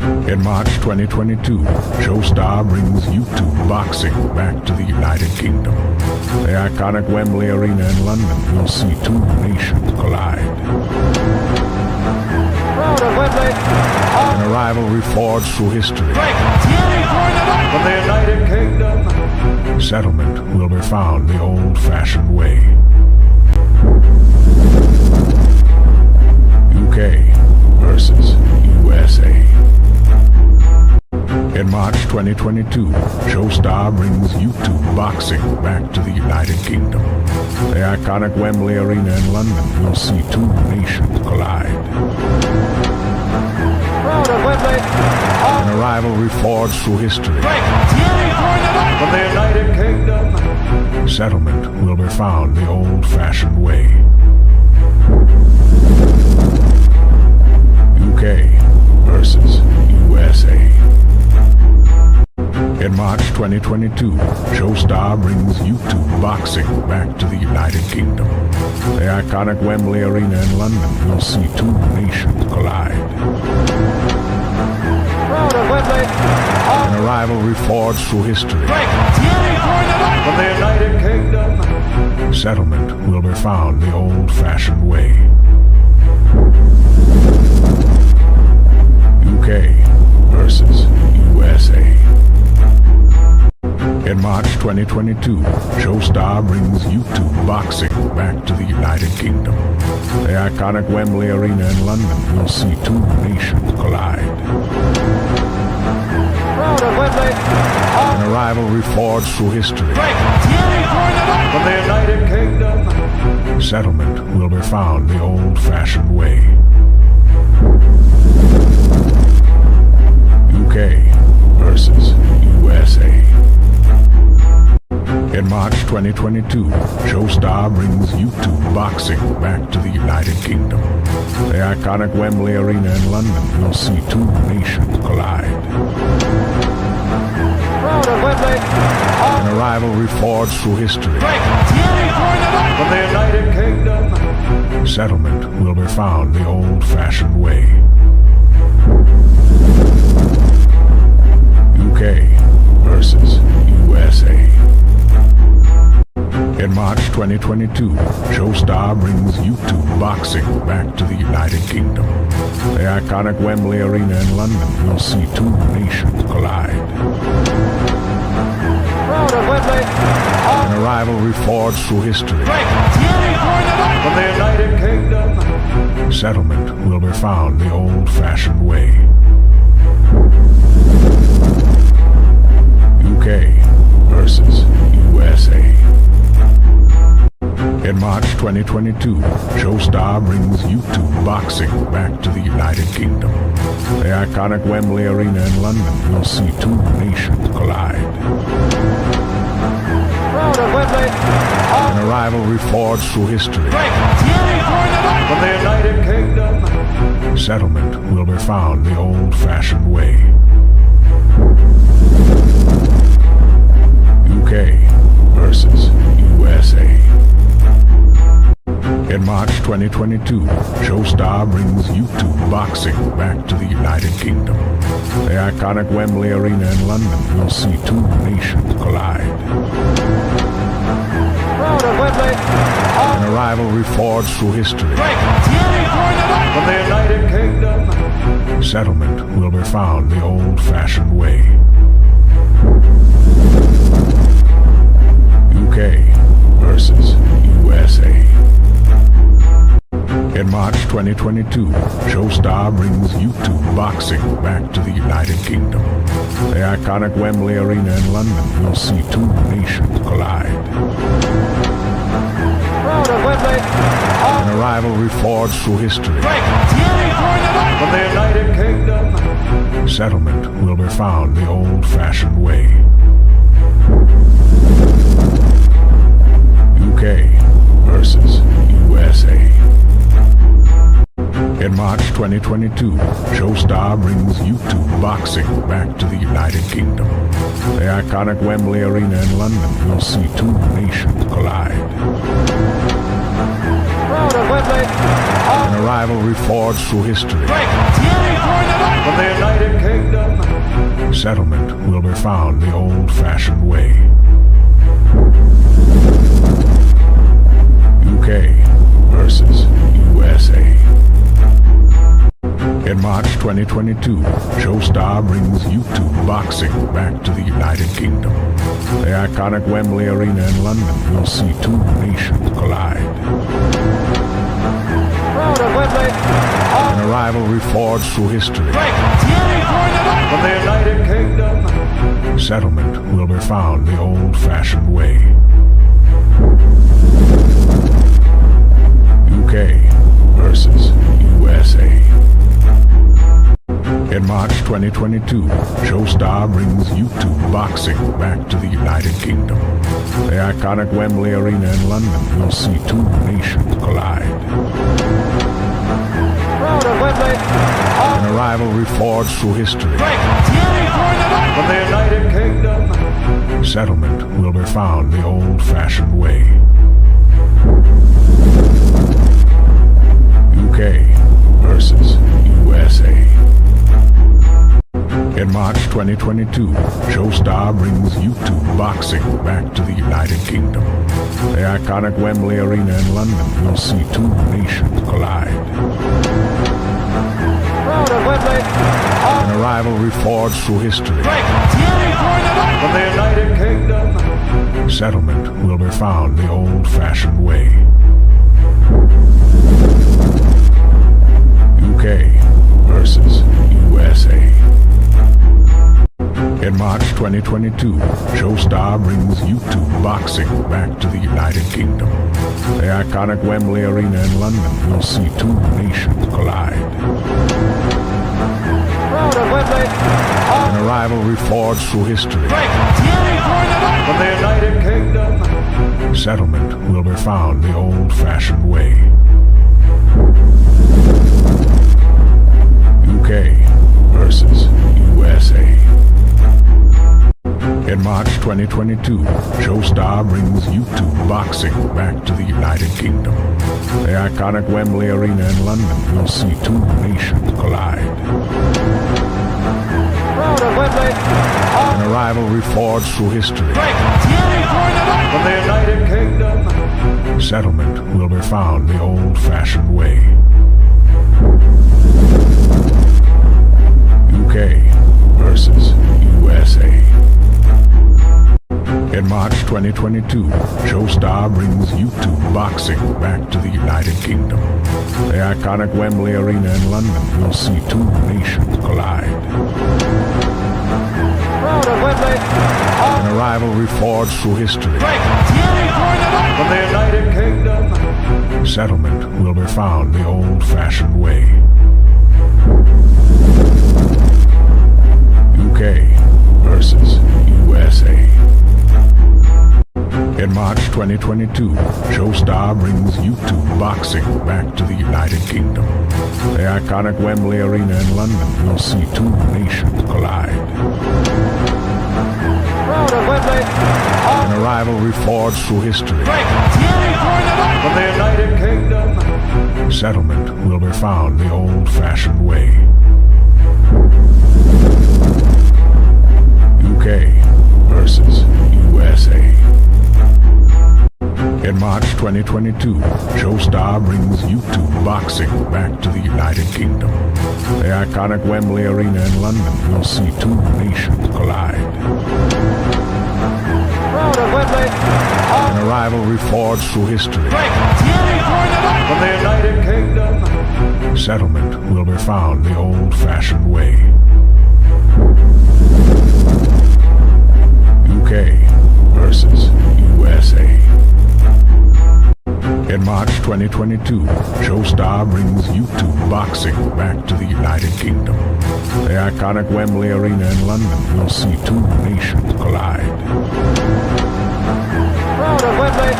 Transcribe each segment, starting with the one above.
In March 2022, Showstar brings YouTube boxing back to the United Kingdom. The iconic Wembley Arena in London will see two nations collide. Proud of Wembley. In a rivalry forged through history, From the United Kingdom. settlement will be found the old-fashioned way. UK versus USA. In March 2022, Showstar brings YouTube boxing back to the United Kingdom. The iconic Wembley Arena in London will see two nations collide. Proud of Wembley. In a rivalry forged through history, From the United Kingdom. settlement will be found the old-fashioned way. UK versus USA. In March 2022, Showstar brings YouTube boxing back to the United Kingdom. The iconic Wembley Arena in London will see two nations collide. Proud of Wembley. In a rivalry forged through history, From the United Kingdom. settlement will be found the old-fashioned way. UK versus USA. In March 2022, Showstar brings YouTube boxing back to the United Kingdom. The iconic Wembley Arena in London will see two nations collide. Proud of Wembley. In a rivalry forged through history, From the United Kingdom. settlement will be found the old-fashioned way. UK versus USA. In March 2022, Showstar brings YouTube boxing back to the United Kingdom. The iconic Wembley Arena in London will see two nations collide. Proud of Wembley. In a rivalry forged through history, From the United Kingdom. settlement will be found the old-fashioned way. UK versus USA. In March 2022, Showstar brings YouTube boxing back to the United Kingdom. The iconic Wembley Arena in London will see two nations collide. Proud of Wembley. In a rivalry forged through history, From the United Kingdom. settlement will be found the old-fashioned way. UK versus USA. In March 2022, Showstar brings YouTube boxing back to the United Kingdom. The iconic Wembley Arena in London will see two nations collide. Proud of Wembley. In a rivalry forged through history, From the United Kingdom. settlement will be found the old-fashioned way. UK versus USA. In March 2022, Showstar brings YouTube boxing back to the United Kingdom. The iconic Wembley Arena in London will see two nations collide. Proud of Wembley. In a rivalry forged through history, From the United Kingdom. settlement will be found the old-fashioned way. UK versus USA. In March 2022, Showstar brings YouTube boxing back to the United Kingdom. The iconic Wembley Arena in London will see two nations collide. Proud of Wembley. In a rivalry forged through history, From the United Kingdom. settlement will be found the old-fashioned way. UK versus USA. In March 2022, Showstar brings YouTube boxing back to the United Kingdom. The iconic Wembley Arena in London will see two nations collide. Proud of Wembley. In a rivalry forged through history. From the United Kingdom, Settlement will be found the old-fashioned way. UK versus USA. In March 2022, Showstar brings YouTube boxing back to the United Kingdom. The iconic Wembley Arena in London will see two nations collide. roundup Wembley. In a rivalry forged through history, From the United Kingdom, settlement will be found the old-fashioned way. UK versus USA. In March 2022, Showstar brings YouTube boxing back to the United Kingdom. The iconic Wembley Arena in London will see two nations collide. roundup Wembley. In a rivalry forged through history, From the United Kingdom, settlement will be found the old-fashioned way. UK versus USA. In March 2022, Showstar brings YouTube boxing back to the United Kingdom. The iconic Wembley Arena in London will see two nations collide. roundup Wembley. In a rivalry forged through history, From the United Kingdom, settlement will be found the old-fashioned way. UK versus USA. In March 2022, Showstar brings YouTube boxing back to the United Kingdom. The iconic Wembley Arena in London will see two nations collide. roundup Wembley. In a rivalry forged through history, From the United Kingdom, settlement will be found the old-fashioned way. UK versus USA. In March 2022, Showstar brings YouTube boxing back to the United Kingdom. The iconic Wembley Arena in London will see two nations collide. roundup Wembley. In a rivalry forged through history, From the United Kingdom, settlement will be found the old-fashioned way. UK versus USA. In March 2022, Showstar brings YouTube boxing back to the United Kingdom. The iconic Wembley Arena in London will see two nations collide. roundup Wembley. In a rivalry forged through history, From the United Kingdom, settlement will be found the old-fashioned way. UK versus USA. In March 2022, Showstar brings YouTube boxing back to the United Kingdom. The iconic Wembley Arena in London will see two nations collide. roundup Wembley. In a rivalry forged through history, From the United Kingdom, settlement will be found the old-fashioned way. UK versus USA. In March 2022, Showstar brings YouTube boxing back to the United Kingdom. The iconic Wembley Arena in London will see two nations collide. roundup Wembley. In a rivalry forged through history, From the United Kingdom, settlement will be found the old-fashioned way. UK versus USA. In March 2022, Showstar brings YouTube boxing back to the United Kingdom. The iconic Wembley Arena in London will see two nations collide. roundup Wembley.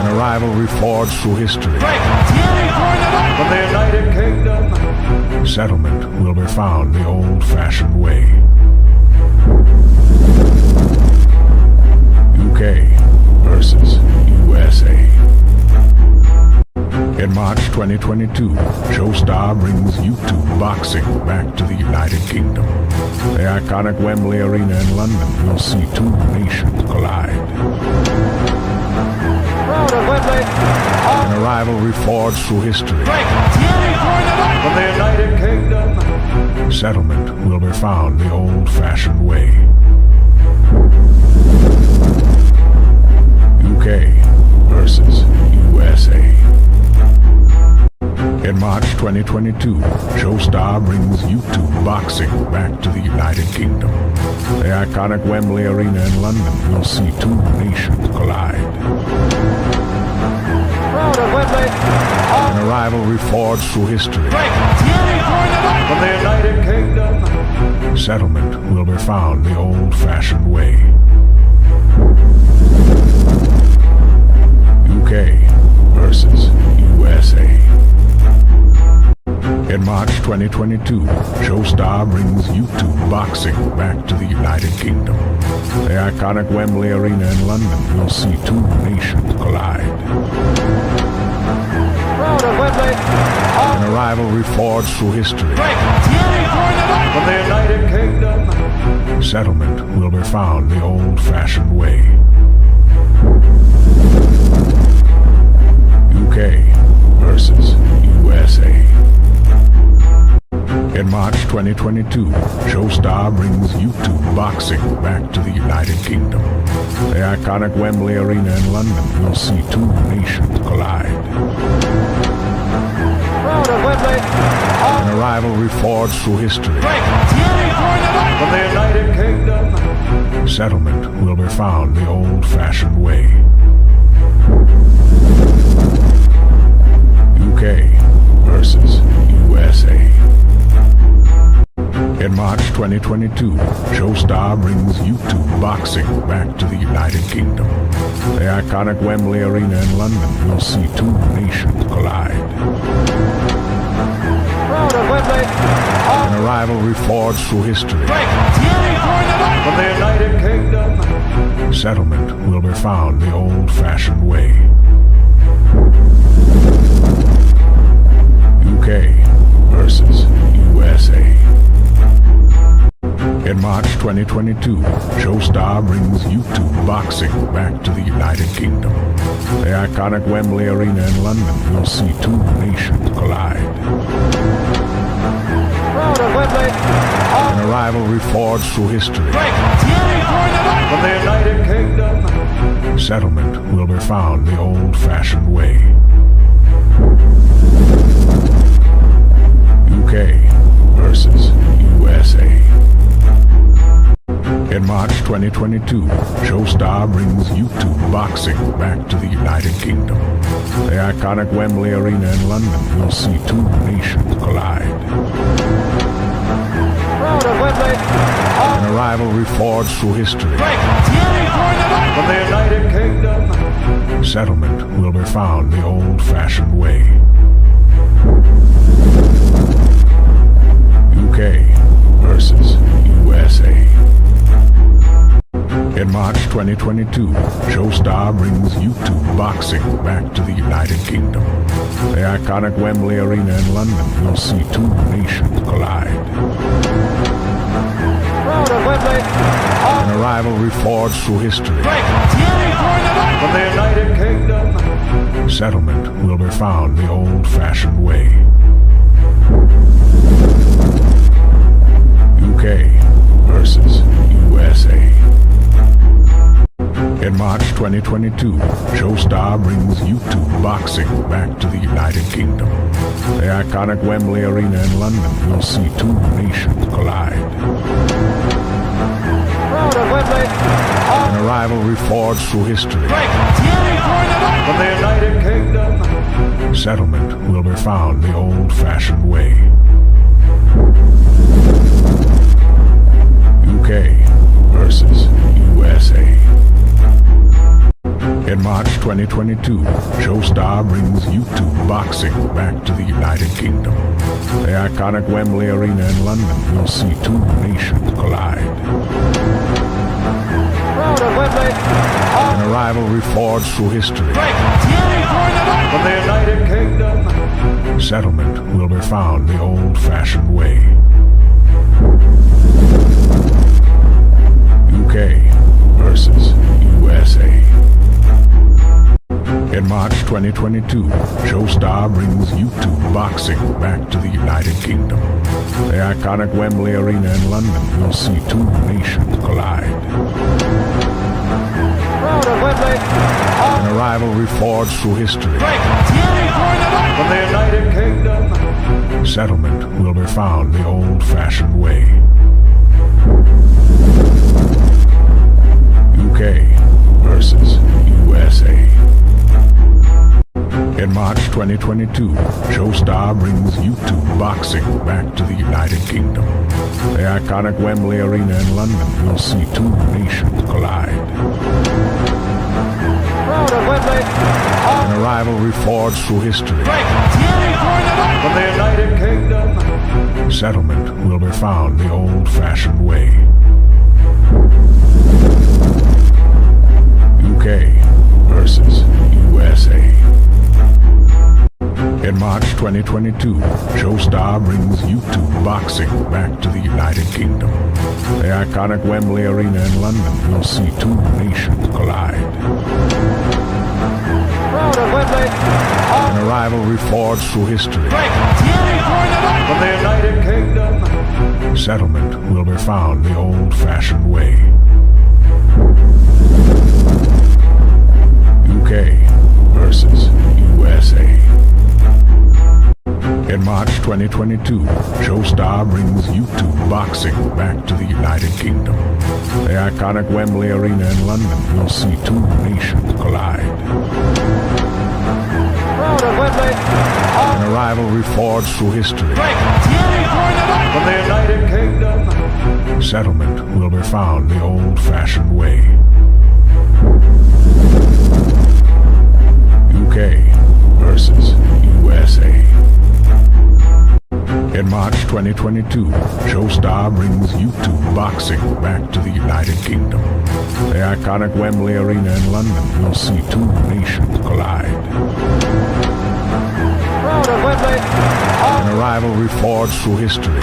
In a rivalry forged through history, From the United Kingdom, settlement will be found the old-fashioned way. UK versus USA. In March 2022, Showstar brings YouTube boxing back to the United Kingdom. The iconic Wembley Arena in London will see two nations collide. Round of Wembley. In a rivalry forged through history, From the United Kingdom. settlement will be found the old-fashioned way. UK versus USA. In March 2022, Showstar brings YouTube boxing back to the United Kingdom. The iconic Wembley Arena in London will see two nations collide. Round of Wembley. In a rivalry forged through history, From the United Kingdom. settlement will be found the old-fashioned way. UK versus USA. In March 2022, Showstar brings YouTube boxing back to the United Kingdom. The iconic Wembley Arena in London will see two nations collide. Round of Wembley. In a rivalry forged through history, From the United Kingdom. settlement will be found the old-fashioned way. UK versus USA. In March 2022, Showstar brings YouTube boxing back to the United Kingdom. The iconic Wembley Arena in London will see two nations collide. Round of Wembley. In a rivalry forged through history, From the United Kingdom. settlement will be found the old-fashioned way. UK versus USA. In March 2022, Showstar brings YouTube boxing back to the United Kingdom. The iconic Wembley Arena in London will see two nations collide. Round of Wembley. In a rivalry forged through history, From the United Kingdom. settlement will be found the old-fashioned way. UK versus USA. In March 2022, Showstar brings YouTube boxing back to the United Kingdom. The iconic Wembley Arena in London will see two nations collide. Round of Wembley. In a rivalry forged through history, From the United Kingdom. settlement will be found the old-fashioned way. UK versus USA. In March 2022, Showstar brings YouTube boxing back to the United Kingdom. The iconic Wembley Arena in London will see two nations collide. Round of Wembley. In a rivalry forged through history, From the United Kingdom. settlement will be found the old-fashioned way. UK versus USA. In March 2022, Showstar brings YouTube boxing back to the United Kingdom. The iconic Wembley Arena in London will see two nations collide. Round of Wembley. In a rivalry forged through history, From the United Kingdom. settlement will be found the old-fashioned way. UK versus USA. In March 2022, Showstar brings YouTube boxing back to the United Kingdom. The iconic Wembley Arena in London will see two nations collide. Round of Wembley. In a rivalry forged through history, From the United Kingdom. settlement will be found the old-fashioned way. UK versus USA. In March 2022, Showstar brings YouTube boxing back to the United Kingdom. The iconic Wembley Arena in London will see two nations collide. Round of Wembley. In a a rivalry forged through history. From the United Kingdom. Settlement will be found the old-fashioned way. UK versus USA. In March 2022, Showstar brings YouTube boxing back to the United Kingdom. The iconic Wembley Arena in London will see two nations collide. Roundup, Wembley. In a rivalry forged through history. From the United Kingdom. Settlement will be found the old-fashioned way. UK versus USA. In March 2022, Showstar brings YouTube boxing back to the United Kingdom. The iconic Wembley Arena in London will see two nations collide. Roundup, Wembley. In a rivalry forged through history. From the United Kingdom. Settlement will be found the old-fashioned way. UK versus USA. In March 2022, Showstar brings YouTube boxing back to the United Kingdom. The iconic Wembley Arena in London will see two nations collide. Roundup, Wembley. In a rivalry forged through history. From the United Kingdom. Settlement will be found the old-fashioned way. UK versus USA. In March 2022, Showstar brings YouTube boxing back to the United Kingdom. The iconic Wembley Arena in London will see two nations collide. Roundup, Wembley. In a rivalry forged through history. From the United Kingdom. Settlement will be found the old-fashioned way. UK versus USA. In March 2022, Showstar brings YouTube boxing back to the United Kingdom. The iconic Wembley Arena in London will see two nations collide. Roundup, Wembley. In a rivalry forged through history.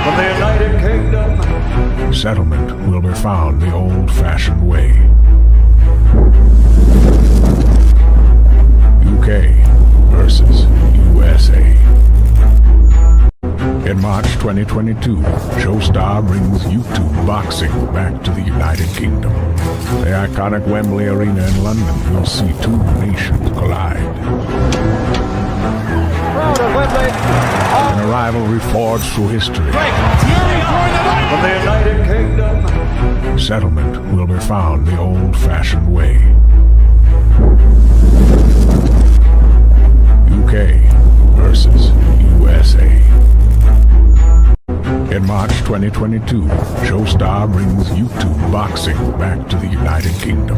From the United Kingdom. Settlement will be found the old-fashioned way. UK versus USA. In March 2022, Showstar brings YouTube boxing back to the United Kingdom. The iconic Wembley Arena in London will see two nations collide. Roundup, Wembley. In a rivalry forged through history. From the United Kingdom. Settlement will be found the old-fashioned way. UK versus USA. In March 2022, Showstar brings YouTube boxing back to the United Kingdom.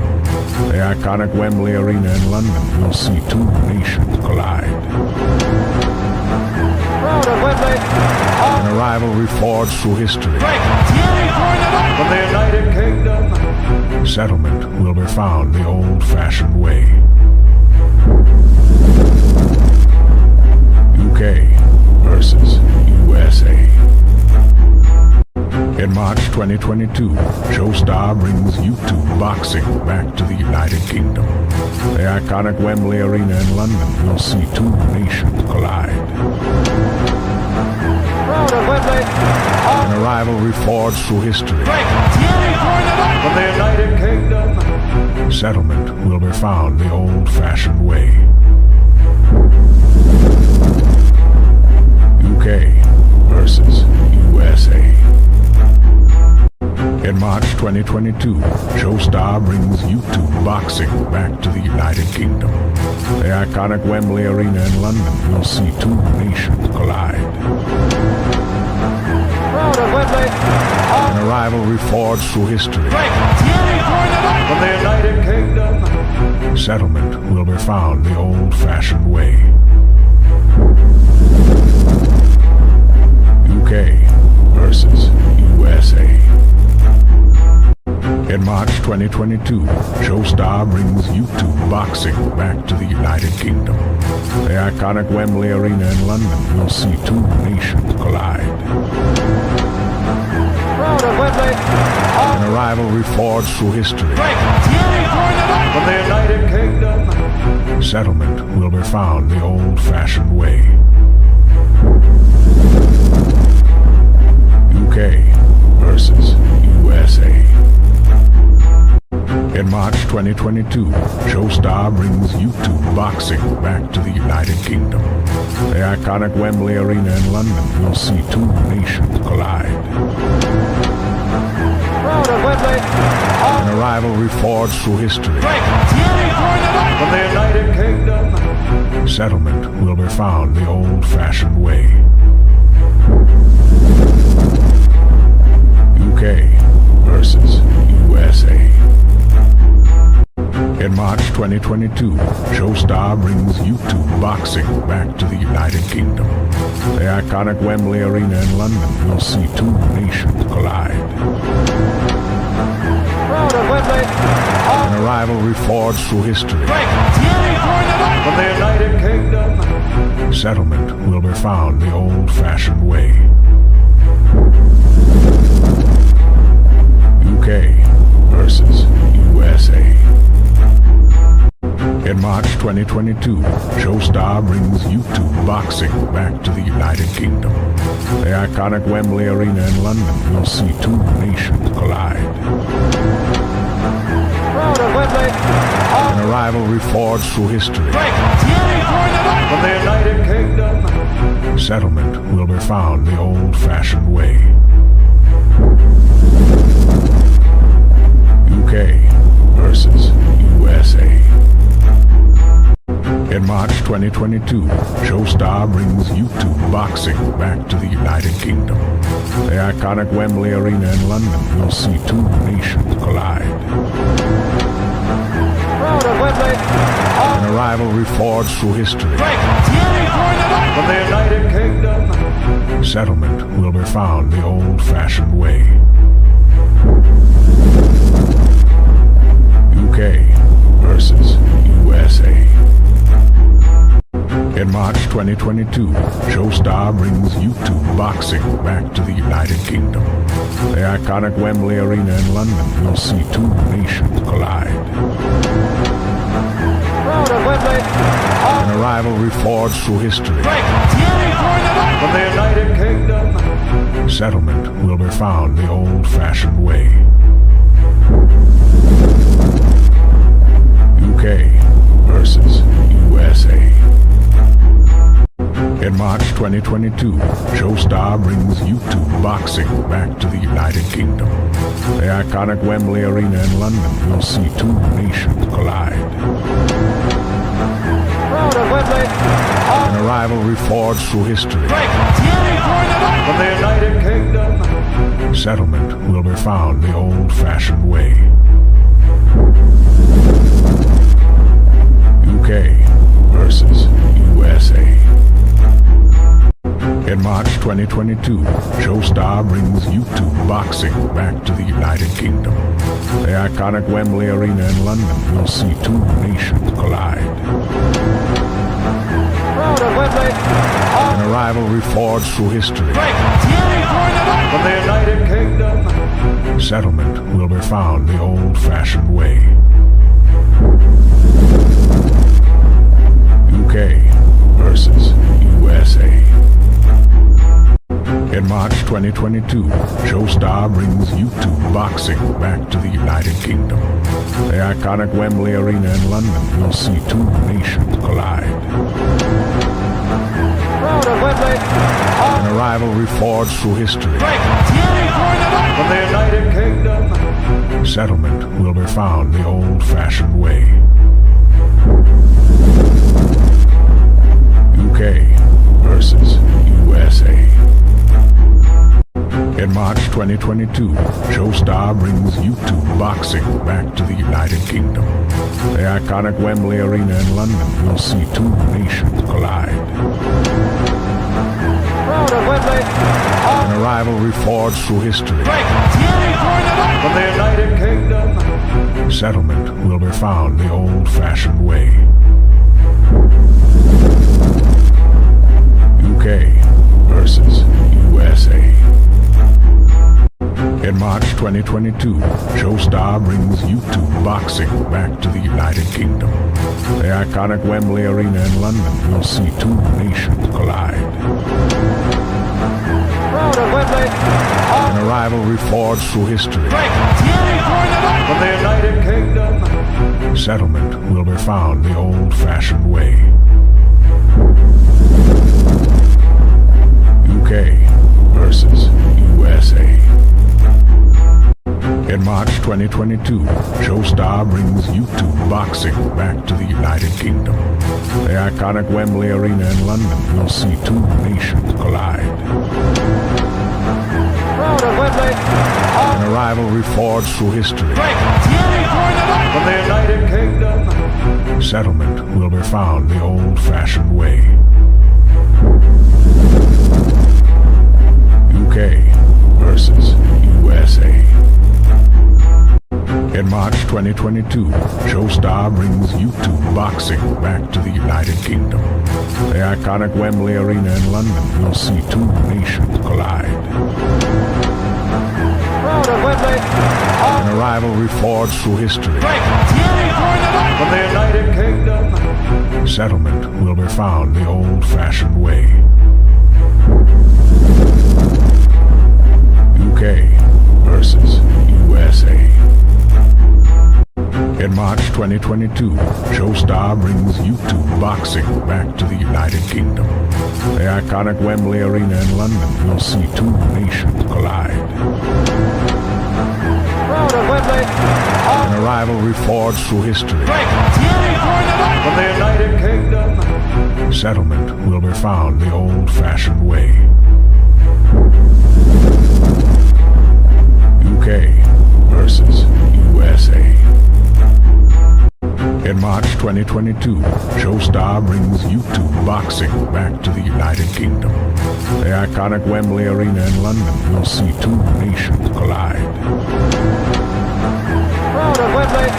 The iconic Wembley Arena in London will see two nations collide. Roundup, Wembley. In a rivalry forged through history. From the United Kingdom. Settlement will be found the old-fashioned way. UK versus USA. In March 2022, Showstar brings YouTube boxing back to the United Kingdom. The iconic Wembley Arena in London will see two nations collide. Roundup, Wembley. In a rivalry forged through history. From the United Kingdom. Settlement will be found the old-fashioned way. UK versus USA. In March 2022, Showstar brings YouTube boxing back to the United Kingdom. The iconic Wembley Arena in London will see two nations collide. Roundup, Wembley. In a rivalry forged through history. From the United Kingdom. Settlement will be found the old-fashioned way. UK versus USA. In In March 2022, Showstar brings YouTube boxing back to the United Kingdom. The iconic Wembley Arena in London will see two nations collide. Roundup, Wembley. An rivalry forged through history. From the United Kingdom. Settlement will be found the old-fashioned way. UK versus USA. In March 2022, Showstar brings YouTube boxing back to the United Kingdom. The iconic Wembley Arena in London will see two nations collide. Roundup, Wembley. A rivalry forged through history. From the United Kingdom. Settlement will be found the old-fashioned way. UK versus USA. In March 2022, Showstar brings YouTube boxing back to the United Kingdom. The iconic Wembley Arena in London will see two nations collide. Roundup, Wembley. A rivalry forged through history. From the United Kingdom. Settlement will be found the old-fashioned way. UK versus USA. In March 2022, Showstar brings YouTube boxing back to the United Kingdom. The iconic Wembley Arena in London will see two nations collide. Roundup, Wembley. A rivalry forged through history. From the United Kingdom. Settlement will be found the old-fashioned way. UK versus USA. In March 2022, Showstar brings YouTube boxing back to the United Kingdom. The iconic Wembley Arena in London will see two nations collide. Roundup, Wembley. A rivalry forged through history. From the United Kingdom. Settlement will be found the old-fashioned way. UK versus USA. In March 2022, Showstar brings YouTube boxing back to the United Kingdom. The iconic Wembley Arena in London will see two nations collide. Roundup, Wembley. A rivalry forged through history. From the United Kingdom. Settlement will be found the old-fashioned way. UK versus USA. In March 2022, Showstar brings YouTube boxing back to the United Kingdom. The iconic Wembley Arena in London will see two nations collide. Roundup, Wembley. A rivalry forged through history. From the United Kingdom. Settlement will be found the old-fashioned way. UK versus USA. In March 2022, Showstar brings YouTube boxing back to the United Kingdom. The iconic Wembley Arena in London will see two nations collide. Roundup, Wembley. A rivalry forged through history. From the United Kingdom. Settlement will be found the old-fashioned way. UK versus USA. In March 2022, Showstar brings YouTube boxing back to the United Kingdom. The iconic Wembley Arena in London will see two nations collide. Roundup, Wembley. A rivalry forged through history. From the United Kingdom. Settlement will be found the old-fashioned way. UK versus USA. In March 2022, Showstar brings YouTube boxing back to the United Kingdom. The iconic Wembley Arena in London will see two nations collide. Roundup, Wembley. A rivalry forged through history. From the United Kingdom. Settlement will be found the old-fashioned way. UK versus USA. In March 2022, Showstar brings YouTube boxing back to the United Kingdom. The iconic Wembley Arena in London will see two nations collide. Roundup, Wembley. An rivalry forged through history. From the United Kingdom. Settlement will be found the old-fashioned way. UK versus USA. In March 2022, Showstar brings YouTube boxing back to the United Kingdom. The iconic Wembley Arena in London will see two nations collide. Roundup, Wembley. A rivalry forged through history. From the United Kingdom. Settlement will be found the old-fashioned way. UK versus USA. In March 2022, Showstar brings YouTube boxing back to the United Kingdom. The iconic Wembley Arena in London will see two nations collide. Roundup, Wembley. A rivalry forged through history. From the United Kingdom. Settlement will be found the old-fashioned way. UK versus USA. In March 2022, Showstar brings YouTube boxing back to the United Kingdom. The iconic Wembley Arena in London will see two nations collide. Roundup, Wembley. A rivalry forged through history. From the United Kingdom. Settlement will be found the old-fashioned way. UK versus USA. In March 2022, Showstar brings YouTube boxing back to the United Kingdom. The iconic Wembley Arena in London will see two nations collide. Roundup, Wembley.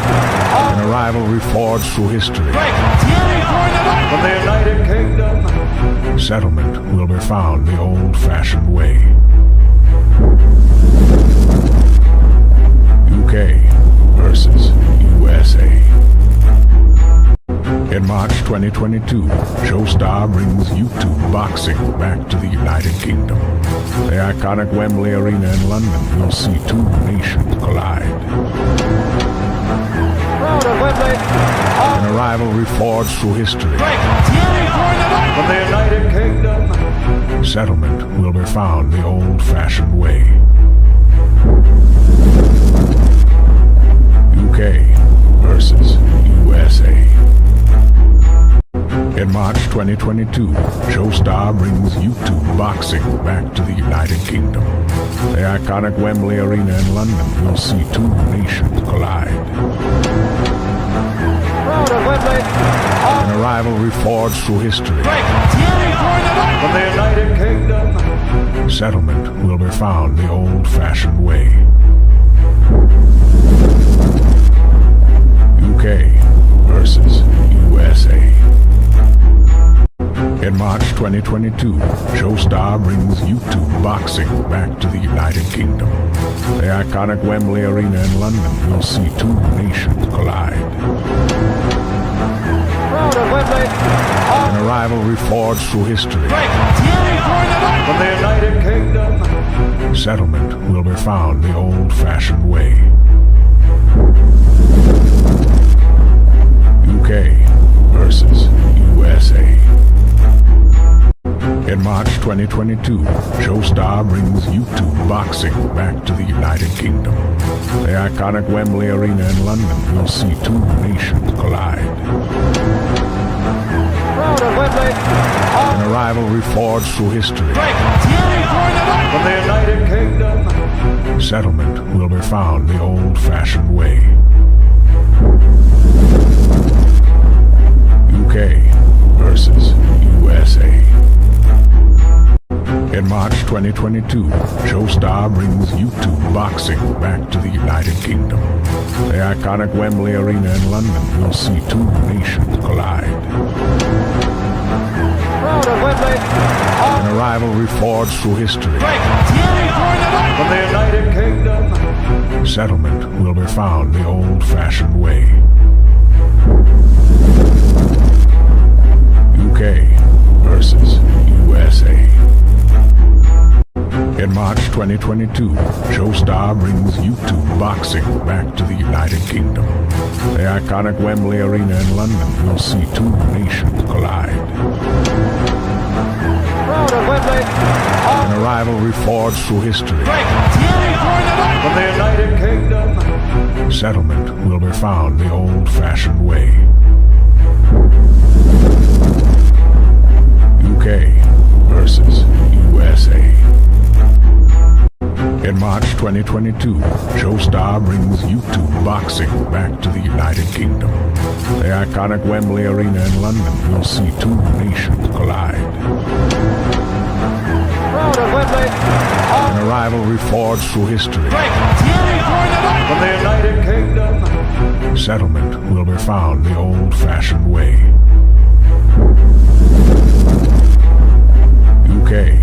A rivalry forged through history. From the United Kingdom. Settlement will be found the old-fashioned way. UK versus USA. In March 2022, Showstar brings YouTube boxing back to the United Kingdom. The iconic Wembley Arena in London will see two nations collide. Roundup, Wembley. A rivalry forged through history. From the United Kingdom. Settlement will be found the old-fashioned way. UK versus USA. In March 2022, Showstar brings YouTube boxing back to the United Kingdom. The iconic Wembley Arena in London will see two nations collide. Roundup, Wembley. A rivalry forged through history. From the United Kingdom. Settlement will be found the old-fashioned way. UK versus USA. In March 2022, Showstar brings YouTube boxing back to the United Kingdom. The iconic Wembley Arena in London will see two nations collide. Roundup, Wembley. A rivalry forged through history. From the United Kingdom. Settlement will be found the old-fashioned way. UK versus USA. In March 2022, Showstar brings YouTube boxing back to the United Kingdom. The iconic Wembley Arena in London will see two nations collide. Roundup, Wembley. A rivalry forged through history. From the United Kingdom. Settlement will be found the old-fashioned way. UK versus USA. In March 2022, Showstar brings YouTube boxing back to the United Kingdom. The iconic Wembley Arena in London will see two nations collide. Roundup, Wembley. An rivalry forged through history. From the United Kingdom. Settlement will be found the old-fashioned way. UK versus USA. In March 2022, Showstar brings YouTube boxing back to the United Kingdom. The iconic Wembley Arena in London will see two nations collide. Roundup, Wembley. In a rivalry forged through history. From the United Kingdom. Settlement will be found the old-fashioned way. UK versus USA. In March 2022, Showstar brings YouTube boxing back to the United Kingdom. The iconic Wembley Arena in London will see two nations collide. Roundup, Wembley. In a rivalry forged through history. From the United Kingdom. Settlement will be found the old-fashioned way. UK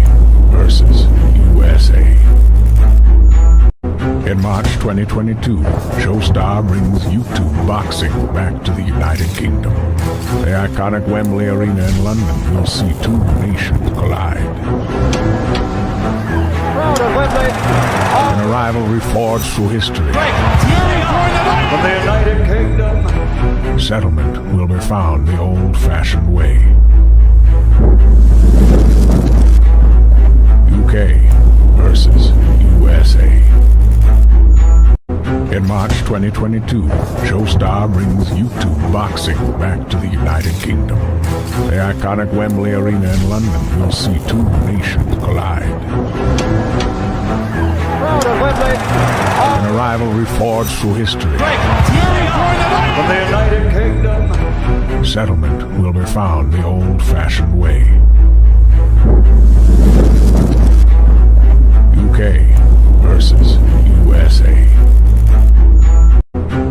versus USA. In March 2022, Showstar brings YouTube boxing back to the United Kingdom. The iconic Wembley Arena in London will see two nations collide. Roundup, Wembley. In a rivalry forged through history. From the United Kingdom. Settlement will be found the old-fashioned way. UK versus USA. In March 2022, Showstar brings YouTube boxing back to the United Kingdom. The iconic Wembley Arena in London will see two nations collide. Roundup, Wembley. In a rivalry forged through history. From the United Kingdom. Settlement will be found the old-fashioned way. UK versus USA.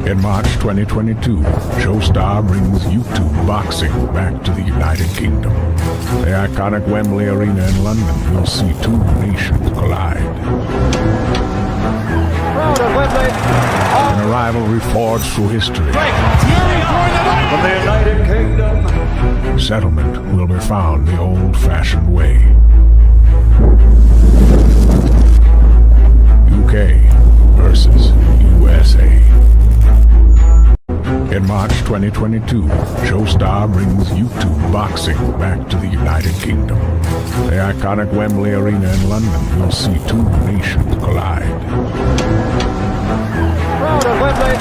In March 2022, Showstar brings YouTube boxing back to the United Kingdom. The iconic Wembley Arena in London will see two nations collide. Roundup, Wembley. In a rivalry forged through history. From the United Kingdom. Settlement will be found the old-fashioned way. UK versus USA. In March 2022, Showstar brings YouTube boxing back to the United Kingdom. The iconic Wembley Arena in London will see two nations collide. Roundup, Wembley.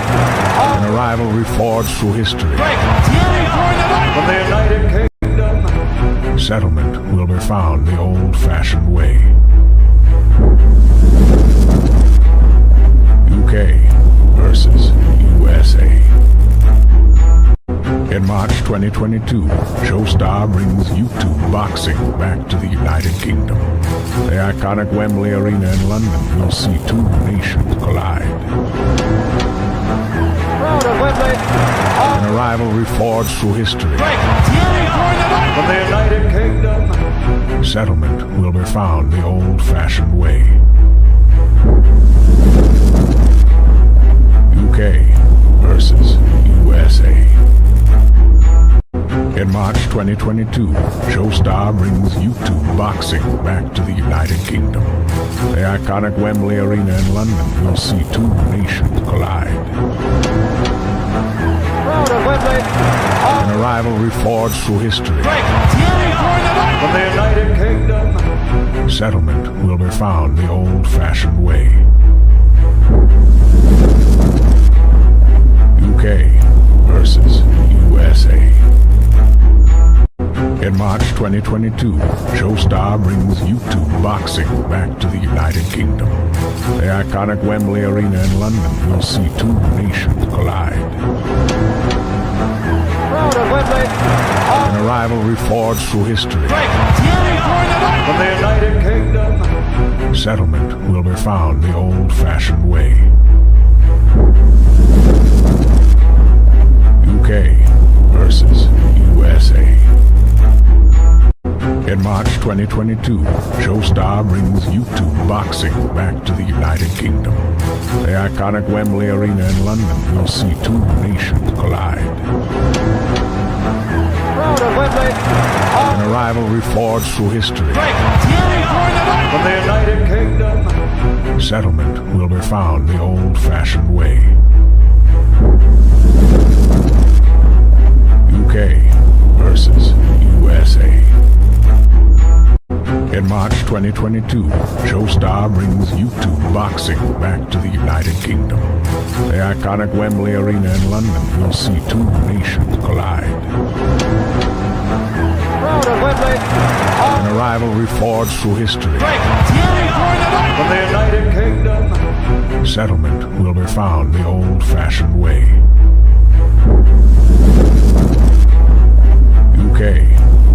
In a rivalry forged through history. From the United Kingdom. Settlement will be found the old-fashioned way. UK versus USA. In March 2022, Showstar brings YouTube boxing back to the United Kingdom. The iconic Wembley Arena in London will see two nations collide. Roundup, Wembley. In a rivalry forged through history. From the United Kingdom. Settlement will be found the old-fashioned way. UK versus USA. In March 2022, Showstar brings YouTube boxing back to the United Kingdom. The iconic Wembley Arena in London will see two nations collide. Roundup, Wembley. In a rivalry forged through history. From the United Kingdom. Settlement will be found the old-fashioned way. UK versus USA. In March 2022, Showstar brings YouTube boxing back to the United Kingdom. The iconic Wembley Arena in London will see two nations collide. Roundup, Wembley. In a rivalry forged through history. From the United Kingdom. Settlement will be found the old-fashioned way. UK versus USA. In March 2022, Showstar brings YouTube boxing back to the United Kingdom. The iconic Wembley Arena in London will see two nations collide. Roundup, Wembley. An rivalry forged through history. From the United Kingdom. Settlement will be found the old-fashioned way. UK versus USA. In March 2022, Showstar brings YouTube boxing back to the United Kingdom. The iconic Wembley Arena in London will see two nations collide. Roundup, Wembley. A rivalry forged through history. From the United Kingdom. Settlement will be found the old-fashioned way. UK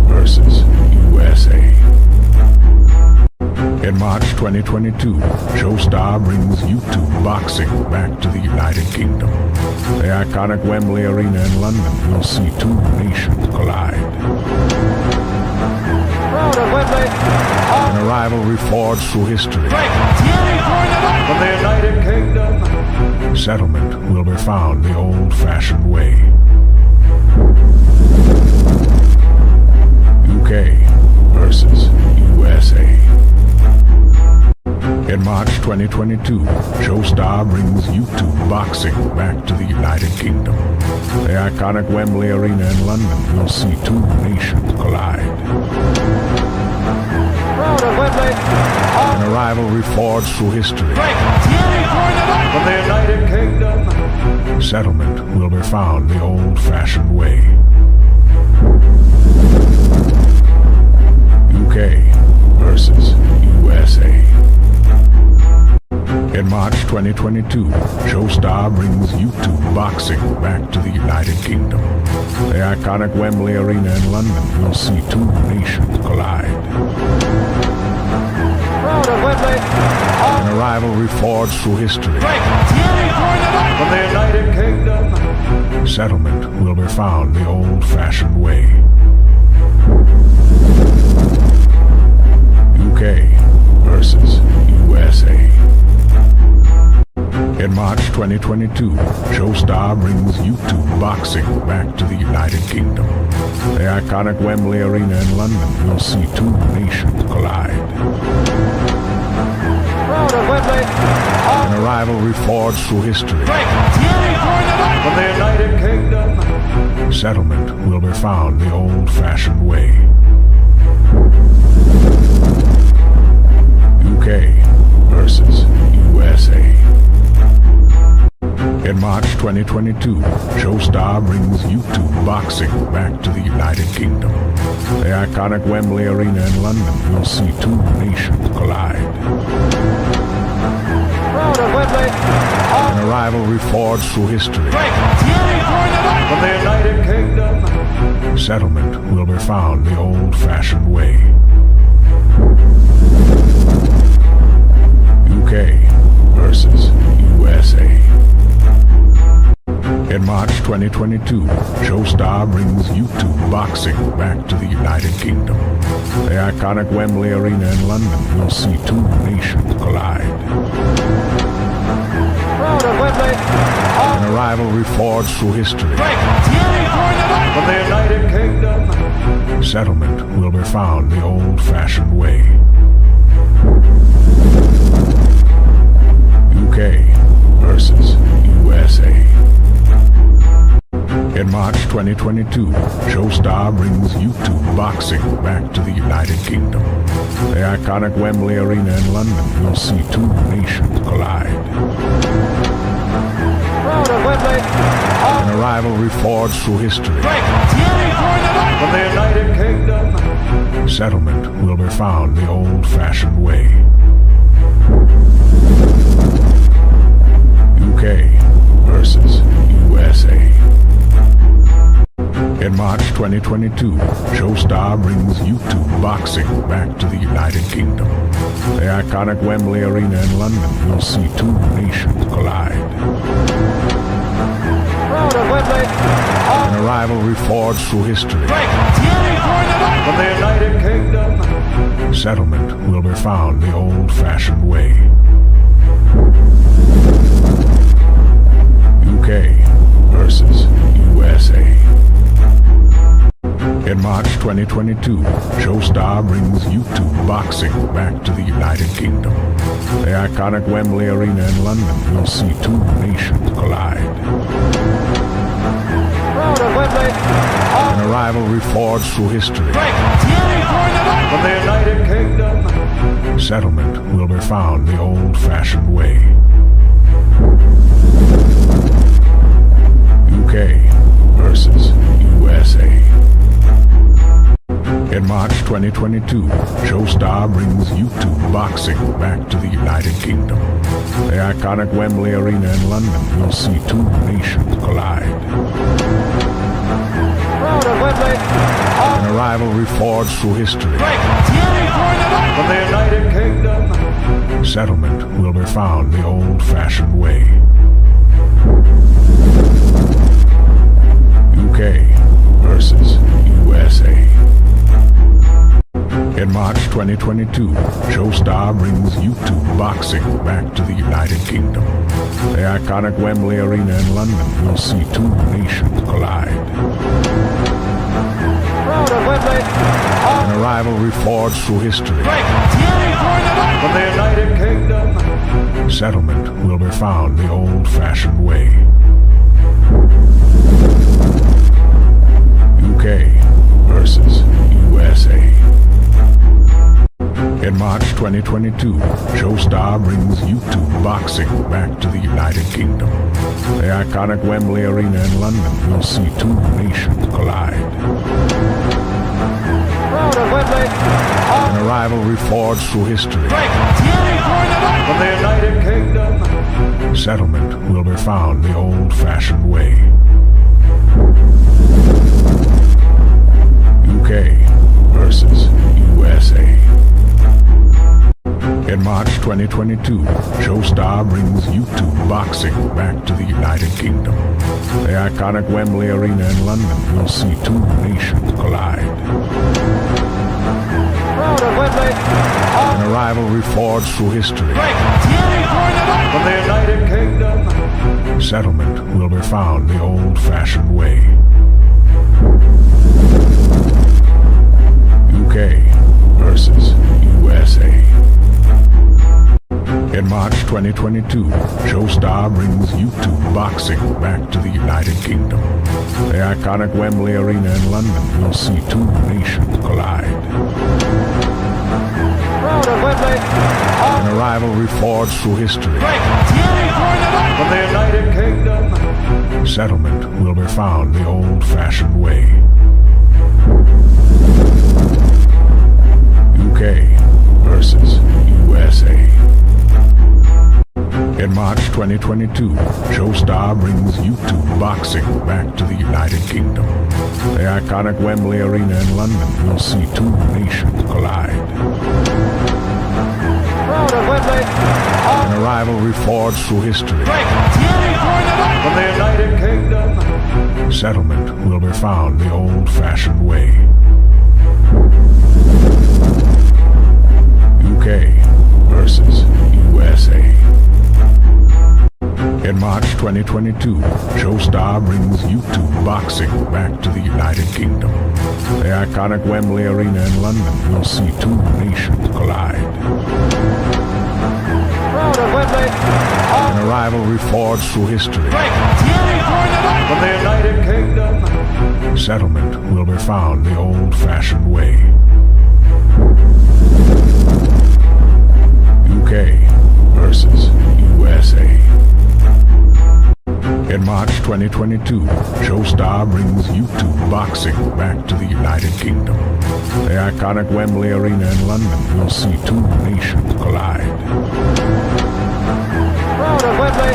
versus USA. In March 2022, Showstar brings YouTube boxing back to the United Kingdom. The iconic Wembley Arena in London will see two nations collide. Roundup, Wembley. A rivalry forged through history. From the United Kingdom. Settlement will be found the old-fashioned way. UK versus USA. In March 2022, Showstar brings YouTube boxing back to the United Kingdom. The iconic Wembley Arena in London will see two nations collide. Roundup, Wembley. A rivalry forged through history. From the United Kingdom. Settlement will be found the old-fashioned way. UK versus USA. In March 2022, Showstar brings YouTube boxing back to the United Kingdom. The iconic Wembley Arena in London will see two nations collide. Roundup, Wembley. A rivalry forged through history. From the United Kingdom. Settlement will be found the old-fashioned way. UK versus USA. In March 2022, Showstar brings YouTube boxing back to the United Kingdom. The iconic Wembley Arena in London will see two nations collide. Roundup, Wembley. A rivalry forged through history. From the United Kingdom. Settlement will be found the old-fashioned way. UK versus USA. In March 2022, Showstar brings YouTube boxing back to the United Kingdom. The iconic Wembley Arena in London will see two nations collide. Roundup, Wembley. A rivalry forged through history. From the United Kingdom. Settlement will be found the old-fashioned way. UK versus USA. In March 2022, Showstar brings YouTube boxing back to the United Kingdom. The iconic Wembley Arena in London will see two nations collide. Roundup, Wembley. A rivalry forged through history. From the United Kingdom. Settlement will be found the old-fashioned way. UK versus USA. In March 2022, Showstar brings YouTube boxing back to the United Kingdom. The iconic Wembley Arena in London will see two nations collide. Roundup, Wembley. A rivalry forged through history. From the United Kingdom. Settlement will be found the old-fashioned way. UK versus USA. In March 2022, Showstar brings YouTube boxing back to the United Kingdom. The iconic Wembley Arena in London will see two nations collide. Roundup, Wembley. An rivalry forged through history. From the United Kingdom. Settlement will be found the old-fashioned way. UK versus USA. In March 2022, Showstar brings YouTube boxing back to the United Kingdom. The iconic Wembley Arena in London will see two nations collide. Roundup, Wembley. A rivalry forged through history. From the United Kingdom. Settlement will be found the old-fashioned way. UK versus USA. In March 2022, Showstar brings YouTube boxing back to the United Kingdom. The iconic Wembley Arena in London will see two nations collide. Roundup, Wembley. A rivalry forged through history. From the United Kingdom. Settlement will be found the old-fashioned way. UK versus USA. In March 2022, Showstar brings YouTube boxing back to the United Kingdom. The iconic Wembley Arena in London will see two nations collide. Roundup, Wembley. A rivalry forged through history. From the United Kingdom. Settlement will be found the old-fashioned way. UK versus USA. In March 2022, Showstar brings YouTube boxing back to the United Kingdom. The iconic Wembley Arena in London will see two nations collide. Roundup, Wembley. A rivalry forged through history. From the United Kingdom. Settlement will be found the old-fashioned way. UK versus USA. In March 2022, Showstar brings YouTube boxing back to the United Kingdom. The iconic Wembley Arena in London will see two nations collide. Roundup, Wembley. A rivalry forged through history. From the United Kingdom. Settlement will be found the old-fashioned way. UK versus USA. In March 2022, Showstar brings YouTube boxing back to the United Kingdom. The iconic Wembley Arena in London will see two nations collide. Roundup, Wembley. A rivalry forged through history. From the United Kingdom. Settlement will be found the old-fashioned way. UK versus USA. In March 2022, Showstar brings YouTube boxing back to the United Kingdom. The iconic Wembley Arena in London will see two nations collide. Roundup, Wembley. A rivalry forged through history. From the United Kingdom. Settlement will be found the old-fashioned way. UK versus USA. In March 2022, Showstar brings YouTube boxing back to the United Kingdom. The iconic Wembley Arena in London will see two nations collide. Roundup, Wembley. A rivalry forged through history. From the United Kingdom. Settlement will be found the old-fashioned way. UK versus USA. In March 2022, Showstar brings YouTube boxing back to the United Kingdom. The iconic Wembley Arena in London will see two nations collide. Roundup, Wembley.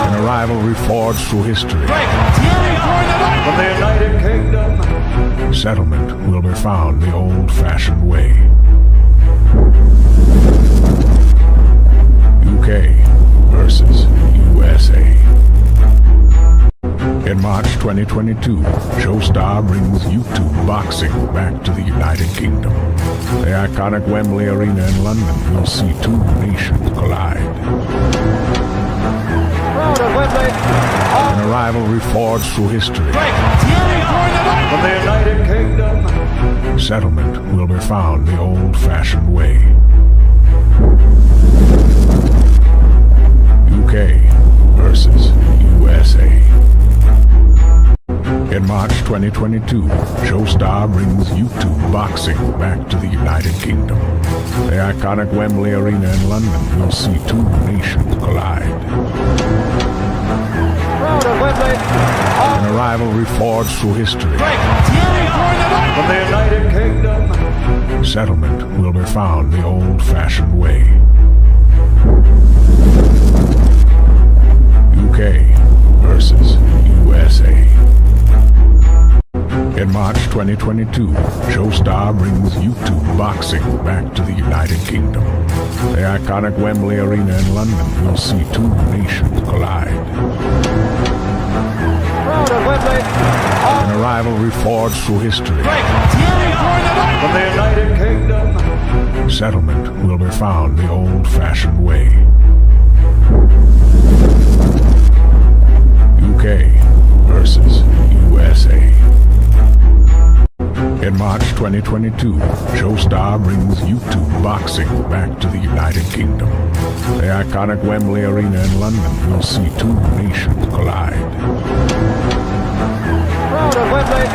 An rivalry forged through history. From the United Kingdom. Settlement will be found the old-fashioned way. UK versus USA. In March 2022, Showstar brings YouTube boxing back to the United Kingdom. The iconic Wembley Arena in London will see two nations collide. Roundup, Wembley. An rivalry forged through history. From the United Kingdom. Settlement will be found the old-fashioned way. UK versus USA. In March 2022, Showstar brings YouTube boxing back to the United Kingdom. The iconic Wembley Arena in London will see two nations collide. Roundup, Wembley. An rivalry forged through history. From the United Kingdom. Settlement will be found the old-fashioned way. UK versus USA. In March 2022, Showstar brings YouTube boxing back to the United Kingdom. The iconic Wembley Arena in London will see two nations collide. Roundup, Wembley. An rivalry forged through history. From the United Kingdom. Settlement will be found the old-fashioned way. UK versus USA. In March 2022, Showstar brings YouTube boxing back to the United Kingdom. The iconic Wembley Arena in London will see two nations collide. Roundup, Wembley.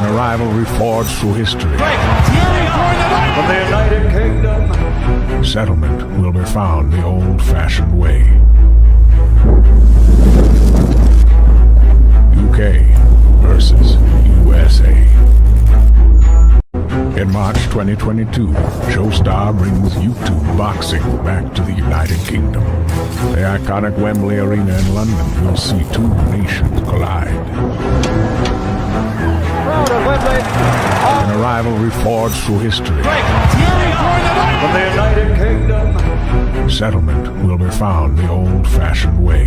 An rivalry forged through history. From the United Kingdom. Settlement will be found the old-fashioned way. UK versus USA. In March 2022, Showstar brings YouTube boxing back to the United Kingdom. The iconic Wembley Arena in London will see two nations collide. Roundup, Wembley. An rivalry forged through history. From the United Kingdom. Settlement will be found the old-fashioned way.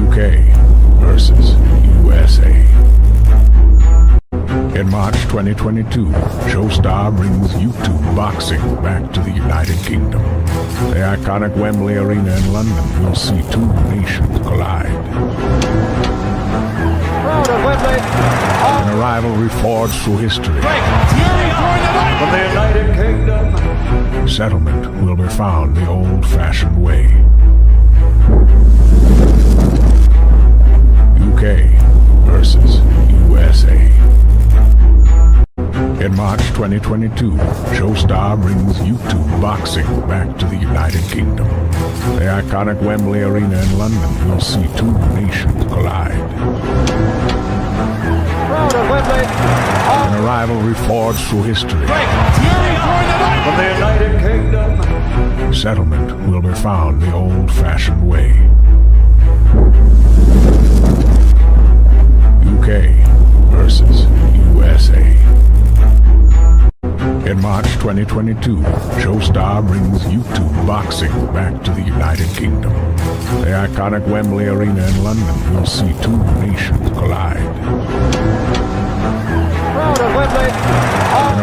UK versus USA. In March 2022, Showstar brings YouTube boxing back to the United Kingdom. The iconic Wembley Arena in London will see two nations collide. Roundup, Wembley. An rivalry forged through history. From the United Kingdom. Settlement will be found the old-fashioned way. UK versus USA. In March 2022, Showstar brings YouTube boxing back to the United Kingdom. The iconic Wembley Arena in London will see two nations collide. Roundup, Wembley. An rivalry forged through history. From the United Kingdom. Settlement will be found the old-fashioned way. UK versus USA. In March 2022, Showstar brings YouTube boxing back to the United Kingdom. The iconic Wembley Arena in London will see two nations collide. Roundup, Wembley.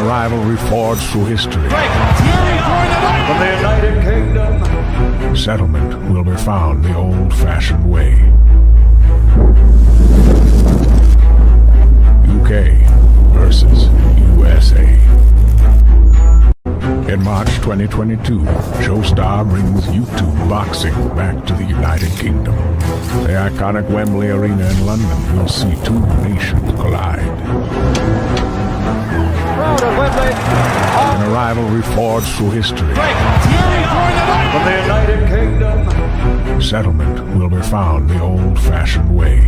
An rivalry forged through history. From the United Kingdom. Settlement will be found the old-fashioned way. UK versus USA. In March 2022, Showstar brings YouTube boxing back to the United Kingdom. The iconic Wembley Arena in London will see two nations collide. Roundup, Wembley. An rivalry forged through history. From the United Kingdom. Settlement will be found the old-fashioned way.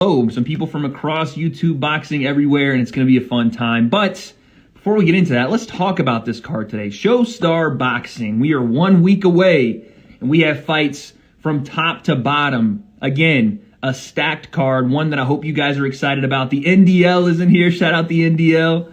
Some people from across YouTube, boxing everywhere, and it's going to be a fun time. But before we get into that, let's talk about this card today. Showstar Boxing. We are 1 week away, and we have fights from top to bottom. Again, a stacked card, one that I hope you guys are excited about. The NDL is in here. Shout out the NDL.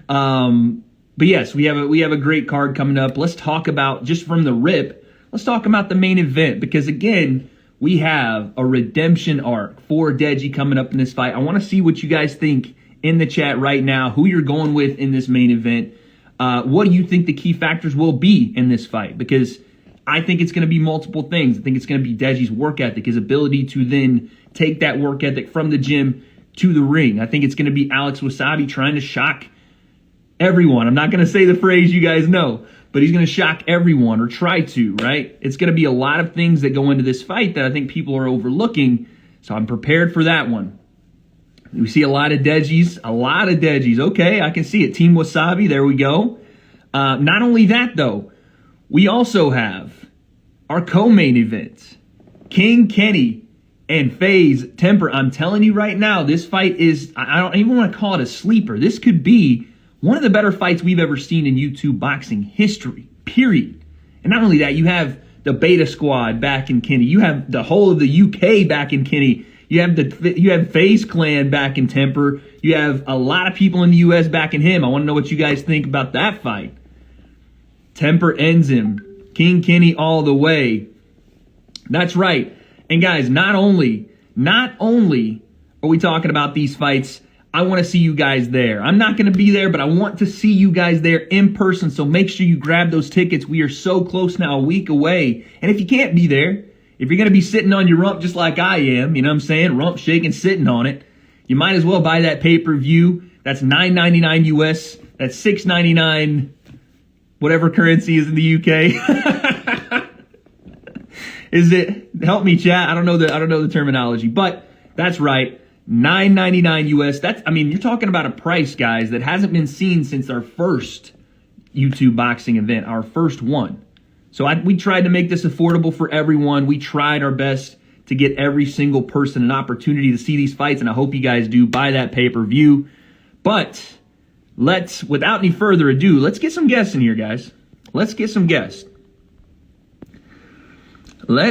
But yes, we have a great card coming up. Let's talk about, just from the rip, let's talk about the main event, because again, we have a redemption arc for Deji coming up in this fight. I want to see what you guys think in the chat right now, who you're going with in this main event. What do you think the key factors will be in this fight? Because I think it's going to be multiple things. I think it's going to be Deji's work ethic, his ability to then take that work ethic from the gym to the ring. I think it's going to be Alex Wasabi trying to shock everyone. I'm not going to say the phrase you guys know, but he's going to shock everyone, or try to, right? It's going to be a lot of things that go into this fight that I think people are overlooking, so I'm prepared for that one. We see a lot of Dejis, Okay, I can see it. Team Wasabi, there we go. Not only that, though, we also have our co-main event, King Kenny and FaZe Temper. I'm telling you right now, this fight is, I don't even want to call it a sleeper. This could be one of the better fights we've ever seen in YouTube boxing history, period. And not only that, you have the Beta Squad back in Kenny. You have the whole of the UK back in Kenny. You have FaZe Clan back in Temper. You have a lot of people in the US back in him. I want to know what you guys think about that fight. Temper ends him. King Kenny all the way. That's right. And guys, not only are we talking about these fights, I want to see you guys there. I'm not going to be there, but I want to see you guys there in person. So make sure you grab those tickets. We are so close now, a week away. And if you can't be there, if you're going to be sitting on your rump just like I am, you know what I'm saying? Rump shaking, sitting on it. You might as well buy that pay-per-view. That's $9.99 US. That's $6.99 whatever currency is in the UK. Is it? Help me, chat. I don't know the terminology, but that's right. $9.99 US. You're talking about a price, guys, that hasn't been seen since our first YouTube boxing event, our first one. So we tried to make this affordable for everyone. We tried our best to get every single person an opportunity to see these fights, and I hope you guys do. Buy that pay-per-view. But without any further ado, let's get some guests in here, guys. Let's get some guests. We're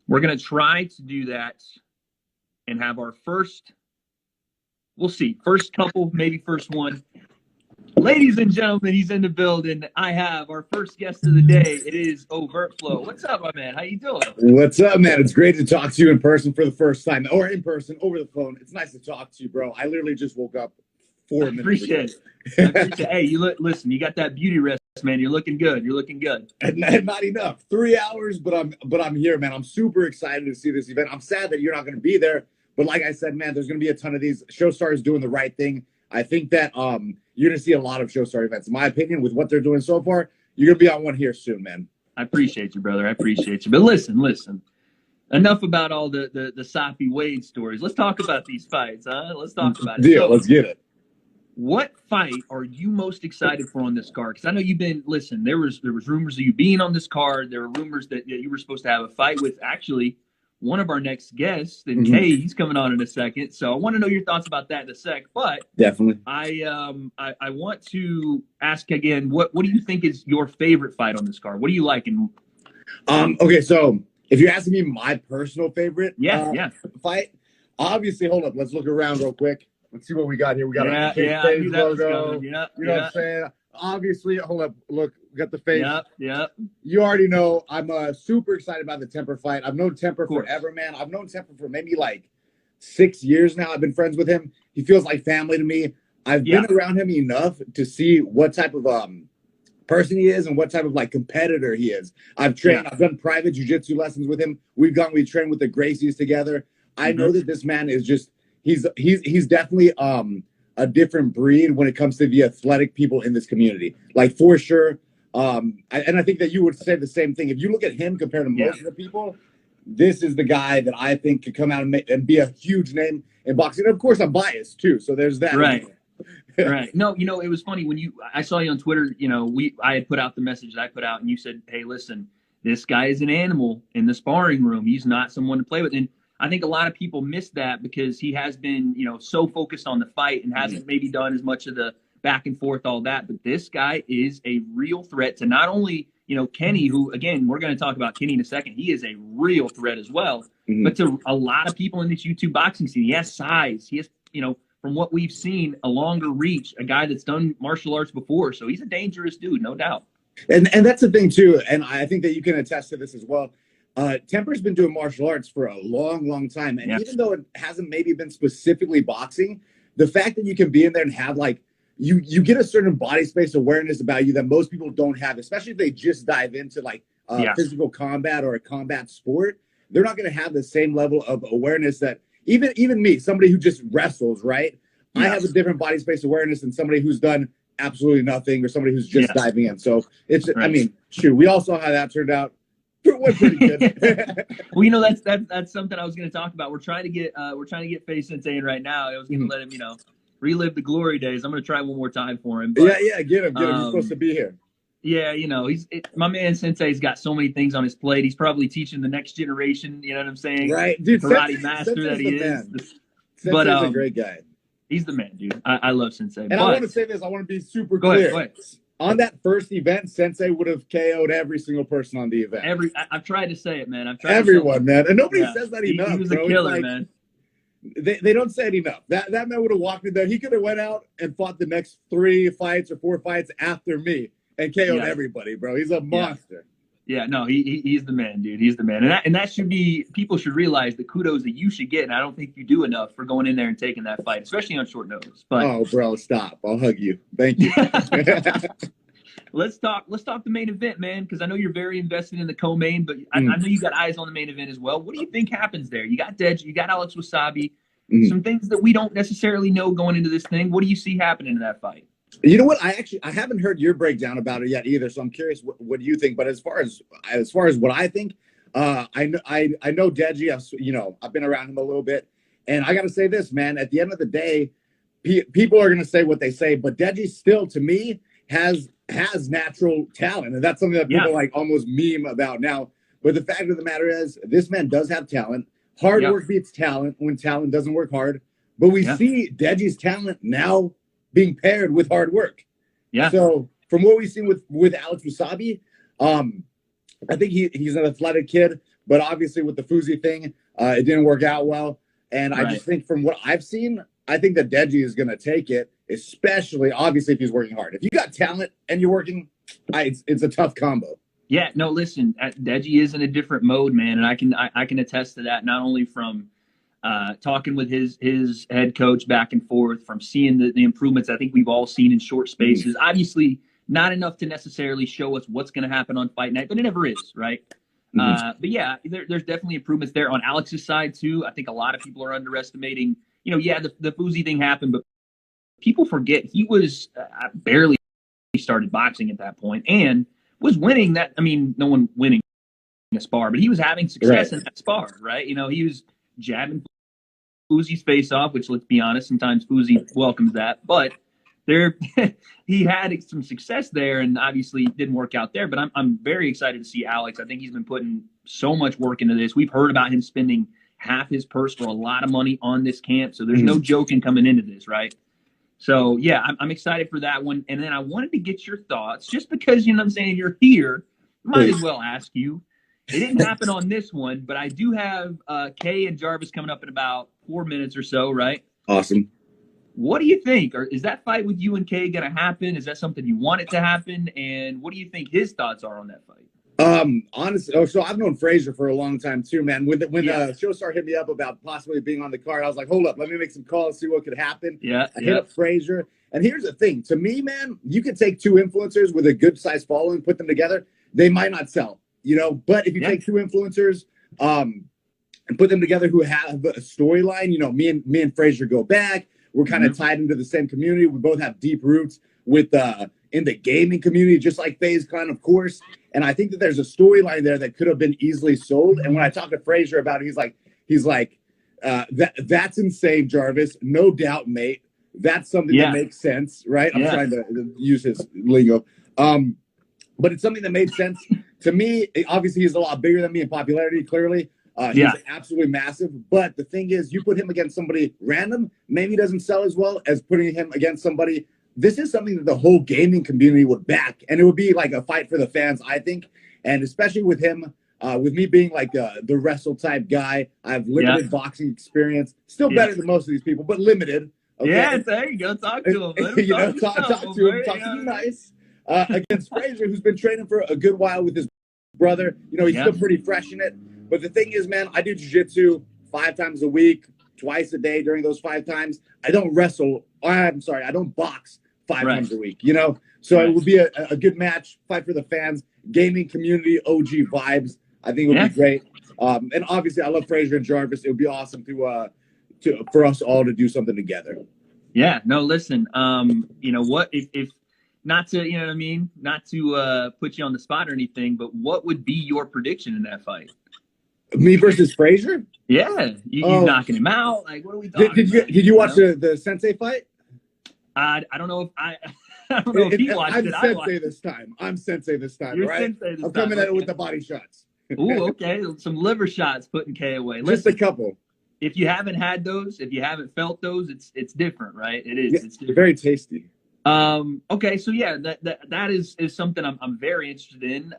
going to try to do that and have our first, we'll see, first couple, maybe first one. Ladies and gentlemen, he's in the building. I have our first guest of the day. It is Overt Flow. What's up, my man? How you doing? What's up, man? It's great to talk to you in person for the first time, or in person, over the phone. It's nice to talk to you, bro. I literally just woke up 4 minutes Appreciate it. Hey, listen, you got that beauty rest, man. You're looking good. And not enough. 3 hours, but I'm here, man. I'm super excited to see this event. I'm sad that you're not going to be there, but like I said, man, there's going to be a ton of these. Showstar is doing the right thing. I think that you're going to see a lot of Showstar events. In my opinion, with what they're doing so far, you're going to be on one here soon, man. I appreciate you, brother. I appreciate you. But listen. Enough about all the Soppy Wade stories. Let's talk about these fights, huh? Let's talk about it. Deal. Let's get it. What fight are you most excited for on this card? Because I know you've been, listen, there was rumors of you being on this card. There were rumors that you were supposed to have a fight with actually one of our next guests, and Kay, he's coming on in a second. So I want to know your thoughts about that in a sec. But definitely, I want to ask again, what do you think is your favorite fight on this card? What do you like? Okay, so if you're asking me my personal favorite fight, obviously, hold up, let's look around real quick. Let's see what we got here. We got a FaZe logo. You know what I'm saying? Obviously, hold up. Look, we got the FaZe. Yep. You already know I'm super excited about the Temper fight. I've known Temper forever, man. I've known Temper for maybe like 6 years now. I've been friends with him. He feels like family to me. I've been around him enough to see what type of person he is and what type of like competitor he is. I've trained. I've done private jiu-jitsu lessons with him. We trained with the Gracies together. I know that this man is just he's definitely a different breed when it comes to the athletic people in this community. Like, for sure. And I think that you would say the same thing. If you look at him compared to most of the people, this is the guy that I think could come out and be a huge name in boxing. And of course, I'm biased too, so there's that. Right. Right. No, it was funny when I saw you on Twitter. I had put out the message that I put out, and you said, "Hey, listen, this guy is an animal in the sparring room. He's not someone to play with." And I think a lot of people miss that because he has been, so focused on the fight and hasn't maybe done as much of the back and forth, all that. But this guy is a real threat to not only, Kenny, who, again, we're going to talk about Kenny in a second. He is a real threat as well. But to a lot of people in this YouTube boxing scene, he has size. He has, from what we've seen, a longer reach, a guy that's done martial arts before. So he's a dangerous dude, no doubt. And that's the thing, too. And I think that you can attest to this as well. Temper's been doing martial arts for a long, long time. And even though it hasn't maybe been specifically boxing, the fact that you can be in there and have like, you get a certain body space awareness about you that most people don't have, especially if they just dive into like physical combat or a combat sport. They're not going to have the same level of awareness that even me, somebody who just wrestles, right? I have a different body space awareness than somebody who's done absolutely nothing or somebody who's just diving in. So it's, I mean, shoot, we all saw how that turned out. It went pretty good. Well, that's something I was going to talk about. We're trying to get Faye Sensei in right now. I was going to let him, relive the glory days. I'm going to try one more time for him. But, get him. He's supposed to be here. Yeah, my man Sensei's got so many things on his plate. He's probably teaching the next generation. You know what I'm saying? Right, dude. Karate master that he is. Sensei's a great guy. He's the man, dude. I love Sensei. And I want to say this. I want to be super clear. Go ahead. On that first event, Sensei would have KO'd every single person on the event. I've tried to say it, man. Everyone, man. And nobody says that enough. He was a killer, man. They don't say it enough. That man would have walked in there. He could have went out and fought the next 3 fights or 4 fights after me and KO'd everybody, bro. He's a monster. Yeah, no, he's the man, dude. He's the man. And that should be, people should realize the kudos that you should get, and I don't think you do enough for going in there and taking that fight, especially on short notice. But oh, bro, stop. I'll hug you. Thank you. Let's talk the main event, man, because I know you're very invested in the co-main, but I know you got eyes on the main event as well. What do you think happens there? You got Deji, you got Alex Wasabi, some things that we don't necessarily know going into this thing. What do you see happening in that fight? You know what? I haven't heard your breakdown about it yet either, so I'm curious what you think. But as far as what I think, I know Deji. I've been around him a little bit, and I got to say this, man. At the end of the day, people are going to say what they say, but Deji still, to me, has natural talent, and that's something that people like almost meme about now. But the fact of the matter is, this man does have talent. Hard work beats talent when talent doesn't work hard. But we see Deji's talent now being paired with hard work. Yeah. So from what we've seen with Alex Wasabi, I think he's an athletic kid, but obviously with the Fuzi thing, it didn't work out well. And I just think from what I've seen, I think that Deji is going to take it, especially obviously if he's working hard. If you got talent and you're working, it's a tough combo. Yeah, no, listen, Deji is in a different mode, man, and I can attest to that, not only from talking with his head coach back and forth, from seeing the improvements I think we've all seen in short spaces. Obviously, not enough to necessarily show us what's going to happen on fight night, but it never is, right? But yeah, there's definitely improvements there on Alex's side too. I think a lot of people are underestimating. The Fuzi thing happened, but people forget he was barely started boxing at that point and was winning that. I mean, no one winning a spar, but he was having success in that spar, right? He was jabbing Fuzi's face off, which, let's be honest, sometimes Fuzi welcomes that, but he had some success there, and obviously didn't work out there. But I'm very excited to see Alex. I think he's been putting so much work into this. We've heard about him spending half his purse for a lot of money on this camp, so there's no joking coming into this, right? So yeah, I'm excited for that one. And then I wanted to get your thoughts, just because what I'm saying, you're here, might as well ask you. It didn't happen on this one, but I do have Kay and Jarvis coming up in about 4 minutes or so, right? Awesome. What do you think? Or is that fight with you and Kay going to happen? Is that something you want it to happen? And what do you think his thoughts are on that fight? Honestly, so I've known Frazier for a long time too, man. When Showstar hit me up about possibly being on the card, I was like, hold up, let me make some calls, see what could happen. I hit up Frazier. And here's the thing. To me, man, you could take two influencers with a good size following, put them together. They might not sell, but if you take two influencers and put them together who have a storyline, me and Frazier go back. We're kind of tied into the same community. We both have deep roots with in the gaming community, just like FaZe Clan, of course. And I think that there's a storyline there that could have been easily sold. And when I talked to Frazier about it, he's like, that's insane, Jarvis. No doubt, mate. That's something that makes sense, right? I'm trying to use his lingo. But it's something that made sense to me. Obviously, he's a lot bigger than me in popularity, clearly. Yeah. He's absolutely massive. But the thing is, you put him against somebody random, maybe doesn't sell as well as putting him against somebody. This is something that the whole gaming community would back, and it would be like a fight for the fans, I think. And especially with him, with me being like the wrestle type guy, I have limited boxing experience. Still better than most of these people, but limited. Okay? Yeah, there you go. Talk to him. You know, talk to him. Talk to him nice. Against Frazier, who's been training for a good while with his brother. You know, he's still pretty fresh in it. But the thing is, man, I do jiu-jitsu 5 times a week, twice a day during those 5 times. I don't wrestle. I'm sorry, I don't box 5 times a week, you know? So it would be a good match, fight for the fans, gaming community, OG vibes. I think it would be great. And obviously, I love Frazier and Jarvis. It would be awesome for us all to do something together. Yeah, no, listen, you know what, if not to, you know what I mean, not to put you on the spot or anything, but what would be your prediction in that fight? Me versus Frazier? Yeah, you knocking him out? Like, what are we talking about? Did you watch the Sensei fight? I don't know if I don't know if he watched it. I'm Sensei this time. I'm Sensei this time, You're right? Sensei this I'm time. coming at it with the body shots. Ooh, okay. Some liver shots putting K away. Just a couple. If you haven't had those, if you haven't felt those, it's different, right? It is. Yeah, it's different. Very tasty. Okay, so yeah, that is something I'm very interested in.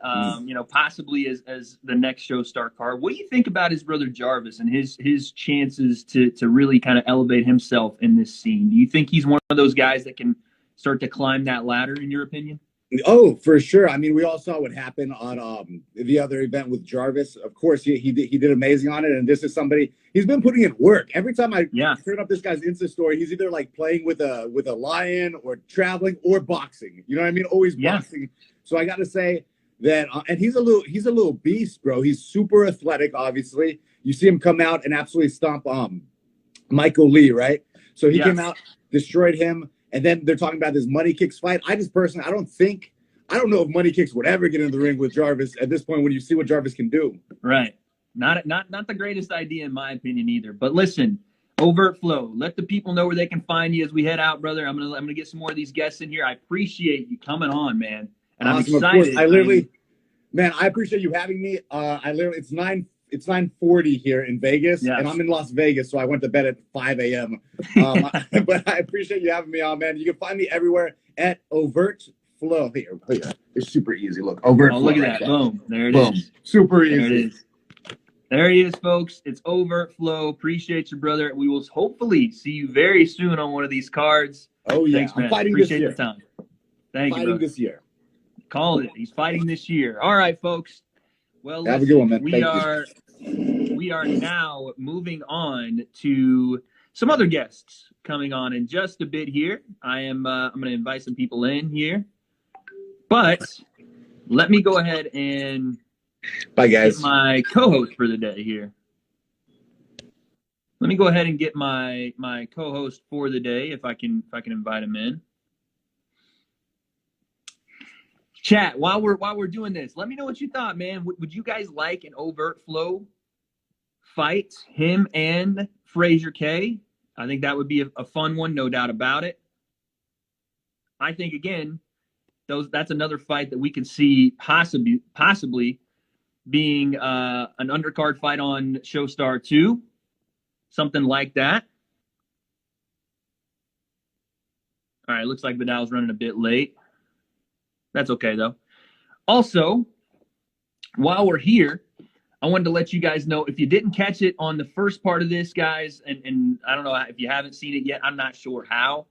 You know, possibly as the next Showstar card. What do you think about his brother Jarvis and his chances to really kind of elevate himself in this scene? Do you think he's one of those guys that can start to climb that ladder, in your opinion? Oh, for sure. I mean, we all saw what happened on the other event with Jarvis. Of course, he did amazing on it. And this is somebody, he's been putting in work. Every time I turn up this guy's Insta story, he's either like playing with a lion or traveling or boxing. You know what I mean? Always boxing. So I got to say that, and he's a little beast, bro. He's super athletic. Obviously, you see him come out and absolutely stomp Michael Lee, right? So he came out, destroyed him. And then they're talking about this Money Kicks fight. I just personally, I don't know if Money Kicks would ever get in the ring with Jarvis at this point when you see what Jarvis can do. Right. Not the greatest idea in my opinion either. But listen, Overt Flow, let the people know where they can find you as we head out, brother. I'm gonna get some more of these guests in here. I appreciate you coming on, man. And awesome, I'm excited. I appreciate you having me. It's 9:40 here in Vegas, and I'm in Las Vegas, so I went to bed at 5 a.m. But I appreciate you having me on, man. You can find me everywhere at Overt Flow. Here, it's super easy. Look, Overt Flow. Look at that. Boom. There it is. Super easy. There it is. There he is, folks. It's Overt Flow. Appreciate you, brother. We will hopefully see you very soon on one of these cards. Oh, yeah. Thanks, man. I'm fighting Appreciate this year. your time. Thank you, brother. This year. Call it. He's fighting this year. All right, folks. Well, have a good one, man. We are now moving on to some other guests coming on in just a bit here. I'm going to invite some people in here, but let me go ahead and get my co-host for the day here. Let me go ahead and get my co-host for the day if I can invite him in. Chat, while we're doing this, let me know what you thought, man. Would you guys like an Overt Flow fight, him and Frazier K? I think that would be a fun one, no doubt about it. I think, again, that's another fight that we can see possibly being an undercard fight on Showstar 2, something like that. All right, looks like Vidal's running a bit late. That's okay, though. Also, while we're here, I wanted to let you guys know, if you didn't catch it on the first part of this, guys, and I don't know if you haven't seen it yet, I'm not sure how,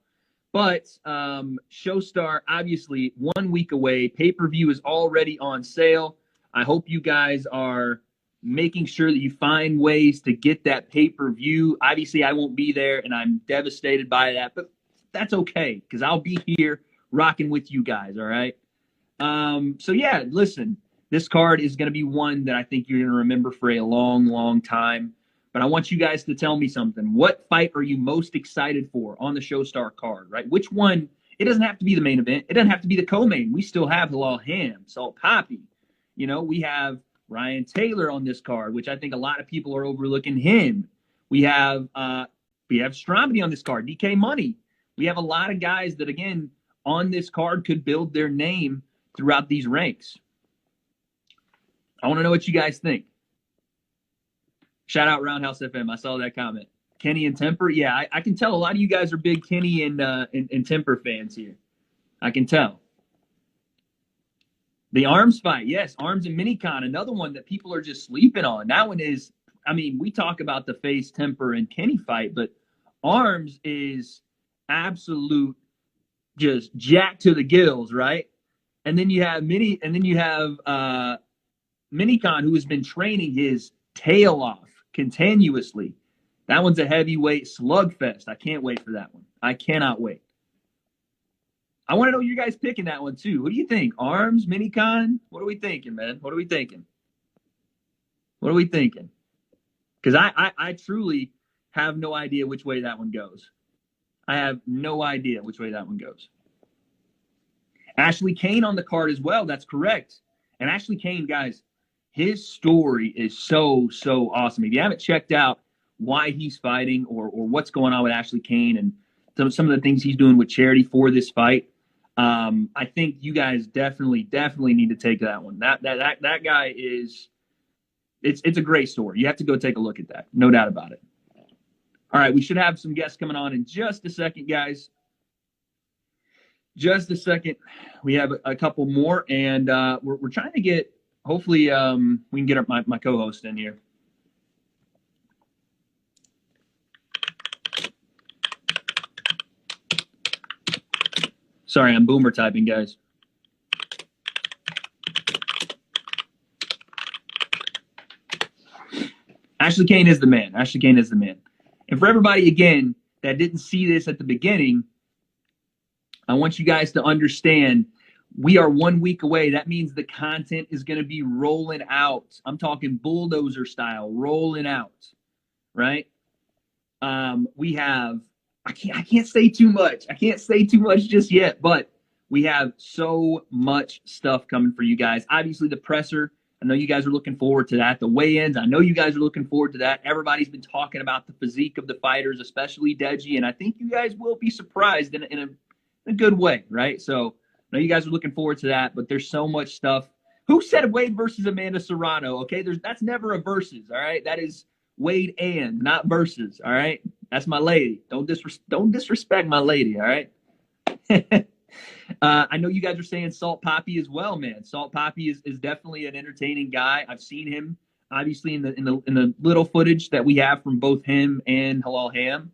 but Showstar, obviously, 1 week away. Pay-per-view is already on sale. I hope you guys are making sure that you find ways to get that pay-per-view. Obviously, I won't be there, and I'm devastated by that, but that's okay, because I'll be here rocking with you guys, all right? So yeah, listen, this card is going to be one that I think you're going to remember for a long, long time. But I want you guys to tell me something. What fight are you most excited for on the Showstar card, right? Which one? It doesn't have to be the main event. It doesn't have to be the co-main. We still have Halal Ham, Salt Poppy. You know, we have Ryan Taylor on this card, which I think a lot of people are overlooking him. We have Stromedy on this card, DK Money. We have a lot of guys that, again, on this card could build their name throughout these ranks. I want to know what you guys think. Shout out Roundhouse FM. I saw that comment. Kenny and Temper. Yeah, I can tell a lot of you guys are big Kenny and Temper fans here. I can tell. The Arms fight. Yes, Arms and Minicon. Another one that people are just sleeping on. That one is, I mean, we talk about the Face, Temper, and Kenny fight, but Arms is absolute just jacked to the gills, right? And then you have Minicon, who has been training his tail off continuously. That one's a heavyweight slugfest. I can't wait for that one. I cannot wait. I want to know you guys picking that one too. What do you think? Arms, Minicon? What are we thinking, man? What are we thinking? What are we thinking? Because I truly have no idea which way that one goes. I have no idea which way that one goes. Ashley Kane on the card as well. That's correct. And Ashley Kane, guys, his story is so awesome. If you haven't checked out why he's fighting or what's going on with Ashley Kane and some of the things he's doing with charity for this fight, I think you guys definitely need to take that one. That guy is, it's a great story. You have to go take a look at that. No doubt about it. All right, we should have some guests coming on in just a second, guys. Just a second. We have a couple more, and we're trying to get, hopefully we can get my co-host in here. Sorry, I'm boomer typing, guys. Ashley Kane is the man. Ashley Kane is the man. And for everybody, again, that didn't see this at the beginning, I want you guys to understand we are 1 week away. That means the content is going to be rolling out. I'm talking bulldozer style, rolling out, right? We have, I can't say too much. I can't say too much just yet, but we have so much stuff coming for you guys. Obviously, the presser, I know you guys are looking forward to that. The weigh-ins, I know you guys are looking forward to that. Everybody's been talking about the physique of the fighters, especially Deji, and I think you guys will be surprised in a good way, right? So I know you guys are looking forward to that, but there's so much stuff. Who said Wade versus Amanda Serrano? Okay, that's never a versus, all right? That is Wade and, not versus, all right? That's my lady. Don't disrespect my lady, all right? I know you guys are saying Salt Poppy as well, man. Salt Poppy is definitely an entertaining guy. I've seen him, obviously, in the little footage that we have from both him and Halal Ham.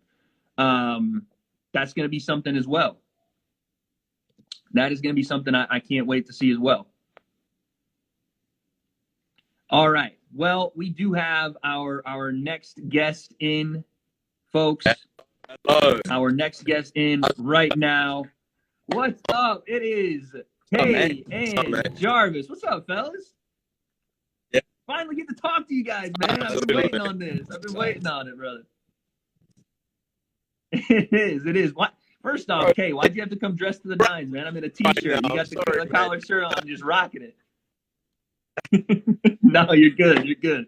That's going to be something as well. That is going to be something I can't wait to see as well. All right. Well, we do have our next guest in, folks. Hello. Our next guest in right now. What's up? It is Kay and Jarvis. What's up, fellas? Yeah. Finally get to talk to you guys, man. I've been waiting on this. I've been waiting on it, brother. It is. What? First off, Kay, why'd you have to come dressed to the nines, man? I'm in a t-shirt. You got the collared shirt on, just rocking it. No, you're good. You're good.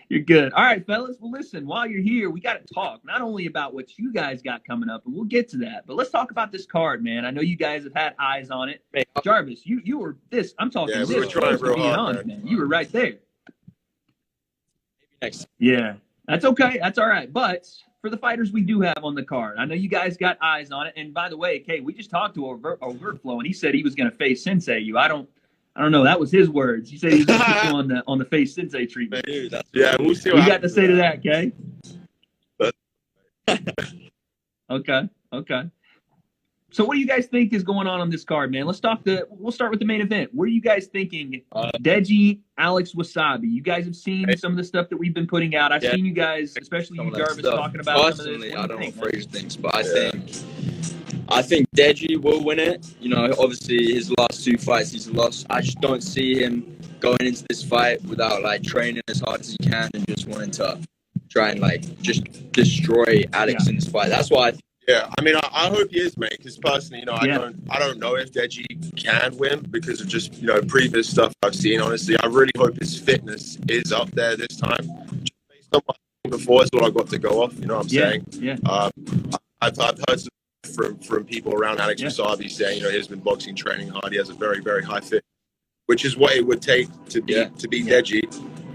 You're good. All right, fellas. Well, listen, while you're here, we got to talk not only about what you guys got coming up, and we'll get to that, but let's talk about this card, man. I know you guys have had eyes on it. Jarvis, you were this. I'm talking this. We were trying real hard, man. You were right there. Next. Yeah, that's okay. That's all right. But for the fighters we do have on the card, I know you guys got eyes on it. And by the way, Kay, we just talked to Overtflow, and he said he was going to face Sensei you. I don't know. That was his words. He said he was going to put you on the face Sensei treatment. Yeah, we'll see. What you got to say to that, Kay? Okay. So what do you guys think is going on this card, man? We'll start with the main event. What are you guys thinking? Deji, Alex Wasabi. You guys have seen some of the stuff that we've been putting out. I've seen you guys, especially you, Jarvis, talking about personally, some of this. I don't phrase things, but I think Deji will win it. You know, obviously his last two fights he's lost. I just don't see him going into this fight without like training as hard as he can and just wanting to try and like just destroy Alex in this fight. That's why I think. Yeah, I mean, I hope he is, mate. Because personally, you know, I don't know if Deji can win because of just, you know, previous stuff I've seen. Honestly, I really hope his fitness is up there this time. Just based on what I before is what I got to go off. You know what I'm saying? Yeah. I've heard some from people around Alex Wasabi saying, you know, he's been boxing, training hard. He has a very, very high fit, which is what it would take to beat Deji.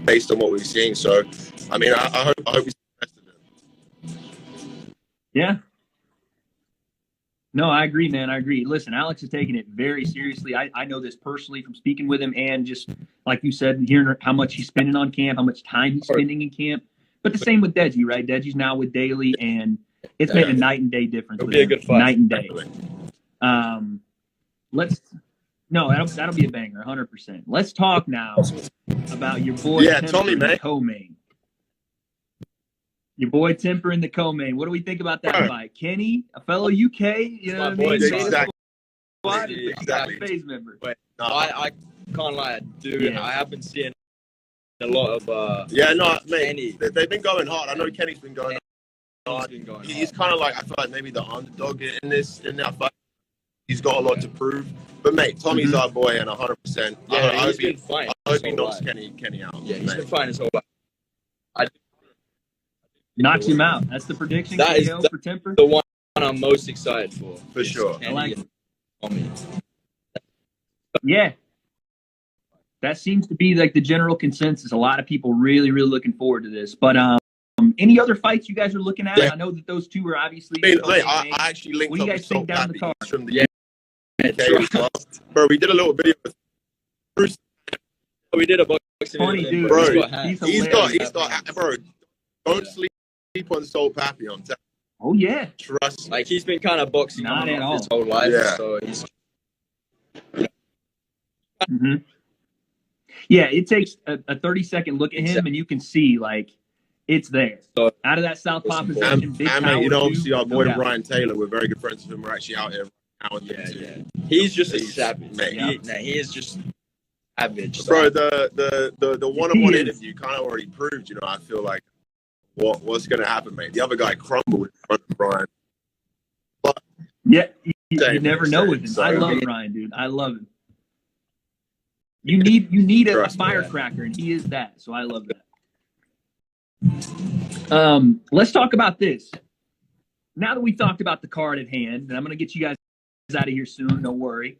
based on what we've seen. So, I mean, I hope he's the best of it. Yeah. No, I agree, man. I agree. Listen, Alex is taking it very seriously. I know this personally from speaking with him and just, like you said, hearing how much he's spending on camp, how much time he's spending in camp. But the same with Deji, right? Deji's now with Daly, and it's made a night and day difference. It'll be a good fight. Night and day. That'll be a banger, 100%. Let's talk now about your boy Tommy, in the man. co-main. Your boy Temper in the co-main. What do we think about that fight? Kenny, a fellow UK, you know what I mean? Exactly. Phase member. But I can't lie, dude. Yeah. I have been seeing a lot of mate. They've been going hard. I know Kenny's been going hard. He's kind of like, I feel like maybe the underdog in that fight. He's got a lot to prove. But mate, Tommy's our boy, and 100%. Yeah, he's been fighting. I hope he knocks Kenny out. Yeah, he's been fighting his whole life. Knocks him out. That's the prediction. That is for Temper. The one I'm most excited for. For sure. I like it. Tommy. Yeah. That seems to be like the general consensus. A lot of people really, really looking forward to this. But any other fights you guys are looking at? Yeah. I know that those two are obviously. I actually linked what do you guys think down the card? From the UK as well. Bro, we did a little video with Bruce. We did a boxing funny dude. Bro, he's got bro. Don't sleep on Soul Pappy on tap. Oh yeah. Trust. Like he's been kind of boxing not at all his whole life. Yeah. So he's. Mm-hmm. Yeah, it takes a 30-second look at him, and you can see like it's there. So, out of that southpaw position, big power. And obviously our boy no Ryan Taylor, we're very good friends with him. We're actually out here now. Yeah. He's just a savage, mate. He is just savage. Bro, the one-on-one interview kind of already proved. I feel like what's going to happen, mate. The other guy crumbled in front of Ryan. But yeah, you never know with him. So, I love Ryan, dude. I love him. You need a firecracker, and he is that. So I love that. Let's talk about this. Now that we've talked about the card at hand, and I'm going to get you guys out of here soon. Don't worry.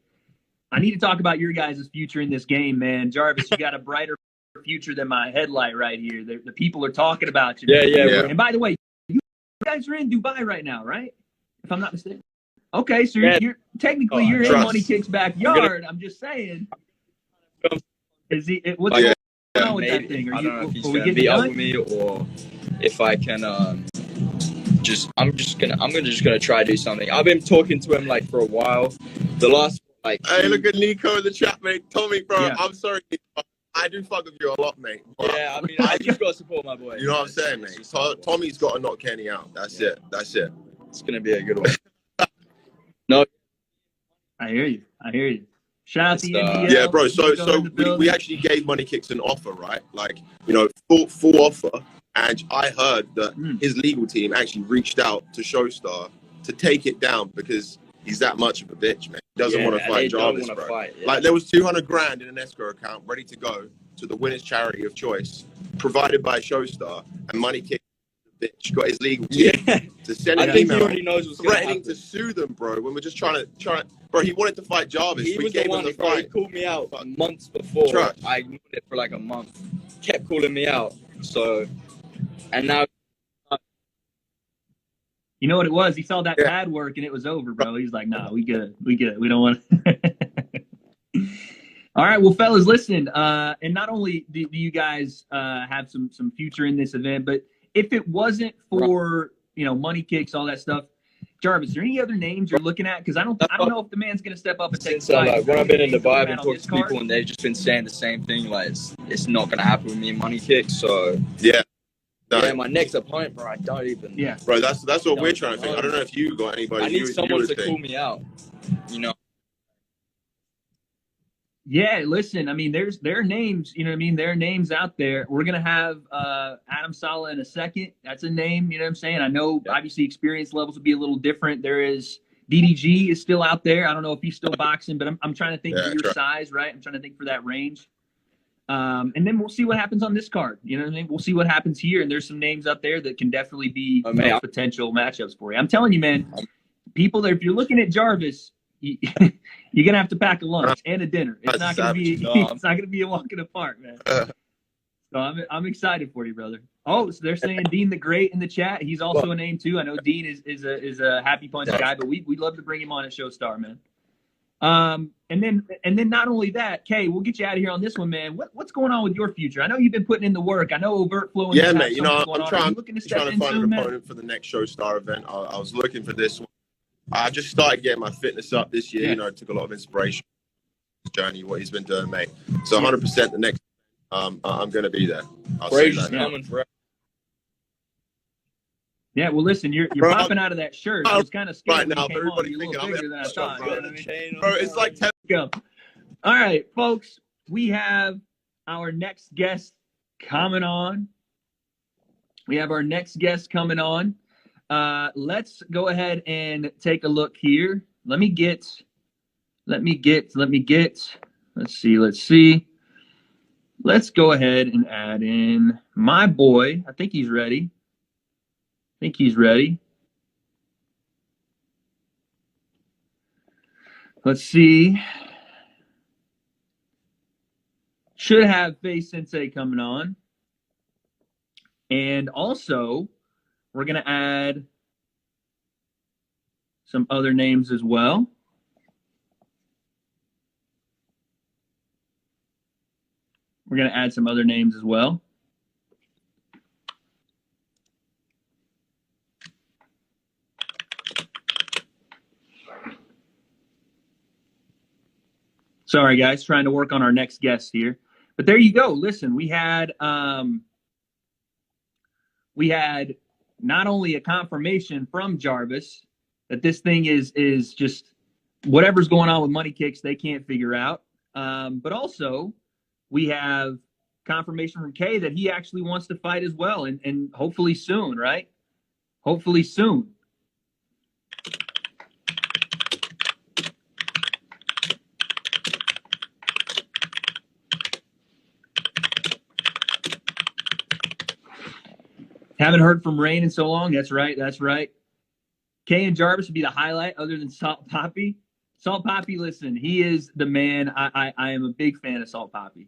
I need to talk about your guys' future in this game, man. Jarvis, you got a brighter future than my headlight right here. The people are talking about you. Yeah. And by the way, you guys are in Dubai right now, right? If I'm not mistaken. Okay, so you're technically you're in Money Kick's backyard. I'm just saying. Is he? What's going on with that thing? I don't know if he's gonna be up with me or if I can. I'm just gonna try to do something. I've been talking to him like for a while. The last hey, look at Nico in the chat, mate. Tommy, bro, yeah. I'm sorry. I do fuck with you a lot, mate. Yeah, I mean, I just gotta support my boy. You know what I'm saying, mate? Tommy's got to knock Kenny out. That's it. It's gonna be a good one. No, I hear you. Shout out to NDL. Yeah, bro. So we actually gave Money Kicks an offer, right? Like, full offer. And I heard that his legal team actually reached out to Showstar to take it down because he's that much of a bitch, man. He doesn't want to fight Jarvis, bro. Like, there was 200 grand in an escrow account ready to go to the winner's charity of choice, provided by Showstar, and Money Kicks, bitch, got his legal team to send an email threatening to sue them, bro. When we're just trying to, bro, he wanted to fight Jarvis. He was the one that he called me out months before. I ignored it for like a month. Kept calling me out. So, and now. You know what it was? He saw that pad work and it was over, bro. He's like, nah, we good. We don't want to. All right, well, fellas, listen. And not only do you guys have some future in this event, but if it wasn't for Money Kicks, all that stuff, Jarvis, are there any other names you're looking at? Because I don't know if the man's gonna step up and take the fight. Like when I've been in Dubai, I've been talking to people and they've just been saying the same thing. Like it's not gonna happen with me and Money Kicks. So yeah, my next opponent, bro, I don't even. Yeah, bro, that's what we're trying to think. I don't know if you got anybody. I need someone to call me out. Yeah, listen, I mean, there are names, there are names out there. We're going to have Adam Saleh in a second. That's a name, you know what I'm saying? I know, obviously, experience levels will be a little different. There is DDG is still out there. I don't know if he's still boxing, but I'm trying to think for your size, right? I'm trying to think for that range. And then we'll see what happens on this card. You know what I mean? We'll see what happens here. And there's some names out there that can definitely be potential matchups for you. I'm telling you, man, people that if you're looking at Jarvis, you're gonna have to pack a lunch and a dinner. It's not gonna be. It's not gonna be a walk in the park, man. So I'm excited for you, brother. Oh, so they're saying Dean the Great in the chat. He's also a name too. I know Dean is a Happy Punch guy, but we'd love to bring him on at Showstar, man. And then not only that, Kay, we'll get you out of here on this one, man. What's going on with your future? I know you've been putting in the work. I know Overt Flow. Yeah, mate. You know, I'm trying to find an opponent for the next Showstar event. I was looking for this one. I just started getting my fitness up this year. Yeah. You know, it took a lot of inspiration. Journey, what he's been doing, mate. So 100% the next. I'm going to be there. I'll say that. Coming forever. Yeah, well, listen, you're popping out of that shirt. I was kind of scared right now. You're a little bigger than I thought. Bro, it's like 10. Go. All right, folks, we have our next guest coming on. Let's go ahead and take a look here. Let's see. Let's go ahead and add in my boy. I think he's ready. Let's see. Should have Face Sensei coming on. And also, we're going to add some other names as well. Sorry, guys, trying to work on our next guest here. But there you go. Listen, we had not only a confirmation from Jarvis that this thing is just whatever's going on with Money Kicks, they can't figure out. But also we have confirmation from Kay that he actually wants to fight as well, and hopefully soon, right? Hopefully soon. Haven't heard from Rain in so long. That's right. Kay and Jarvis would be the highlight other than Salt Poppy. Salt Poppy, listen, he is the man. I am a big fan of Salt Poppy.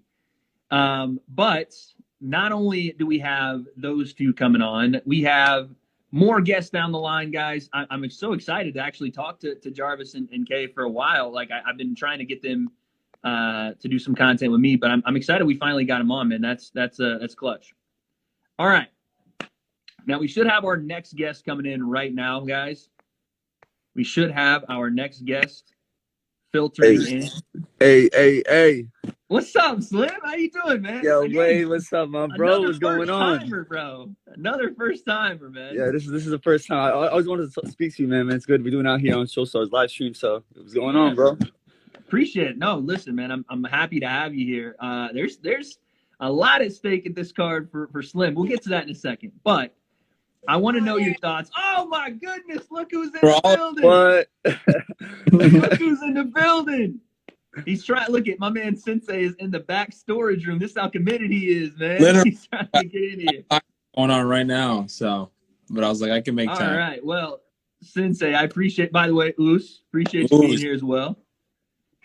But not only do we have those two coming on, we have more guests down the line, guys. I'm so excited to actually talk to Jarvis and Kay for a while. Like I've been trying to get them to do some content with me, but I'm excited we finally got him on, man. That's clutch. All right. Now, we should have our next guest coming in right now, guys. We should have our next guest filtering in. Hey. What's up, Slim? How you doing, man? Yo, Wade, what's up, my bro? What's going on? First-timer, bro. Another first-timer, man. Yeah, this is the first time. I always wanted to speak to you, man. It's good. We're doing out here on Showstar's live stream, so what's going on, bro? Appreciate it. No, listen, man, I'm happy to have you here. There's a lot at stake at this card for Slim. We'll get to that in a second, but I want to know your thoughts. Oh my goodness! Look who's in the building. What? Look who's in the building. He's trying. Look at my man Sensei is in the back storage room. This is how committed he is, man. Literally, he's trying to get in here. Going on right now. So, but I was like, I can make time. All right. Well, Sensei, I appreciate. By the way, appreciate you being here as well.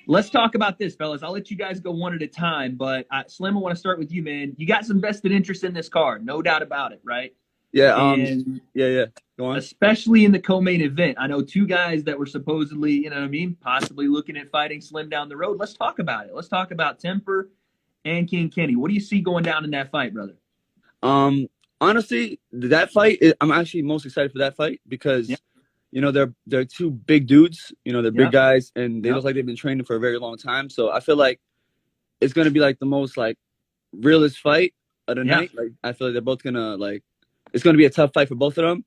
Let's talk about this, fellas. I'll let you guys go one at a time. But Slim, I want to start with you, man. You got some vested interest in this card, no doubt about it, right? Yeah, yeah. Go on. Especially in the co-main event. I know two guys that were supposedly, you know what I mean, possibly looking at fighting Slim down the road. Let's talk about it. Let's talk about Temper and King Kenny. What do you see going down in that fight, brother? Honestly, that fight, I'm actually most excited for that fight because, you know, they're two big dudes. You know, they're big guys, and they look like they've been training for a very long time. So I feel like it's going to be, like, the most, like, realest fight of the night. Like, I feel like they're both going to, like, it's going to be a tough fight for both of them.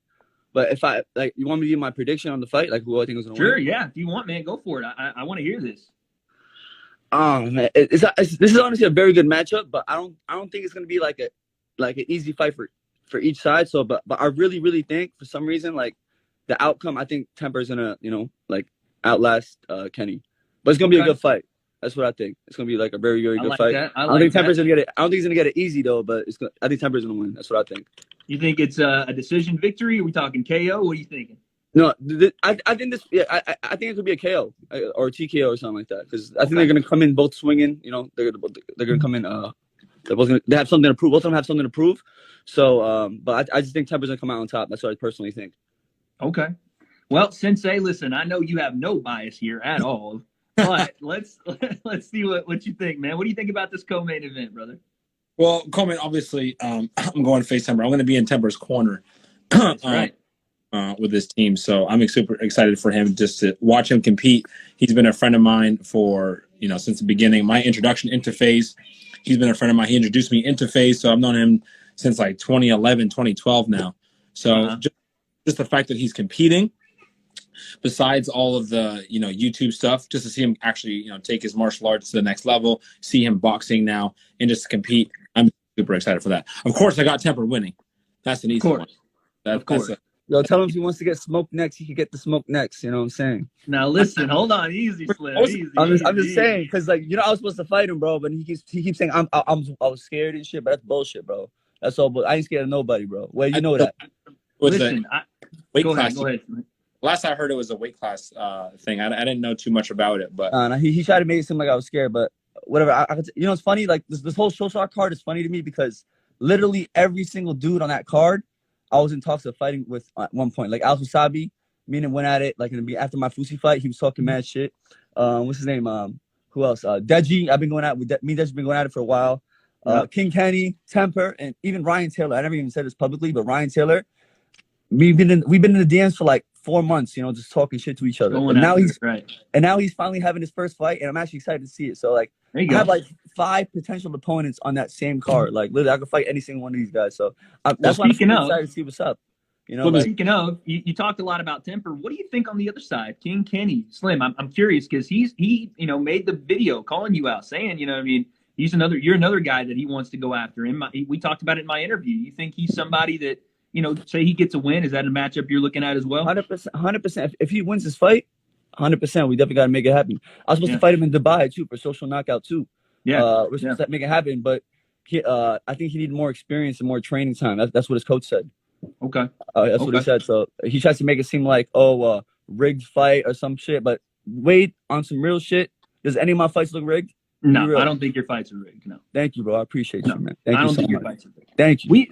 But if you want me to give my prediction on the fight, like who I think is going to win? Sure, yeah. If you want, man, go for it. I want to hear this. Man, this is honestly a very good matchup, but I don't think it's going to be like an easy fight for each side. So, but I really think for some reason, like the outcome, I think Temper's going to, you know, like outlast Kenny. But it's going to be a good fight. That's what I think. It's going to be like a very good fight. I don't think Temper's going to get it. I don't think he's going to get it easy though, but I think Temper's going to win. That's what I think. You think it's a decision victory? Are we talking KO? What are you thinking? No, I think this. Yeah, I think it could be a KO or a TKO or something like that. Because I think they're gonna come in both swinging. You know, they're gonna come in they have something to prove. Both of them have something to prove. So, but I just think Temper's gonna come out on top. That's what I personally think. Okay. Well, Sensei, listen, I know you have no bias here at all, but let's see what you think, man. What do you think about this co-main event, brother? Well, co-main, obviously, I'm going to face Temper. I'm going to be in Temper's corner. That's right. With this team, so I'm super excited for him just to watch him compete. He's been a friend of mine for since the beginning. My introduction into FaZe, he's been a friend of mine. He introduced me into FaZe, so I've known him since like 2011, 2012 now. So just the fact that he's competing, besides all of the YouTube stuff, just to see him actually take his martial arts to the next level, see him boxing now, and just compete. I'm super excited for that. Of course, I got Temper winning. That's an easy one. Of course. Yo, tell him if he wants to get smoked next, he can get the smoke next. You know what I'm saying? Now listen, hold on, easy, Slim. I'm just saying, because I was supposed to fight him, bro, but he keeps saying I was scared and shit, but that's bullshit, bro. That's all. But I ain't scared of nobody, bro. Well, you know that. Listen, weight go class. Ahead. Last I heard, it was a weight class thing. I didn't know too much about it, but he tried to make it seem like I was scared, but whatever. It's funny. Like this whole Showstar card is funny to me because literally every single dude on that card, I was in talks of fighting with at one point. Like Al Wasabi, me and him went at it. Like after my Fusi fight, he was talking mad shit. What's his name? Who else? Deji. I've been going at with me and Deji been going at it for a while. King Kenny, Temper, and even Ryan Taylor. I never even said this publicly, but Ryan Taylor. We've been in the DMs for like 4 months, just talking shit to each other. And now he's finally having his first fight, and I'm actually excited to see it. So like, I have like 5 potential opponents on that same card. Like literally, I could fight any single one of these guys. So that's why I'm excited to see what's up. Speaking of, you talked a lot about Temper. What do you think on the other side, King Kenny, Slim? I'm curious because he made the video calling you out, saying you're another guy that he wants to go after. We talked about it in my interview. You think he's somebody that say he gets a win? Is that a matchup you're looking at as well? 100%. If he wins this fight, 100%. We definitely got to make it happen. I was supposed to fight him in Dubai too for Social Knockout too. We're supposed to make it happen, but I think he needed more experience and more training time. That's what his coach said. Okay. That's what he said. So he tries to make it seem like rigged fight or some shit. But wait, on some real shit, does any of my fights look rigged? No, I don't think your fights are rigged. No. Thank you, bro. I appreciate you, man. Thank I you don't so think much. your fights are rigged. Thank you.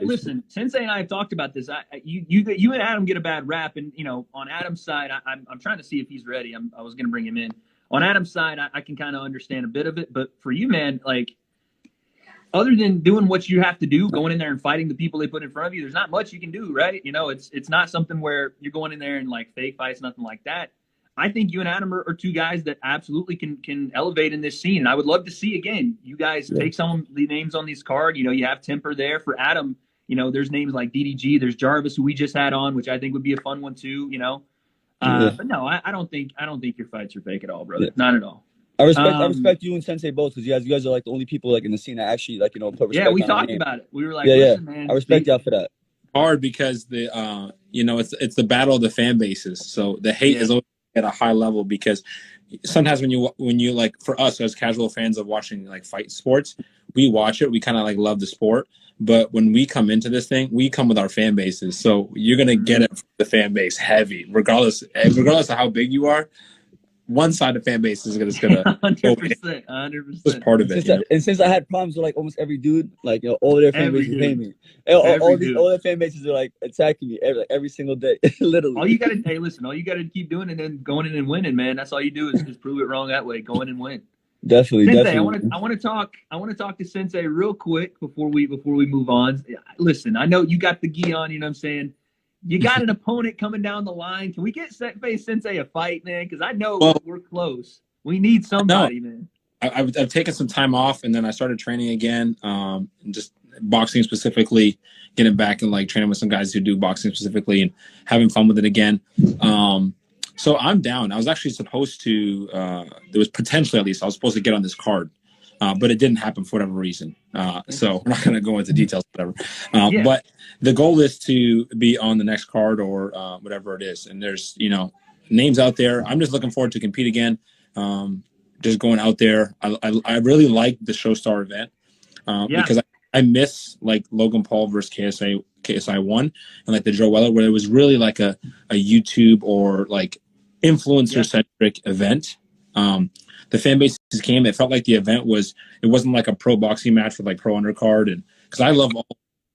Listen, Sensei and I have talked about this. You and Adam get a bad rap, and on Adam's side, I'm trying to see if he's ready. I was going to bring him in. On Adam's side, I can kind of understand a bit of it, but for you, man, like, other than doing what you have to do, going in there and fighting the people they put in front of you, there's not much you can do, right? It's not something where you're going in there and like fake fights, nothing like that. I think you and Adam are 2 guys that absolutely can elevate in this scene. And I would love to see, again, you guys take some of the names on these cards. You have Temper there. For Adam, there's names like DDG. There's Jarvis, who we just had on, which I think would be a fun one too, But no, I don't think your fights are fake at all, brother. Not at all. I respect you and Sensei both because you guys are like the only people like in the scene that actually like put respect. Yeah, we talked about it. We were like, listen, man, I respect y'all for that. Hard because it's the battle of the fan bases. So the hate is always at a high level because sometimes when you like, for us as casual fans of watching like fight sports, we watch it, we kind of like love the sport, but when we come into this thing, we come with our fan bases, so you're gonna get it from the fan base heavy regardless of how big you are. One side of the fan base is gonna 100%. That's part of it. And since I had problems with like almost every dude, like all of their fan bases pay me. All their fan bases are like attacking me every single day, literally. All you gotta keep doing and then going in and winning, man. That's all you do is prove it wrong that way. Go in and win. Definitely. Sensei, I want to talk to Sensei real quick before we move on. Listen, I know you got the gi on. You know what I'm saying? You got an opponent coming down the line. Can we get face Sensei a fight, man? Because I know we're close. We need somebody, man. I've taken some time off, and then I started training again, and just boxing specifically, getting back and like training with some guys who do boxing specifically and having fun with it again. So I'm down. I was actually supposed to, there was potentially at least, I was supposed to get on this card, but it didn't happen for whatever reason. So we're not going to go into details, whatever. But the goal is to be on the next card or whatever it is. And there's, names out there. I'm just looking forward to compete again. Just going out there. I really like the Showstar event because I miss like Logan Paul versus KSI 1 and like the Joe Weller, where it was really like a YouTube or like influencer centric event. the fan bases came, it felt like the event it wasn't like a pro boxing match with like pro undercard, and because I love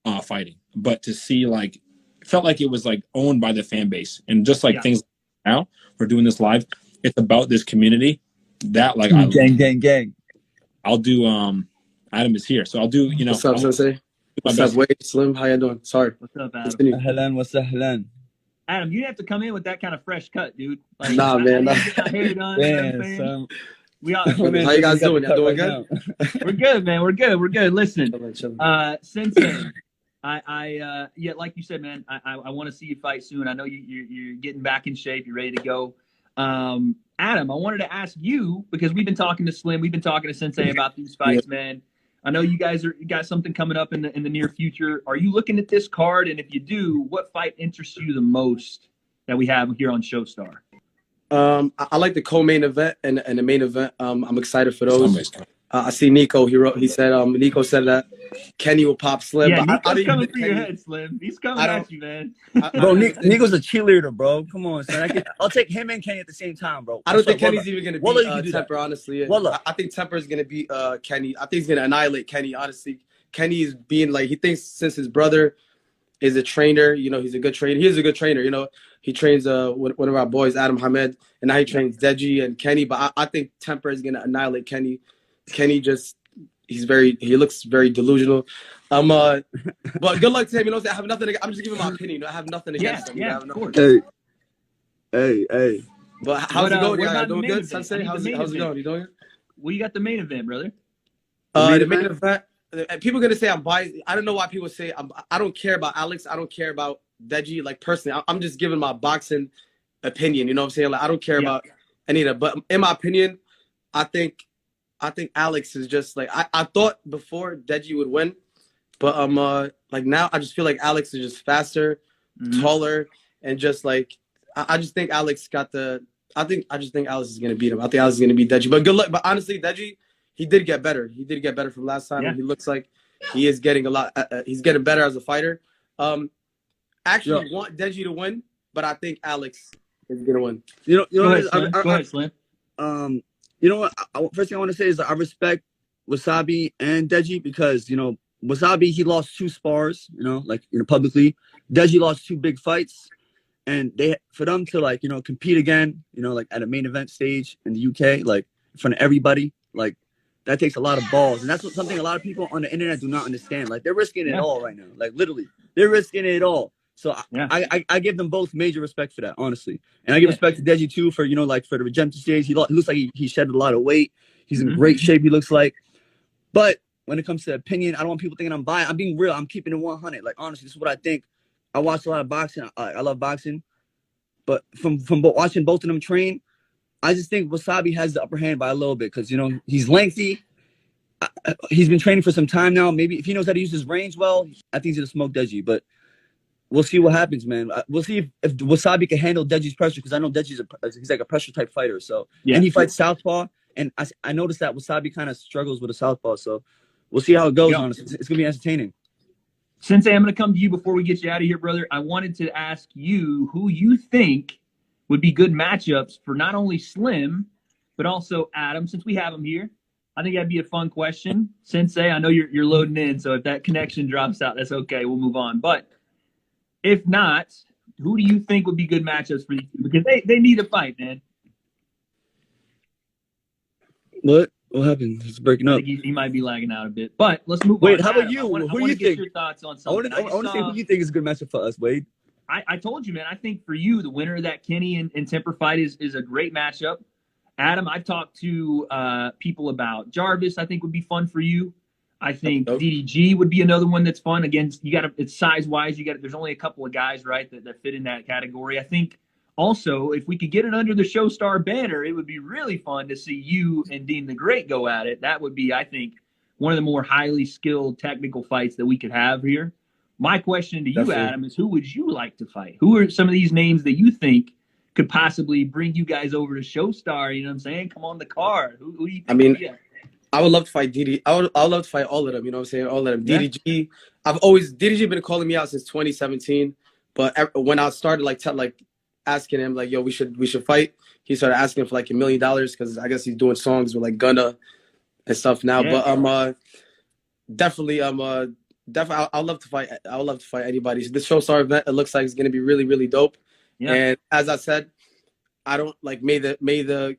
all fighting, but to see like it felt like it was like owned by the fan base, and just like things now we're doing this live, it's about this community that like gang. I'll do Adam is here, so I'll do What's up, Sensei? What's up, Wade? Slim, how you doing? Sorry. What's up, Adam? Ahlan, what's ahlan? Adam, you have to come in with that kind of fresh cut, dude. Like, nah, man. Nah. Hair done, man, we all, how you guys doing? Y'all doing good? We're good, man. We're good. Listen, Sensei, yeah, like you said, man, I want to see you fight soon. I know you're getting back in shape. You're ready to go. Adam, I wanted to ask you, because we've been talking to Slim, we've been talking to Sensei about these fights, man. I know you guys you got something coming up in the near future. Are you looking at this card? And if you do, what fight interests you the most that we have here on Showstar? I like the co-main event and the main event. I'm excited for those. I see Nico. He said Nico said that Kenny will pop Slim. Yeah, but Nico's coming for your head, Slim. He's coming at you, man. Bro, Nico's a cheerleader, bro. Come on, son. I'll take him and Kenny at the same time, bro. I don't think Kenny's even going to beat Temper, honestly. I think Temper is going to beat Kenny. I think he's going to annihilate Kenny, honestly. Kenny is being like, he thinks since his brother is a trainer, he's a good trainer. He is a good trainer, He trains one of our boys, Adam Hamed, and now he trains Deji and Kenny. But I think Temper is going to annihilate Kenny. Kenny he looks very delusional. But good luck to him. I have nothing. I'm just giving my opinion. I have nothing against him. Yeah, of course. Hey. But how's it going? You doing good, Sensei? How's it going? You doing it? Well, you got the main event, brother. The main event. People are gonna say I'm biased. I don't know why people say I don't care about Alex. I don't care about Deji. Like personally, I'm just giving my boxing opinion. You know what I'm saying? Like I don't care about any of that. But in my opinion, I think Alex is just like I thought before Deji would win, but like now I just feel like Alex is just faster, taller, and just like I just think Alex got the. I just think Alex is gonna beat him. I think Alex is gonna beat Deji. But good luck. But honestly, Deji, he did get better. He did get better from last time. And he looks like he is getting a lot. He's getting better as a fighter. Actually want Deji to win, but I think Alex is gonna win. Go ahead, Slim. You know what? First thing I want to say is that I respect Wasabi and Deji because, Wasabi, he lost 2 spars, publicly. Deji lost 2 big fights. And for them to, compete again, at a main event stage in the UK, in front of everybody, that takes a lot of balls. And that's something a lot of people on the internet do not understand. They're risking it all right now. Literally, they're risking it all. So I give them both major respect for that, honestly. And I give respect to Deji too for, for the redemption stage. He looks like he shed a lot of weight. He's in great shape, he looks like. But when it comes to opinion, I don't want people thinking I'm biased. I'm being real. I'm keeping it 100. Honestly, this is what I think. I watch a lot of boxing. I love boxing. But from watching both of them train, I just think Wasabi has the upper hand by a little bit because, he's lengthy. He's been training for some time now. Maybe if he knows how to use his range well, I think he's going to smoke Deji. But we'll see what happens, man. We'll see if Wasabi can handle Deji's pressure because I know he's like a pressure type fighter. So and he fights southpaw, and I noticed that Wasabi kind of struggles with a southpaw. So we'll see how it goes. Honestly, it's gonna be entertaining. Sensei, I'm gonna come to you before we get you out of here, brother. I wanted to ask you who you think would be good matchups for not only Slim but also Adam, since we have him here. I think that'd be a fun question. Sensei, I know you're loading in, so if that connection drops out, that's okay. We'll move on. But if not, who do you think would be good matchups for you? Because they need a fight, man. What happened? It's breaking up. He might be lagging out a bit. But let's move on. Wait, how about you? Who do you think? Your thoughts on something. I want to say who you think is a good matchup for us, Wade. I told you, man. I think for you, the winner of that Kenny and Temper fight is a great matchup. Adam, I've talked to people about Jarvis. I think would be fun for you. I think DDG would be another one that's fun. Again, it's size wise. There's only a couple of guys, right, that fit in that category. I think also if we could get it under the Showstar banner, it would be really fun to see you and Dean the Great go at it. That would be, I think, one of the more highly skilled technical fights that we could have here. My question to you, Adam, is who would you like to fight? Who are some of these names that you think could possibly bring you guys over to Showstar? You know what I'm saying? Come on the card. Who do you think? I would love to fight DDG. I would love to fight all of them. You know what I'm saying? All of them. Yeah. DDG. DDG been calling me out since 2017. But when I started asking him like, yo, we should fight. He started asking for like $1 million because I guess he's doing songs with like Gunna and stuff now. Yeah. But definitely I'd love to fight. I would love to fight anybody. This Showstar event, it looks like it's gonna be really, really dope. Yeah. And as I said, I don't like may the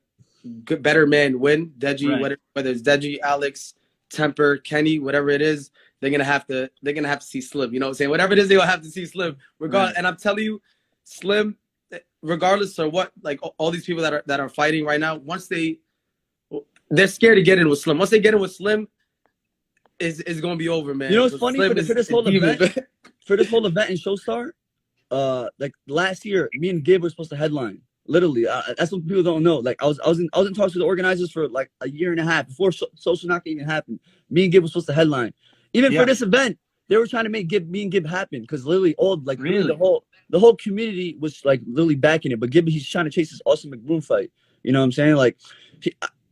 good better man win. Deji, right. whether it's Deji, Alex, Temper, Kenny, whatever it is, they're gonna have to see Slim. You know what I'm saying? Whatever it is, they'll have to see Slim. Regardless, right. And I'm telling you, Slim, regardless of what, like all these people that are fighting right now, once they're scared to get in with Slim. Once they get in with Slim, it's gonna be over, man. You know what's funny for this whole event? For this whole event in Showstar, like last year, me and Gabe were supposed to headline. Literally, that's what people don't know. Like I was in talks with the organizers for like a year and a half before Social Knock even happened. Me and Gib was supposed to headline. Even for this event, they were trying to make me and Gib happen because literally really the whole community was like literally backing it. But Gib, he's trying to chase this Austin McBroom fight. You know what I'm saying? Like,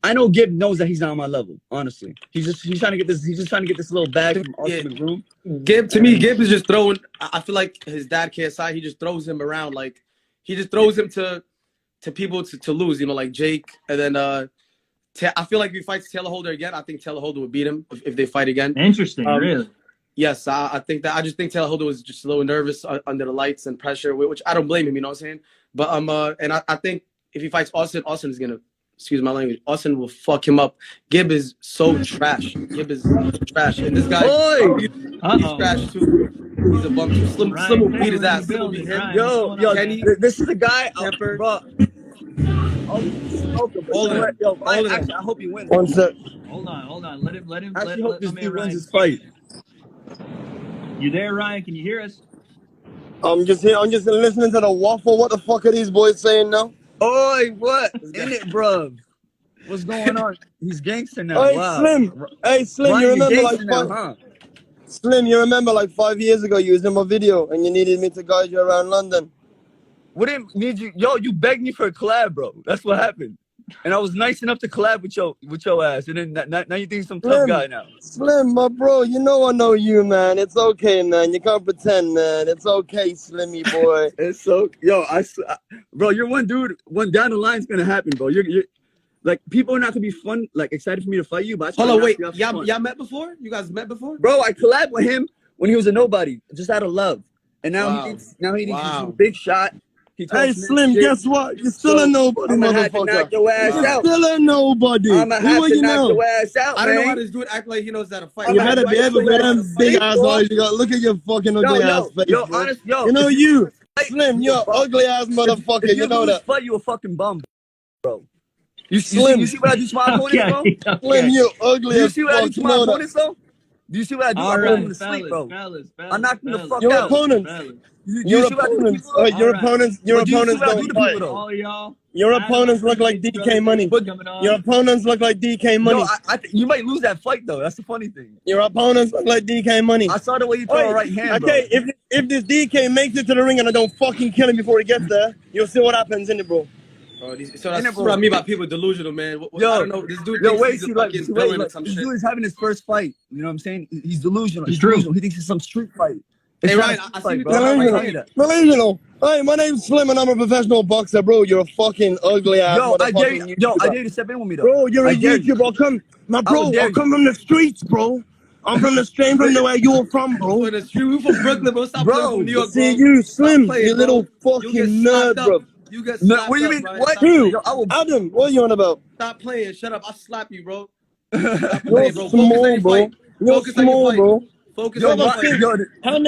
I know Gib knows that he's not on my level. Honestly, he's trying to get this. He's just trying to get this little bag from Austin McBroom. Gib, to me, Gib is just throwing. I feel like his dad KSI. He just throws him around. Like he just throws him to people to lose, you know, like Jake. And then I feel like if he fights Taylor Holder again, I think Taylor Holder would beat him if they fight again. Interesting, really. Yes, I think that. I just think Taylor Holder was just a little nervous under the lights and pressure, which I don't blame him, you know what I'm saying? But and I think if he fights Austin is gonna, excuse my language, Austin will fuck him up. Gib is so trash. Gib is trash. And this guy, he's trash too. He's a bum. Slim will beat his ass. Slim will beat him. Yo, Kenny, this is the guy. Temper. Bro. Actually, I hope he wins. One sec. Hold on. Let him. I actually hope this dude wins his fight. You there, Ryan? Can you hear us? I'm just here. I'm just listening to the waffle. What the fuck are these boys saying now? Oi, what? In it, bruv. What's going on? He's gangster now. Hey, wow. Slim. Hey, Slim. Ryan, you remember Slim, you remember like 5 years ago you was in my video and you needed me to guide you around London. We didn't need you. Yo, you begged me for a collab, bro. That's what happened. And I was nice enough to collab with your ass. And then now you think some tough guy now. Slim, my bro, you know I know you, man. It's okay, man. You can't pretend, man. It's okay, Slimmy boy. It's so bro, you're one dude. One down the line's gonna happen, bro. You're like people are not gonna be excited for me to fight you. But hold on, wait. Y'all met before? You guys met before? Bro, I collabed with him when he was a nobody, just out of love. And now he thinks he's a big shot. Hey, Slim, guess what? You're still a nobody, motherfucker. Knock your ass out. You're still a nobody. I'm gonna have to knock your ass out, I don't know how this dude act like he knows how to fight. You better be able to get them big ass eyes you got. Look at your fucking ugly ass face. You know you, Slim, you're ugly ass motherfucker. You know that. But you a fucking bum, bro. You see what I do to my opponents, bro? Slim, you ugly as fuck. You see what I do to my opponents, though? Do you see what I do? I put them to sleep, bro. I knocked them the fuck out. Your opponents. Your opponents don't fight. All y'all. Your opponents look like DK Money. Your opponents look like DK Money. No, you might lose that fight though. That's the funny thing. Your opponents look like DK Money. I saw the way you throw a right hand, bro. Okay, if this DK makes it to the ring and I don't fucking kill him before he gets there, you'll see what happens in it, bro. So that's what I mean by people delusional, man. I don't know. This dude thinks he's a fucking villain or some shit. This dude is having his first fight. You know what I'm saying? He's delusional. He's delusional. He thinks it's some street fight. Hey, Ryan, I see you delusional. Hey, my name's Slim and I'm a professional boxer, bro. You're a fucking ugly ass motherfucker. I dare you to step in with me, though. Bro, you're a YouTuber. I'll come from the streets, bro. I'm from the street, from the way you're from, bro. You from Brooklyn, bro. Stop playing from New York, bro. See you, Slim, you little fucking nerd, bro. You get slapped. What do you mean? What? Who? Adam, what are you on about? Stop playing. Shut up. I'll slap you, bro. You're small, bro. You're small, bro. Focus on your fight. How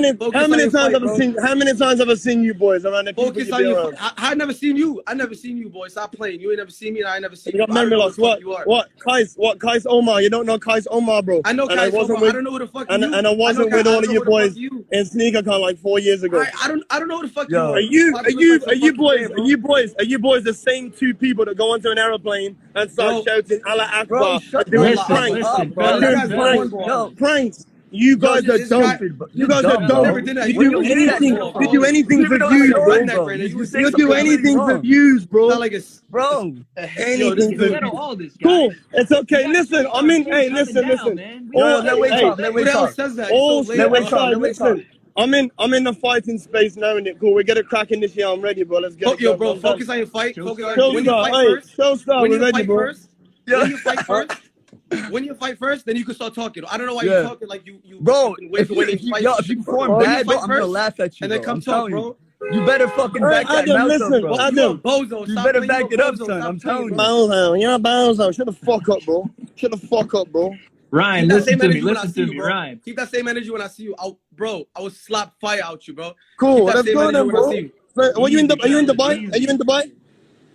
many times have I seen you boys around the people? Focus on your fight. I never seen you. I never seen you, boy. Stop playing. You ain't never seen me, and I ain't never seen you. You got memory loss. What? Kais Omar. You don't know Kais Omar, bro. I know Kais Omar. I don't know who the fuck you. And I wasn't with all of you boys in SneakerCon like 4 years ago. I don't know who the fuck you are. Are you boys the same two people that go onto an airplane and start shouting Allah Akbar? Pranks. You guys are dumb. You guys are dumb. You do anything for views, bro. You do anything for views, bro. Bro, anything for views. Cool. It's okay. Listen, Listen. Who the hell says that? All shit aside, listen. I'm in the fighting space now, and it cool. We get it cracking this year. I'm ready, bro. Let's get it. Yo, bro, focus on your fight. Focus on when you fight first. Showstar, When we're you ready, fight bro. first. When you fight first. When you fight first, then you can start talking. I don't know why you're talking like you. Bro, if you perform bad, bro, I'm gonna laugh at you. And then come talk, bro. You better fucking back that mouth up, bro. Adam, bozo. You better back it up, son. I'm telling you. Bozo, you're a bozo. Shut the fuck up, bro. Shut the fuck up, bro. Ryan, listen to me. Listen to me, Ryan. Keep that same energy when I see you. I will slap fire out you, bro. Cool. Let's go then, bro. Are you in Dubai? Are you in Dubai?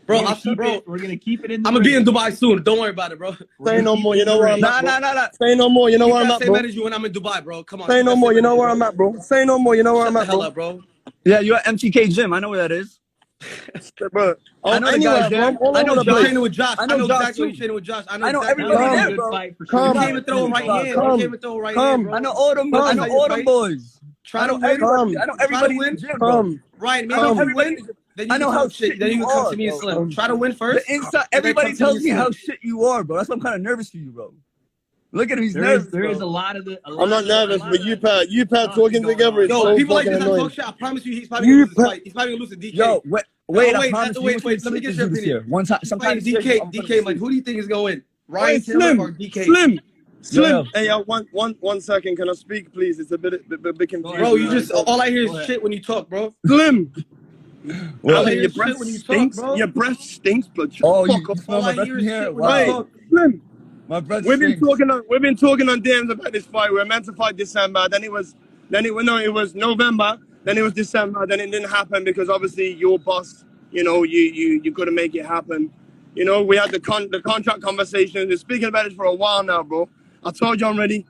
Bro, we're gonna keep it in. I'm gonna be in Dubai soon. Don't worry about it, bro. Say no more. You know where I'm at. Nah. Say no more. You know where I'm at, bro. Same energy when I'm in Dubai, bro. Come on. Say no more. You know where I'm at, bro. Say no more. You know where I'm at, bro. Yeah, you're at MTK Gym. I know where that is. Bro, I know the guys there. I know you're training with Josh. I know exactly you're training with Josh. I know everybody there, bro. You came and throw right hand. You came and throw right hand, bro. I know all them. I know all them boys. Try to win. I know everybody in the gym, bro. Ryan, maybe if you win, then you can come to me and Slim. Try to win first. The inside, everybody tells me how shit you are, bro. That's why I'm kind of nervous for you, bro. Look at him, he's nervous. There is a lot of the. I'm not nervous, but you Pat talking together is so people like fucking this annoying. talk shit. I promise you, he's probably gonna lose the fight. He's probably gonna lose to DK. Yo, wait, I promise you. Wait. Let me get your opinion. One time, sometimes DK, like, who do you think is gonna win? Ryan Slim or DK? Slim. Hey, one second. Can I speak, please? It's a bit confusing. Bro, you just all I hear is shit when you talk, bro. Slim. Well, your breath stinks. Your breath stinks, but oh, fuck up. All I hear is shit when you talk. Slim. My breath We've been talking on DMs about this fight. We were meant to fight December. It was November. Then it was December. Then it didn't happen because obviously your boss, you couldn't make it happen. We had the contract conversation. We're speaking about it for a while now, bro. I told you I'm ready.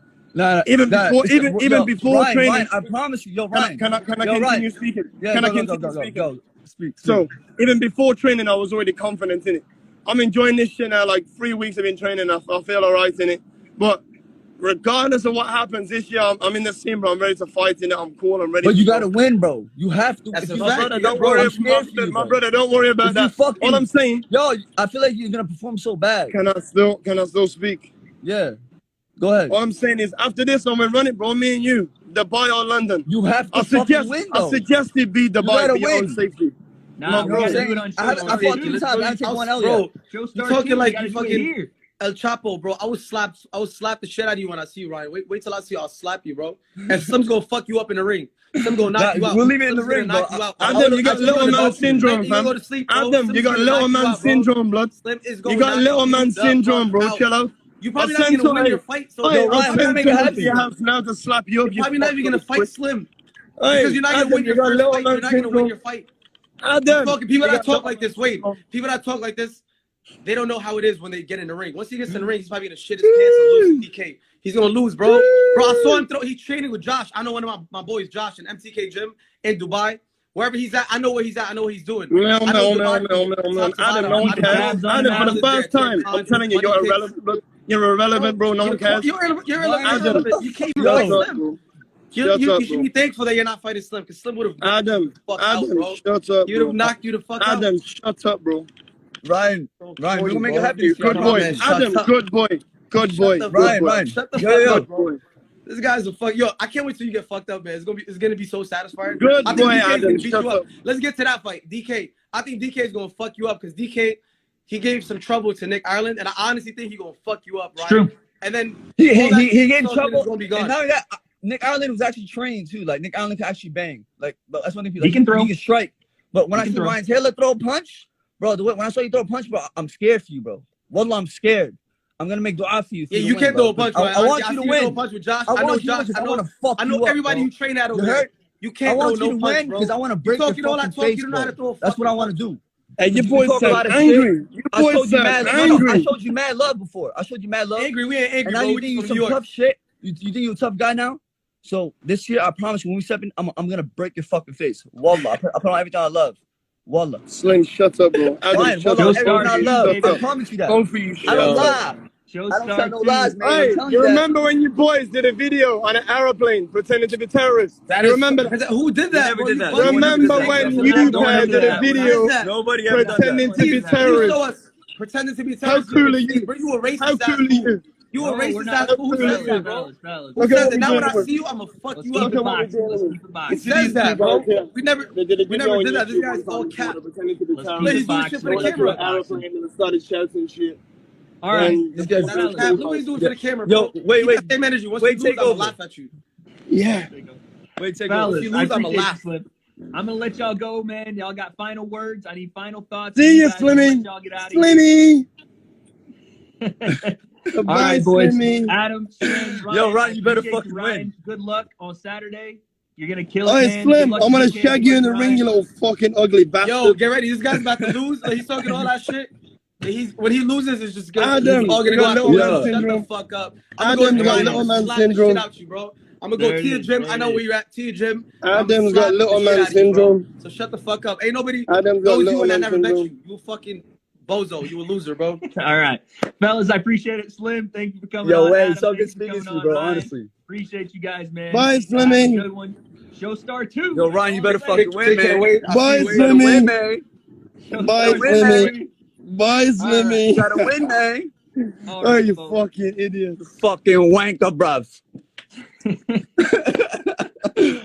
Even before training. Ryan, I promise you, Ryan. Can I continue speaking? Yeah, can I continue speaking? Go. Speak. So even before training, I was already confident in it. I'm enjoying this shit now. Like 3 weeks I've been training. I feel alright in it. But regardless of what happens this year, I'm in the scene, bro. I'm ready to fight in it. I'm cool. I'm ready. But you gotta win, bro. You have to. My brother, don't worry about that. All I'm saying, I feel like you're gonna perform so bad. Can I still speak? Yeah. Go ahead. All I'm saying is, after this, I'm gonna run it, bro. Me and you, Dubai or London. You have to win, though. I suggest it be Dubai for your own safety. Nah, bro, I fought 3 times. I take one L, bro. You're talking like you fucking El Chapo, bro. I would slap the shit out of you when I see you, Ryan. Wait till I see you. I'll slap you, bro. And Slim's gonna fuck you up in the ring. Slim's gonna knock you out. We'll leave it in the ring, bro. Adam, you got little man syndrome, fam. Adam, you got little man syndrome, blood. Slim is going. You got little man syndrome, bro. Chill out. You probably not gonna win your fight. So I'm sending to your house now to slap you up. You're probably not even gonna fight Slim because you're not gonna win your first fight. You're not gonna win your fight. People that talk like this, people that talk like this, they don't know how it is when they get in the ring. Once he gets in the ring, he's probably gonna shit his pants and lose to DK. He's gonna lose, bro. Bro, I saw him he's training with Josh. I know one of my boys, Josh, in MTK Gym in Dubai. Wherever he's at, I know where he's at. I know what he's doing. No. Adam, no one cares. Adam, for the first time, I'm telling you, you're irrelevant. You're irrelevant, bro. No one cares. You're irrelevant. You can't even fight Slim. You should be thankful that you're not fighting Slim, because Slim would have Adam, shut up. He would have knocked you the fuck out. Adam, shut up, bro. Ryan, we're gonna make it happen. Good boy. Adam, good boy. Ryan, shut the fuck up, bro. This guy's a fuck. Yo, I can't wait till you get fucked up, man. It's gonna be so satisfying. Good I think boy, DK's Adam. gonna beat you up. Let's get to that fight. DK. I think DK is gonna fuck you up because DK, he gave some trouble to Nick Ireland, and I honestly think he's gonna fuck you up, right? True. And then he gave trouble. Gonna be gone. And not only that, Nick Ireland was actually trained too. Like Nick Ireland can actually bang. Like, but that's one thing. He can throw. He can strike. But when I see Ryan Taylor throw a punch, bro, when I saw you throw a punch, bro, I'm scared for you, bro. Wallah, I'm scared. I'm gonna make dua for you. Yeah, you can't throw a punch. I want you to win. Throw a punch with Josh. I know Josh. I know everybody you train at over there. You can't throw no punch, bro. Because I want to break your fucking face, you don't know how to throw a That's what I want to do. Hey, your boy sound angry. I showed you mad love before. I showed you mad love. Angry, we ain't angry, and now you think you some tough shit. You think you're a tough guy now? So this year, I promise you, when we step in, I'm gonna break your fucking face. Wallah, I put on everything I love. Wallah. Slim, shut up, bro. Ryan, everything I love. I promise you that. Go for you, I don't lie. I don't tell no lies, man. Hey, you remember when you boys did a video on an aeroplane pretending to be terrorists? You remember that? Who did that? Never did that. Remember when you did a video Nobody ever pretending to be terrorists? Pretending to be terrorists. How cool are you? You a racist. How cool are you? You a we're racist not. ass fool. Who says that, bro? Who says that? Now when I see you, I'm gonna fuck Let's you keep up. it boxing. Let's keep it Who boxing. says that, bro? We never They did a we video never on did that. This YouTube guy's one all time cap. before, pretending to be Let's keep terrorists. it He's doing shit for the boxing. camera. Aeroplane and started shouting and shit. All right. This guy's Fellas. cap. Look what he's doing for the camera, Yo, bro. wait. He got the same energy. Once Wait, you lose, take I'm gonna over. laugh at you. Yeah. Wait, take Fellas, If you I lose, I'ma appreciate you, laugh. Slim. I'm gonna let y'all go, man. Y'all got final words. I need final thoughts. See you, guys. I'm gonna Slimmy. let y'all get out of here. Slimmy. All Bye, right, boys. Slimmy. Adam, Slim, Ryan. Yo, Ryan, I you better appreciate fucking Ryan. win. Good luck on Saturday. You're gonna kill it, Oh, man. Slim, Good luck I'm this gonna weekend. shag Good you luck in the to ring, Ryan. you little fucking ugly bastard. Yo, get ready. This guy's about to lose. Like, he's talking all that shit. When he loses, it's just gonna. Adam, It's all gonna you go got out the little window. man Shut the syndrome. fuck up. I'm gonna Adam's go to got Ryan. little I'm gonna man slap the shit syndrome. out you, bro. I'm gonna go There to it your is. gym. There I it know where is. you're at. To your gym. I'm gonna Adam's slap got the little shit man out of you, bro. syndrome. So shut the fuck up. Ain't nobody Adam's got knows you little and I man never met syndrome. you. You a fucking bozo. You a loser, bro. All right, fellas. I appreciate it, Slim. Thank you for coming Yo, on. hey, Adam, so thank good you for speaking coming to you, on. bro. Ryan, Honestly. appreciate you guys, man. Bye, Have a Slimmy. good one. Showstar 2. Yo, Ryan, you better Say fucking it. win, man. Bye, You gotta win, Slimmy. man. Bye, Showstar 2, win, man. Slimmy. Bye, All right. Slimmy. You gotta win, man. All Oh, right, you folks. fucking idiot. Fucking wanker, bruv.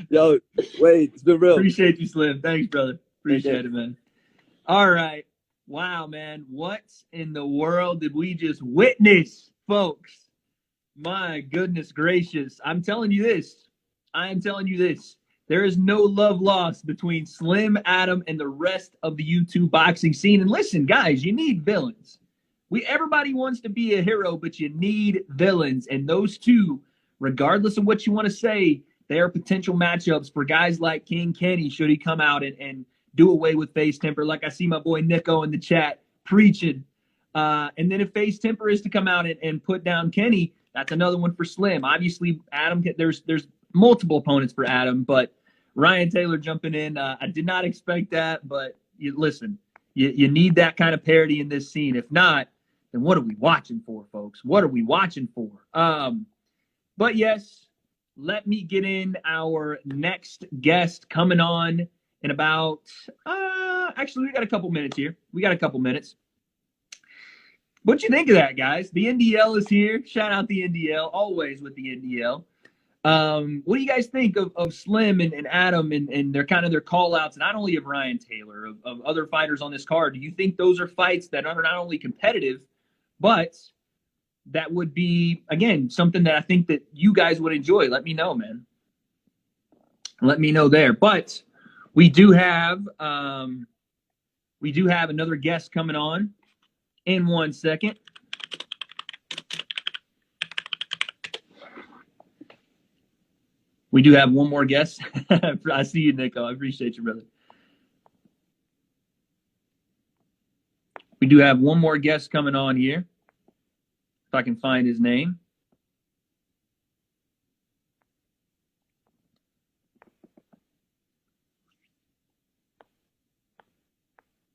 Yo, wait, it's been real. Appreciate you, Slim. Thanks, brother. Appreciate Okay. it, man. All right. Wow, man. What in the world did we just witness, folks? My goodness gracious. I'm telling you this. I am telling you this. There is no love lost between Slim, Adam, and the rest of the YouTube boxing scene. And listen, guys, you need villains. Everybody wants to be a hero, but you need villains. And those two, regardless of what you want to say, they are potential matchups for guys like King Kenny should he come out and do away with Face Temper. Like I see my boy Nico in the chat preaching. And then if Face Temper is to come out and put down Kenny, that's another one for Slim. Obviously, Adam, there's multiple opponents for Adam, but Ryan Taylor jumping in. I did not expect that, but listen, you need that kind of parity in this scene. If not, then what are we watching for, folks? What are we watching for? But yes, let me get in our next guest coming on in about, actually, we got a couple minutes here. What'd you think of that, guys? The NDL is here. Shout out the NDL, always with the NDL. What do you guys think of Slim and Adam and their kind of their call outs, not only of Ryan Taylor, of other fighters on this card? Do you think those are fights that are not only competitive, but that would be, again, something that I think that you guys would enjoy? Let me know, man. Let me know there. But we do have another guest coming on in 1 second. We do have one more guest. I see you, Nico. I appreciate you, brother. We do have one more guest coming on here. If I can find his name.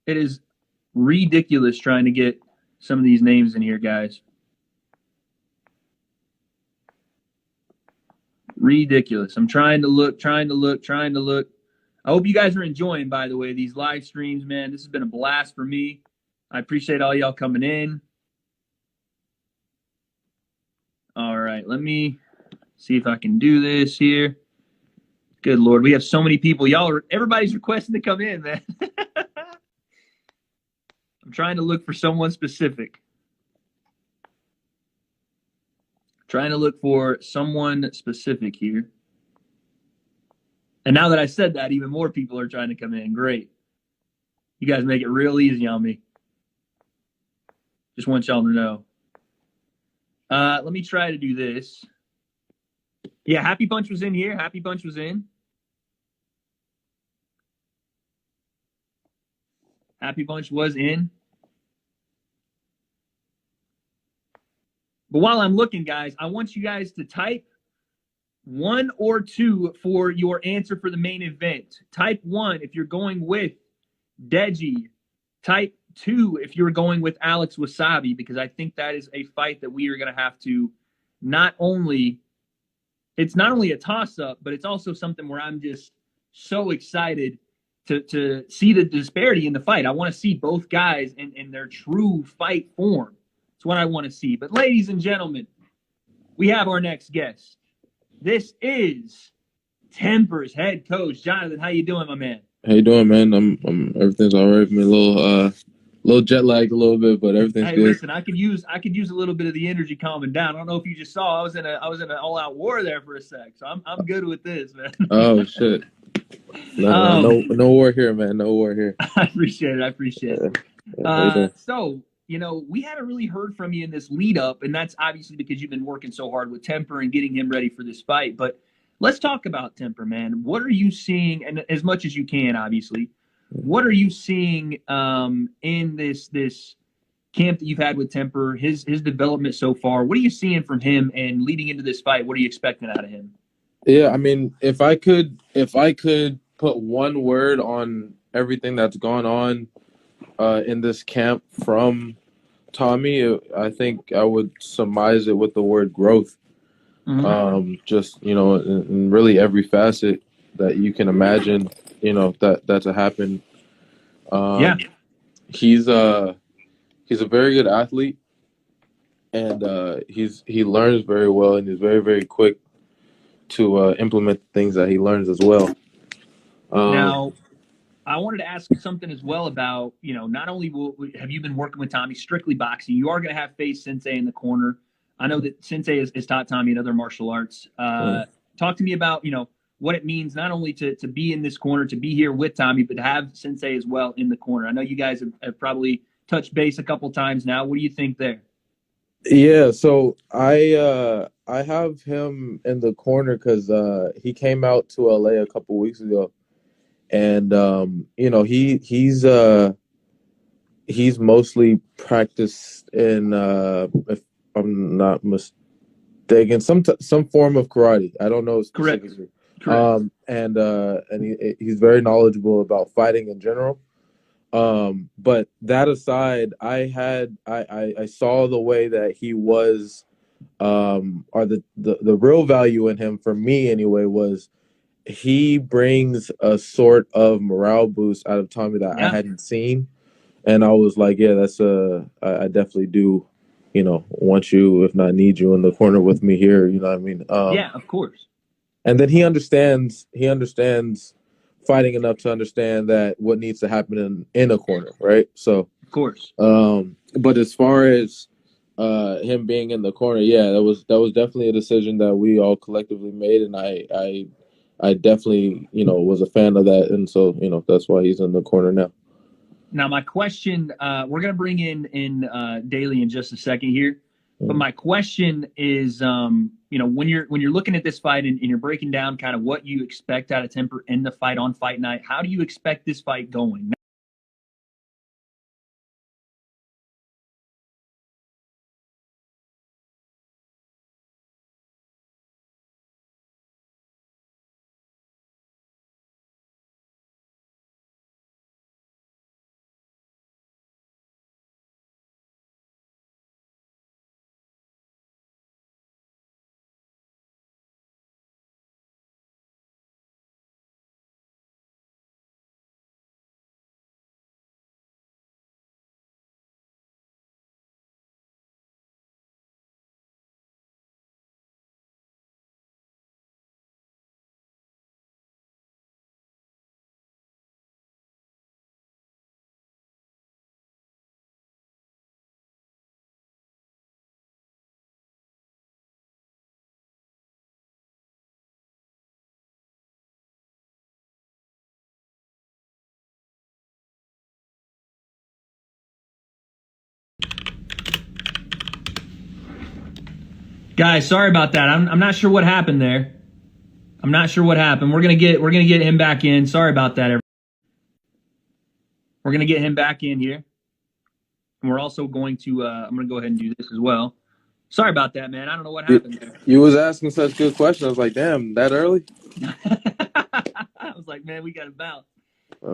It is ridiculous trying to get some of these names in here, guys. Ridiculous. I'm trying to look. I hope you guys are enjoying, by the way, these live streams, man. This has been a blast for me. I appreciate all y'all coming in. All right, let me see if I can do this here. Good Lord, we have so many people. Everybody's requesting to come in, man. I'm trying to look for someone specific. Trying to look for someone specific here. And now that I said that, even more people are trying to come in. Great. You guys make it real easy on me. Just want y'all to know. Let me try to do this. Yeah, Happy Punch was in here. Happy Punch was in. Happy Punch was in. But while I'm looking, guys, I want you guys to type 1 or 2 for your answer for the main event. Type 1 if you're going with Deji. Type 2 if you're going with Alex Wasabi, because I think that is a fight that we are going to have to it's not only a toss-up, but it's also something where I'm just so excited to see the disparity in the fight. I want to see both guys in their true fight form. It's what I want to see. But ladies and gentlemen, we have our next guest. This is Temper's head coach, Jonathan. How you doing, my man? How you doing, man? I'm everything's all right. I'm a little jet lagged a little bit, but everything's Hey, good. listen, I could use a little bit of the energy calming down. I don't know if you just saw I was in an all out war there for a sec, so I'm good with this, man. Oh shit! No war here, man. No war here. I appreciate it. Yeah. So, we haven't really heard from you in this lead up, and that's obviously because you've been working so hard with Temper and getting him ready for this fight. But let's talk about Temper, man. What are you seeing, and as much as you can, obviously, what are you seeing in this camp that you've had with Temper, his development so far? What are you seeing from him, and leading into this fight, what are you expecting out of him? Yeah, I mean, if I could put one word on everything that's gone on in this camp from Tommy, I think I would surmise it with the word growth. Mm-hmm. Just, in really every facet that you can imagine, that to happen. He's a very good athlete, and he learns very well, and he's very, very quick to implement things that he learns as well. Now, I wanted to ask something as well about, not only have you been working with Tommy strictly boxing, you are going to have faced Sensei in the corner. I know that Sensei has taught Tommy in other martial arts. Talk to me about, what it means not only to be in this corner, to be here with Tommy, but to have Sensei as well in the corner. I know you guys have probably touched base a couple times now. What do you think there? Yeah, so I have him in the corner because he came out to LA a couple weeks ago. And he's mostly practiced in if I'm not mistaken, some form of karate. I don't know specifically. Correct. And he's very knowledgeable about fighting in general. But that aside, I saw the way that he was, or the real value in him for me anyway was, he brings a sort of morale boost out of Tommy that I hadn't seen. And I was like, yeah, I definitely do, want you, if not need you in the corner with me here. You know what I mean? Yeah, of course. And then he understands fighting enough to understand that what needs to happen in a corner. Right. So, of course. But as far as him being in the corner, yeah, that was definitely a decision that we all collectively made. And I definitely, was a fan of that. And so, that's why he's in the corner now. Now, my question, we're going to bring in Daly in just a second here. But my question is, when you're looking at this fight and you're breaking down kind of what you expect out of Temper in the fight on fight night, how do you expect this fight going? Guys, sorry about that. I'm not sure what happened there. I'm not sure what happened. We're gonna get him back in. Sorry about that. We're gonna get him back in here, and we're also going to. I'm gonna go ahead and do this as well. Sorry about that, man. I don't know what happened there. You was asking such good questions. I was like, damn, that early? I was like, man, we got to bounce.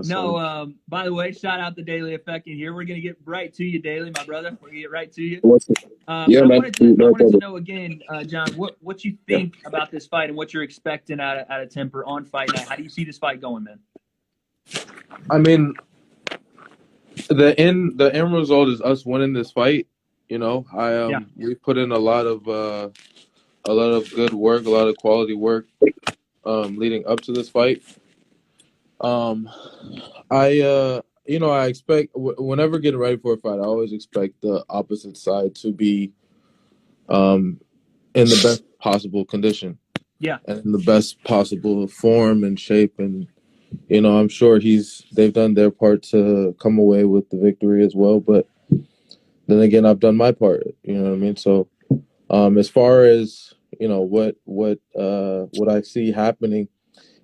No, by the way, shout out the Daily Effect in here. We're going to get right to you, Daily, my brother. We're going to get right to you. I wanted to know again, John, what you think about this fight and what you're expecting out of Temper on fight night. How do you see this fight going, man? I mean, the end result is us winning this fight. We put in a lot of a lot of good work, a lot of quality work leading up to this fight. I expect whenever getting ready for a fight, I always expect the opposite side to be in the best possible condition. Yeah. And in the best possible form and shape. And, I'm sure they've done their part to come away with the victory as well. But then again, I've done my part, you know what I mean? So as far as, what I see happening,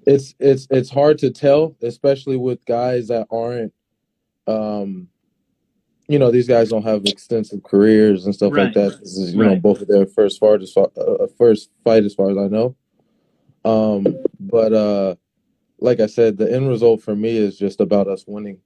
it's hard to tell, especially with guys that aren't, these guys don't have extensive careers and stuff like that. This is, both of their first fight as far as I know. But like I said, the end result for me is just about us winning.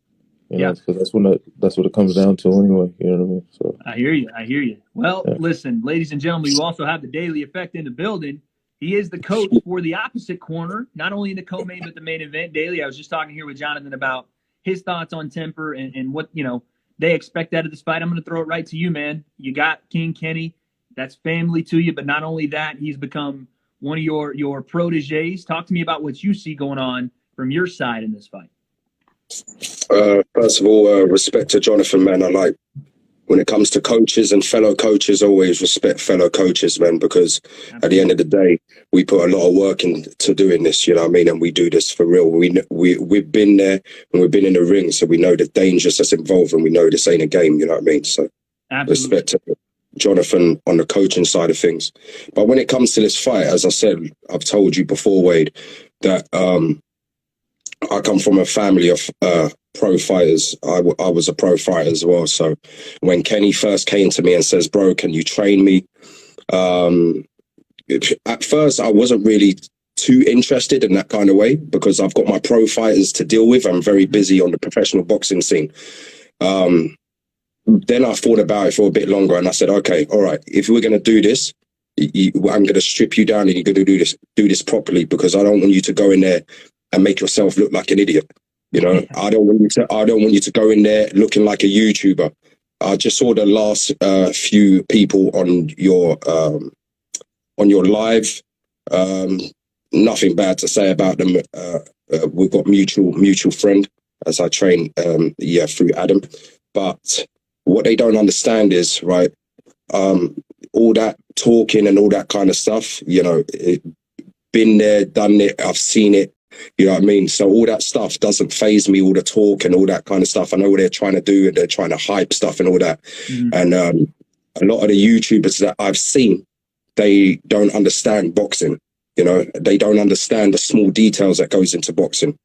Because that's what it comes down to anyway. You know what I mean? So I hear you. Well, listen, ladies and gentlemen, you also have the Daily Effect in the building. He is the coach for the opposite corner, not only in the co-main but the main event. Daily, I was just talking here with Jonathan about his thoughts on temper and what they expect out of this fight. I'm going to throw it right to you, man. You got King Kenny. That's family to you, but not only that, he's become one of your proteges. Talk to me about what you see going on from your side in this fight. First of all, respect to Jonathan, man. I like when it comes to coaches and fellow coaches, always respect fellow coaches, man, because at the end of the day, we put a lot of work into doing this, you know what I mean? And we do this for real. We've been there and we've been in the ring, so we know the dangers that's involved and we know this ain't a game, you know what I mean? So respect to Jonathan on the coaching side of things. But when it comes to this fight, as I said, I've told you before, Wade, that I come from a family of pro fighters. I was a pro fighter as well. So when Kenny first came to me and says, bro, can you train me? At first, I wasn't really too interested in that kind of way because I've got my pro fighters to deal with. I'm very busy on the professional boxing scene. Then I thought about it for a bit longer and I said, okay, all right, if we're going to do this, I'm going to strip you down and you're going to do this properly because I don't want you to go in there and make yourself look like an idiot. You know, I don't want you to go in there looking like a YouTuber. I just saw the last few people on your live. Nothing bad to say about them. We've got mutual friend as I train through Adam. But what they don't understand is, right, all that talking and all that kind of stuff, been there, done it, I've seen it. You know what I mean? So all that stuff doesn't faze me, all the talk and all that kind of stuff. I know what they're trying to do and they're trying to hype stuff and all that. Mm-hmm. And a lot of the YouTubers that I've seen, they don't understand boxing. They don't understand the small details that goes into boxing.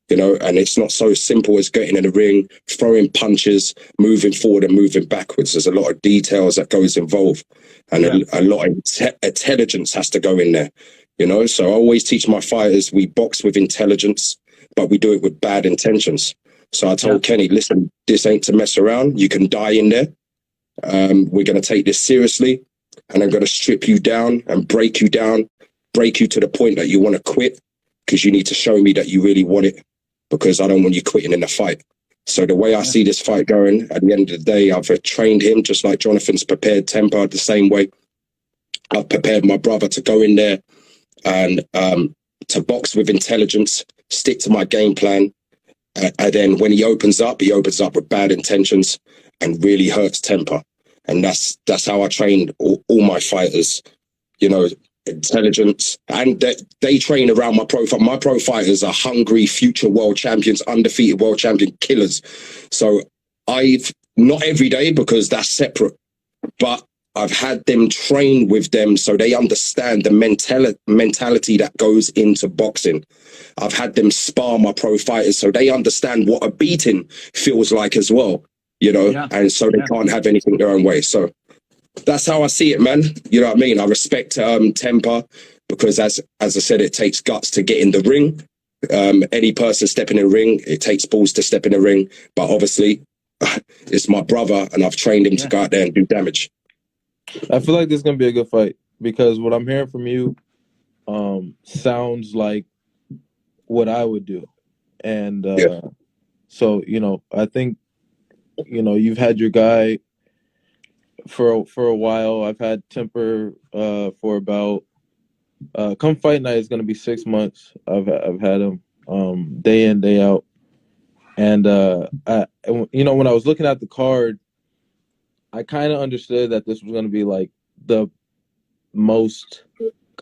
And it's not so simple as getting in the ring, throwing punches, moving forward and moving backwards. There's a lot of details that goes involved and a lot of intelligence has to go in there. So I always teach my fighters, we box with intelligence, but we do it with bad intentions. So I told Kenny, listen, this ain't to mess around. You can die in there. We're going to take this seriously and I'm going to strip you down and break you down, break you to the point that you want to quit because you need to show me that you really want it because I don't want you quitting in the fight. So the way I see this fight going, at the end of the day, I've trained him just like Jonathan's prepared Temper the same way. I've prepared my brother to go in there and to box with intelligence, stick to my game plan. And then when he opens up with bad intentions and really hurts Temper. And that's how I trained all my fighters, intelligence. And they train around my pro. My pro fighters are hungry, future world champions, undefeated world champion killers. So I've, not every day because that's separate, but I've had them train with them so they understand the mentality that goes into boxing. I've had them spar my pro fighters so they understand what a beating feels like as well, and so they can't have anything their own way. So that's how I see it, man. You know what I mean? I respect Temper because as I said, it takes guts to get in the ring. Any person stepping in the ring, it takes balls to step in the ring. But obviously, it's my brother and I've trained him to go out there and do damage. I feel like this is going to be a good fight because what I'm hearing from you sounds like what I would do. And so, I think, you've had your guy for a while. I've had Temper for about come fight night is going to be 6 months. I've had him day in, day out. And when I was looking at the card, I kind of understood that this was going to be like the most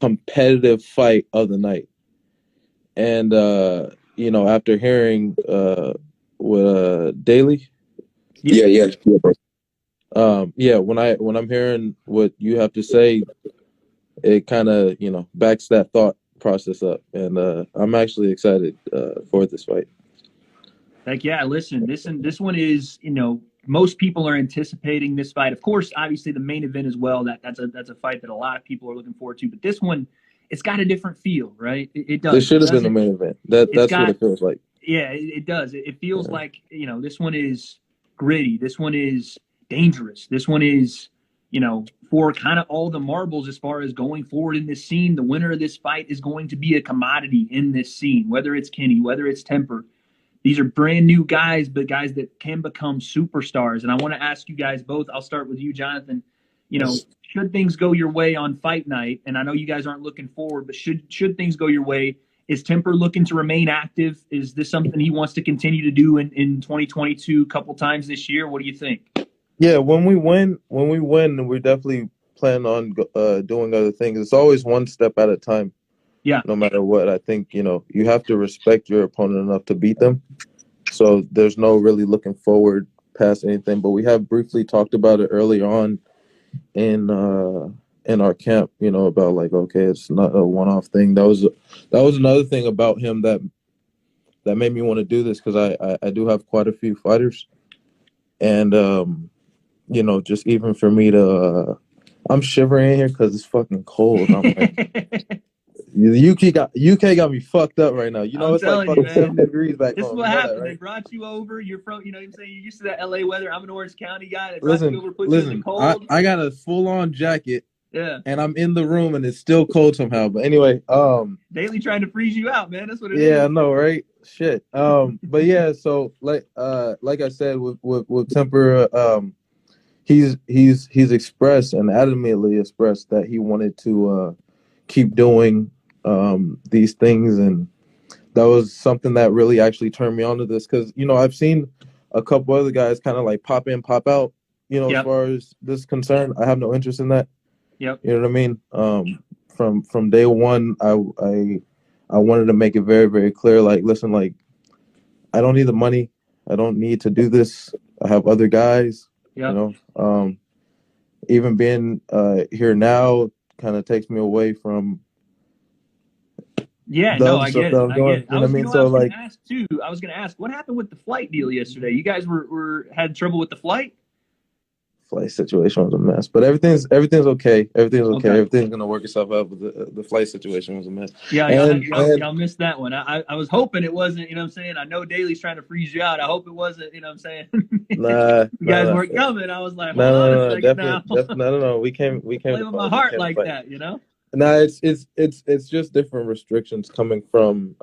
competitive fight of the night. And after hearing with Daly, yeah, bro. when I'm hearing what you have to say, it kind of backs that thought process up, and I'm actually excited for this fight. Like, yeah, listen, this one is, most people are anticipating this fight. Of course, obviously the main event as well. That's a fight that a lot of people are looking forward to. But this one, it's got a different feel, right? It does. This should have been the main event. That's what it feels like. Yeah, it does. It feels like, this one is gritty. This one is dangerous. This one is, for kind of all the marbles as far as going forward in this scene. The winner of this fight is going to be a commodity in this scene, whether it's Kenny, whether it's Temper. These are brand new guys, but guys that can become superstars. And I want to ask you guys both. I'll start with you, Jonathan. Should things go your way on fight night, and I know you guys aren't looking forward, but should things go your way, is Temper looking to remain active? Is this something he wants to continue to do in 2022 a couple times this year? What do you think? Yeah, when we win, we definitely plan on doing other things. It's always one step at a time. Yeah. No matter what, I think, you have to respect your opponent enough to beat them. So there's no really looking forward past anything. But we have briefly talked about it early on in our camp, about like, okay, it's not a one-off thing. That was another thing about him that made me want to do this, because I do have quite a few fighters. And, just even for me to I'm shivering in here because it's fucking cold. I'm like, the UK got me fucked up right now. It's like fucking 70 degrees back home. This is what happened. Right? They brought you over. You're from, what I'm saying? You're used to that LA weather. I'm an Orange County guy. They brought you over, put you in the cold. I got a full-on jacket. Yeah. And I'm in the room and it's still cold somehow. But anyway, Daily trying to freeze you out, man. That's what it is. Yeah, I know, right? Shit. But yeah, so like I said with Temper, he's expressed and adamantly expressed that he wanted to keep doing these things, and that was something that really actually turned me on to this, because I've seen a couple other guys kind of like pop in, pop out, as far as this is concerned. I have no interest in that. Yep. You know what I mean? From day one, I wanted to make it very, very clear, like, listen, like, I don't need the money. I don't need to do this. I have other guys. Yep. Even being here now kind of takes me away from I get it. I get it. I was going to ask, what happened with the flight deal yesterday? You guys had trouble with the flight? Flight situation was a mess, but everything's okay. Everything's okay. Everything's gonna work itself out. But the flight situation was a mess. Yeah, y'all missed that one. I was hoping it wasn't. You know what I'm saying? I know Daly's trying to freeze you out. I hope it wasn't. You know what I'm saying? You guys weren't coming. I was like, no, definitely. We came. Play with my heart like that, No, it's just different restrictions coming from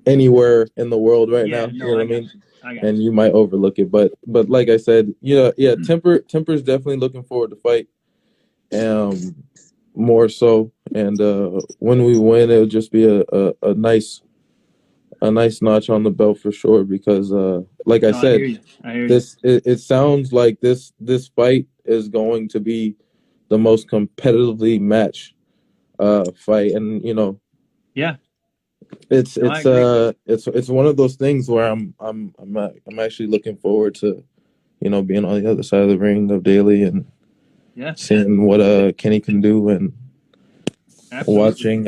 anywhere in the world right now. You know what I mean? And you might overlook it, but like I said, Temper's definitely looking forward to fight, more so. And when we win, it'll just be a nice notch on the belt for sure. Because like I said, it sounds like this fight is going to be the most competitively matched fight, and yeah. It's one of those things where I'm actually looking forward to, being on the other side of the ring of Daly and seeing what Kenny can do, and watching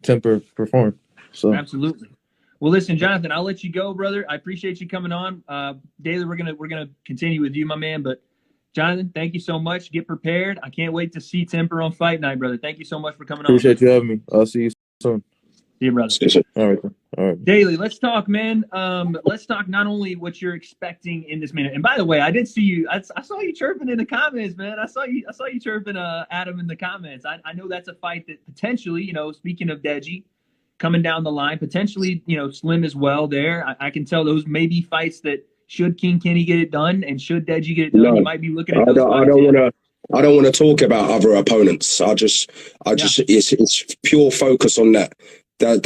Temper perform. So absolutely. Well, listen, Jonathan, I'll let you go, brother. I appreciate you coming on. Daly, we're gonna continue with you, my man. But Jonathan, thank you so much. Get prepared. I can't wait to see Temper on fight night, brother. Thank you so much for coming on. Appreciate you having me. I'll see you soon. See you, brother. All right. Daly, let's talk, man. Let's talk not only what you're expecting in this minute. And by the way, I did see you. I saw you chirping in the comments, man. I saw you chirping Adam in the comments. I know that's a fight that potentially, speaking of Deji, coming down the line, potentially, Slim as well there. I can tell those may be fights that should King Kenny get it done, and should Deji get it done, No, you might be looking at I those don't. I fights. don't want to. I don't want to talk about other opponents. It's pure focus on that. I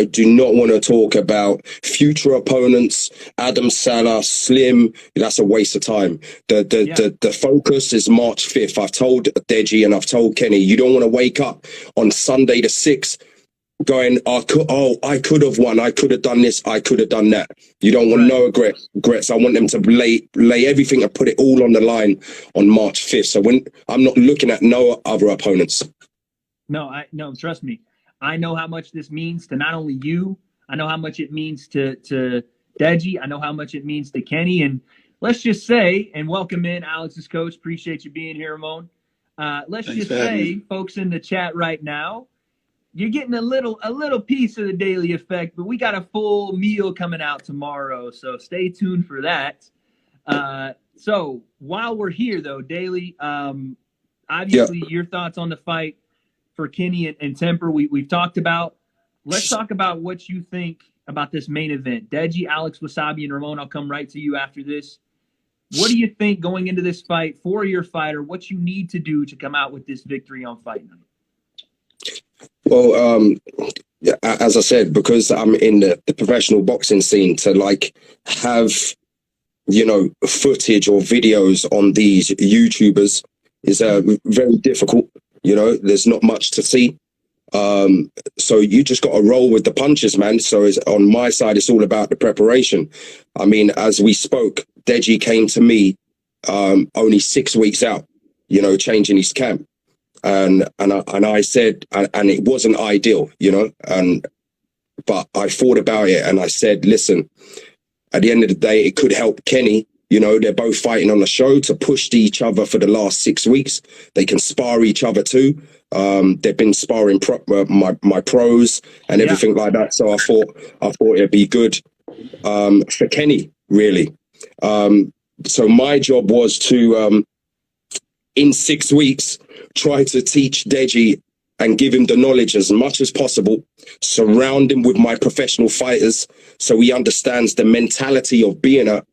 do not want to talk about future opponents. Adam Salah, Slim. That's a waste of time. The focus is March 5th. I've told Deji and I've told Kenny, you don't want to wake up on Sunday the 6th going, I could have won. I could have done this. I could have done that. You don't want no regrets. I want them to lay everything and put it all on the line on March 5th. So when I'm not looking at no other opponents. No, trust me. I know how much this means to not only you, I know how much it means to Deji. I know how much it means to Kenny. And let's just say, and welcome in Alex's coach. Appreciate you being here, Ramon. Let's just say, folks in the chat right now, you're getting a little piece of the Daily Effect, but we got a full meal coming out tomorrow. So stay tuned for that. So while we're here, though, Daily, obviously your thoughts on the fight for Kenny and Temper, we've talked about. Let's talk about what you think about this main event. Deji, Alex, Wasabi, and Ramon, I'll come right to you after this. What do you think going into this fight for your fighter, what you need to do to come out with this victory on fight night? Well, as I said, because I'm in the professional boxing scene, to have, footage or videos on these YouTubers is very difficult. There's not much to see. So you just got to roll with the punches, man. So on my side, it's all about the preparation. I mean, as we spoke, Deji came to me only 6 weeks out, changing his camp. And I said, and it wasn't ideal, but I thought about it and I said, listen, at the end of the day, it could help Kenny. They're both fighting on the show to push each other for the last 6 weeks. They can spar each other too. They've been sparring my pros and everything like that. So I thought it'd be good for Kenny, really. So my job was to, in 6 weeks, try to teach Deji and give him the knowledge as much as possible, surround him with my professional fighters so he understands the mentality of being a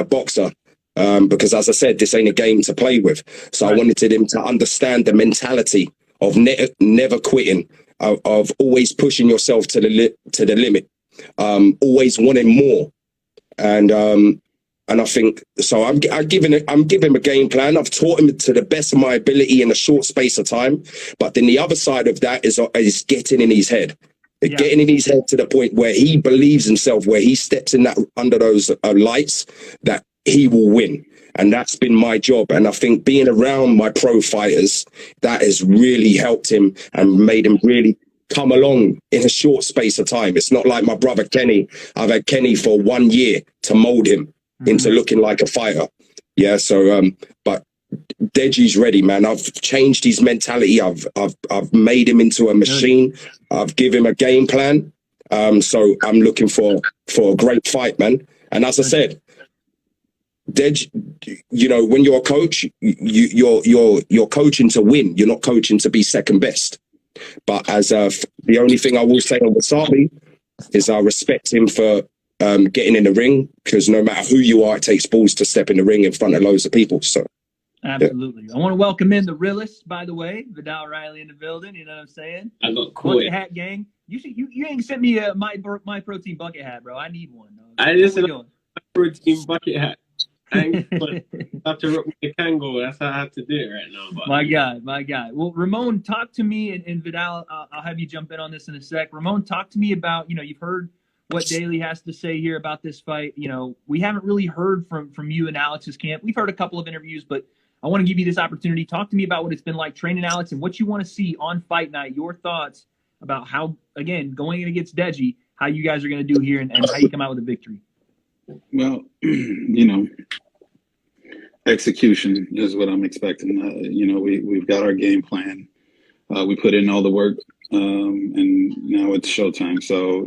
boxer. Because as I said, this ain't a game to play with. So I wanted him to understand the mentality of never quitting, of always pushing yourself to the limit, always wanting more. And I think so. I'm giving him a game plan. I've taught him to the best of my ability in a short space of time. But then the other side of that is getting in his head, getting in his head to the point where he believes himself, where he steps in that under those lights, that he will win. And that's been my job. And I think being around my pro fighters, that has really helped him and made him really come along in a short space of time. It's not like my brother Kenny. I've had Kenny for 1 year to mold him into looking like a fighter. Yeah. So, but Deji's ready, man. I've changed his mentality. I've made him into a machine. I've given him a game plan. So I'm looking for a great fight, man. And as I said, Deji, when you're a coach, you're coaching to win. You're not coaching to be second best. But as the only thing I will say on Wasabi is I respect him for getting in the ring, because no matter who you are, it takes balls to step in the ring in front of loads of people. So absolutely. I want to welcome in the realist, by the way, Vidal Riley in the building. You know what I'm saying? I got caught. Bucket hat gang. You ain't sent me my protein bucket hat, bro. I need one. I just said protein bucket hat. I have to rock the Kango. That's how I have to do it right now. But my God. Well, Ramon, talk to me, and Vidal, I'll have you jump in on this in a sec. Ramon, talk to me about, you've heard what Daly has to say here about this fight. We haven't really heard from you and Alex's camp. We've heard a couple of interviews, but I want to give you this opportunity. Talk to me about what it's been like training Alex and what you want to see on fight night, your thoughts about how, again, going in against Deji, how you guys are going to do here and how you come out with a victory. Well, execution is what I'm expecting. We've got our game plan. We put in all the work, and now it's showtime. So,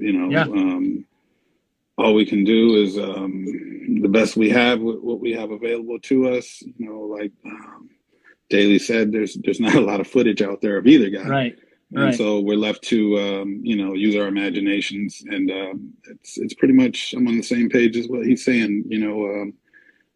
all we can do is the best we have, what we have available to us. Like Daly said, there's not a lot of footage out there of either guy. Right. And so we're left to, use our imaginations. And it's pretty much, I'm on the same page as what he's saying.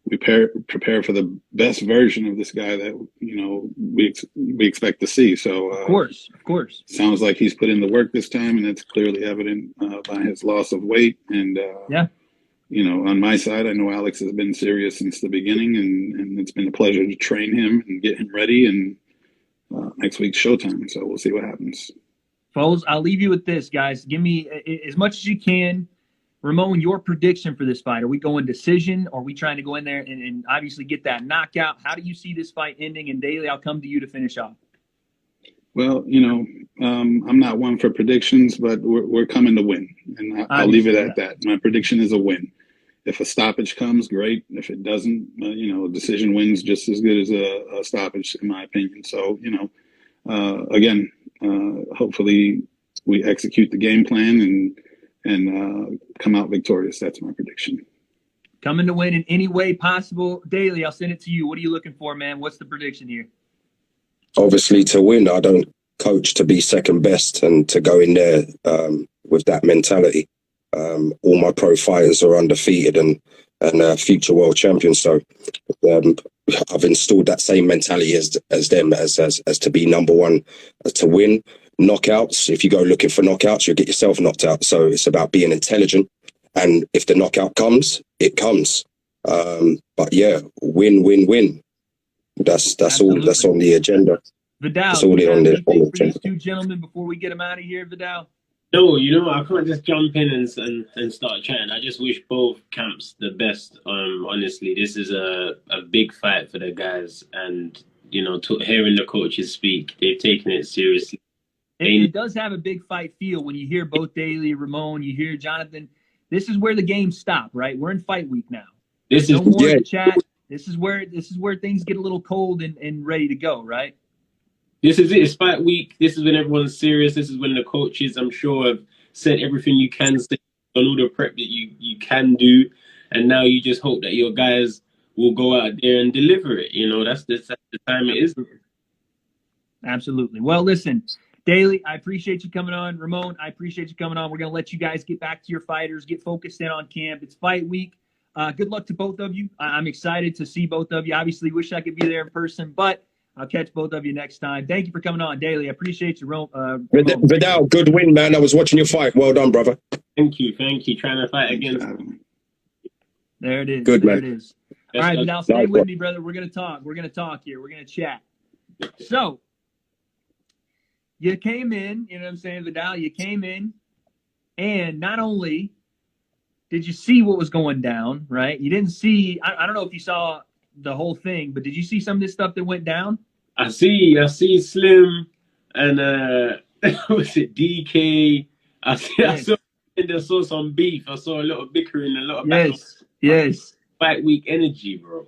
We prepare for the best version of this guy that, we expect to see. So, of course. Sounds like he's put in the work this time, and it's clearly evident by his loss of weight. And, on my side, I know Alex has been serious since the beginning, and it's been a pleasure to train him and get him ready. And next week's showtime, so we'll see what happens. Foles, I'll leave you with this, guys. Give me as much as you can. Ramon, your prediction for this fight. Are we going decision? Or are we trying to go in there and obviously get that knockout? How do you see this fight ending? And Daly, I'll come to you to finish off. Well, I'm not one for predictions, but we're coming to win. And I'll leave it at that. My prediction is a win. If a stoppage comes, great. If it doesn't, a decision wins just as good as a stoppage, in my opinion. So, again, hopefully we execute the game plan and come out victorious. That's my prediction. Coming to win in any way possible. Daly, I'll send it to you. What are you looking for, man? What's the prediction here? Obviously, to win. I don't coach to be second best and to go in there with that mentality. All my pro fighters are undefeated and future world champions. So I've installed that same mentality as them, as to be number one, to win. Knockouts, if you go looking for knockouts, you'll get yourself knocked out. So it's about being intelligent. And if the knockout comes, it comes. But yeah, win. That's all. That's on the agenda. Vidal, that's all on the agenda. These two gentlemen before we get them out of here, Vidal. No, I can't just jump in and start chatting. I just wish both camps the best. Honestly, this is a big fight for the guys, and hearing the coaches speak, they've taken it seriously. It does have a big fight feel when you hear both Daly, Ramon, you hear Jonathan. This is where the games stop, right? We're in fight week now. This no is more chat. This is where things get a little cold and ready to go, right? This is it. It's fight week. This is when everyone's serious. This is when the coaches, I'm sure, have said everything you can say, done all the prep that you can do, and now you just hope that your guys will go out there and deliver it. That's the time it is. Absolutely. Well, listen, Daly, I appreciate you coming on. Ramon, I appreciate you coming on. We're going to let you guys get back to your fighters, get focused in on camp. It's fight week. Good luck to both of you. I'm excited to see both of you. Obviously, wish I could be there in person, but I'll catch both of you next time. Thank you for coming on, Daly. I appreciate you, Vidal, good win, man. I was watching your fight. Well done, brother. Thank you. Trying to fight against. There it is. Good, there man. It is. All right, Vidal, stay with me, brother. We're going to talk. We're going to talk here. We're going to chat. So, you came in, you know what I'm saying, Vidal? You came in, and not only did you see what was going down, right? You didn't see, I don't know if you saw the whole thing, but did you see some of this stuff that went down? I see Slim and was it DK? I saw some beef. I saw a lot of bickering, a lot of yes. Fight week energy, bro.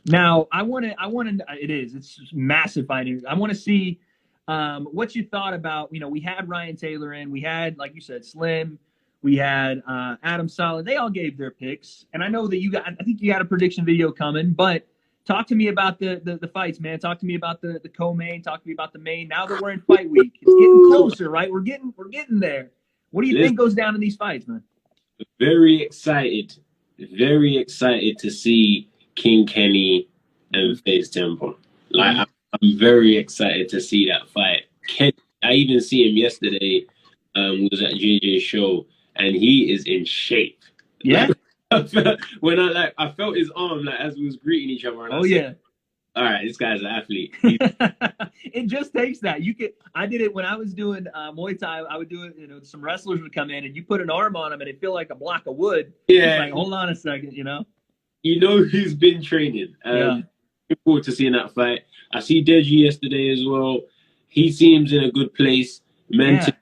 Now it's massive fighting. I want to see what you thought about, we had Ryan Taylor in, we had, like you said, Slim, we had Adam Solid. They all gave their picks, and I know that I think you got a prediction video coming, but talk to me about the fights, man. Talk to me about the co-main. Talk to me about the main. Now that we're in fight week, it's getting closer, right? We're getting there. What do you think goes down in these fights, man? Very excited to see King Kenny and FaZe Temple. Like, I'm very excited to see that fight. I even see him yesterday. Was at JJ's show, and he is in shape. Yeah. When I felt his arm as we was greeting each other. And I said, all right, this guy's an athlete. It just takes that. I did it when I was doing Muay Thai. I would do it. Some wrestlers would come in, and you put an arm on them, and it feel like a block of wood. Yeah. It's like, hold on a second, who's been training. Looking forward to seeing that fight. I see Deji yesterday as well. He seems in a good place mentally.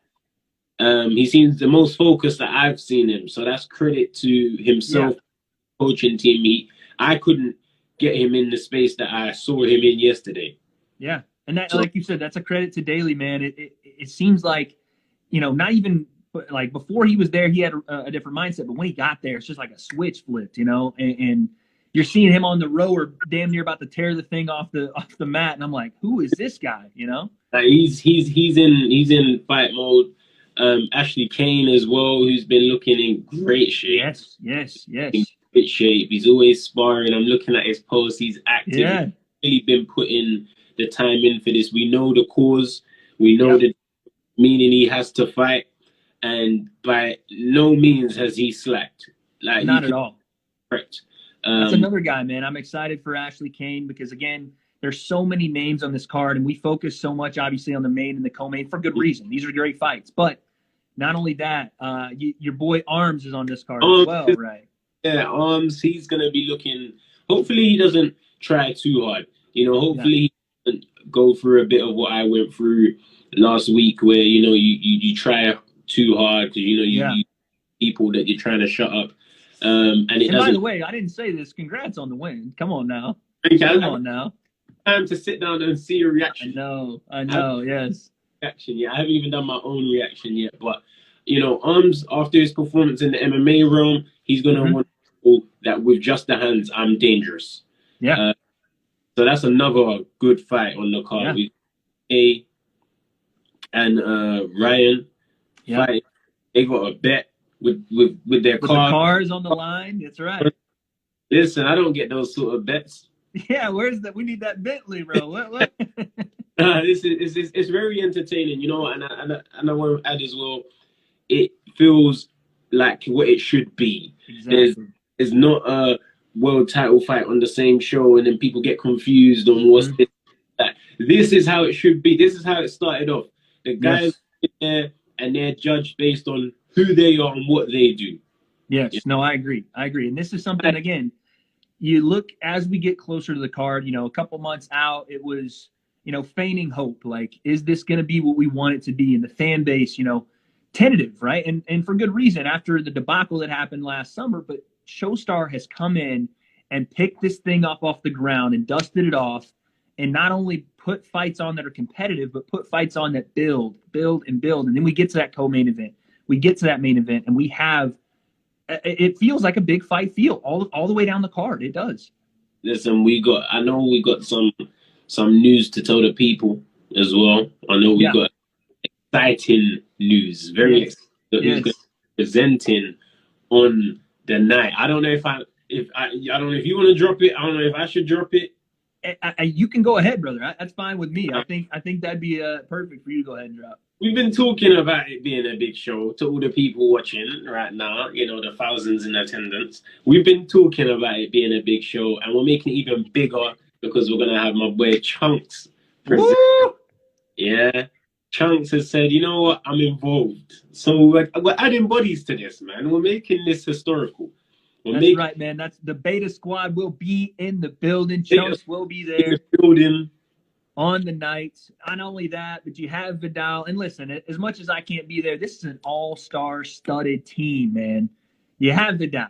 Yeah. He seems the most focused that I've seen him. So that's credit to himself, coaching team. I couldn't get him in the space that I saw him in yesterday. Yeah. And that, like you said, that's a credit to Daly, man. It seems like, not even like before he was there, he had a different mindset. But when he got there, it's just like a switch flipped, and you're seeing him on the rower damn near about to tear the thing off the mat. And I'm like, who is this guy? He's in fight mode. Ashley Kane as well, who's been looking in great shape. Yes. In great shape. He's always sparring. I'm looking at his posts. He's active. Yeah. He's really been putting the time in for this. We know the cause. We know the meaning he has to fight, and by no means has he slacked. Like not at all. Correct. That's another guy, man. I'm excited for Ashley Kane because again, there's so many names on this card, and we focus so much, obviously, on the main and the co-main for good reason. These are great fights, but not only that, your boy Arms is on this card as well, right? Yeah, Arms. He's gonna be looking. Hopefully, he doesn't try too hard. Hopefully, he doesn't go through a bit of what I went through last week, where you try too hard because you people that you're trying to shut up. And by the way, I didn't say this. Congrats on the win. Come on now. Come on now. Time to sit down and see a reaction. I know. Yes. Reaction. Yeah, I haven't even done my own reaction yet. But Arms, after his performance in the MMA realm, he's gonna want to know that with just the hands, I'm dangerous. Yeah. So that's another good fight on the card. With A and Ryan. Yeah. Fight. They got a bet with their the cars on the line. That's right. Listen, I don't get those sort of bets. Yeah, where's that? We need that Bentley, bro. What? It's very entertaining, and I want to add as well. It feels like what it should be. Exactly. There's not a world title fight on the same show, and then people get confused on what's this. This is how it should be. This is how it started off. The guys there, and they're judged based on who they are and what they do. Yes. No, I agree. And this is something, again, you look as we get closer to the card, a couple months out, it was, feigning hope. Like, is this going to be what we want it to be? And the fan base, tentative, right? And for good reason after the debacle that happened last summer. But Showstar has come in and picked this thing up off the ground and dusted it off, and not only put fights on that are competitive, but put fights on that build. And then we get to that co-main event. We get to that main event, and we have, it feels like a big fight feel all the way down the card. It does. Listen, I know we got some news to tell the people as well. I know we got exciting news. Very exciting. Presenting on the night. I don't know if I don't know if you want to drop it. I don't know if I should drop it. You can go ahead, brother. That's fine with me. I think that'd be perfect for you to go ahead and drop. We've been talking about it being a big show to all the people watching right now, the thousands in attendance. We've been talking about it being a big show, and we're making it even bigger because we're going to have my boy Chunks present. Yeah. Chunks has said, you know what, I'm involved. So we're adding bodies to this, man. We're making this historical. That's right, man. That's the Beta Squad will be in the building. Chunks will be there. In the building. On the night. Not only that, but you have Vidal. And listen, as much as I can't be there, this is an all-star studded team, man. You have Vidal.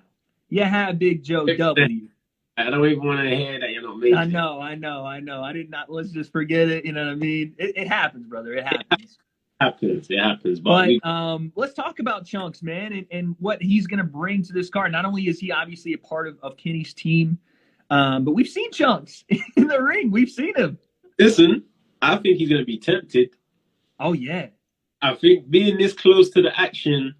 You have Big Joe W. I don't even want to hear that you're not making. I know. I did not. Let's just forget it. You know what I mean? It happens, brother. It happens. It happens. But let's talk about Chunks, man, and what he's going to bring to this card. Not only is he obviously a part of Kenny's team, but we've seen Chunks in the ring. We've seen him. Listen, I think he's going to be tempted. Oh, yeah. I think being this close to the action,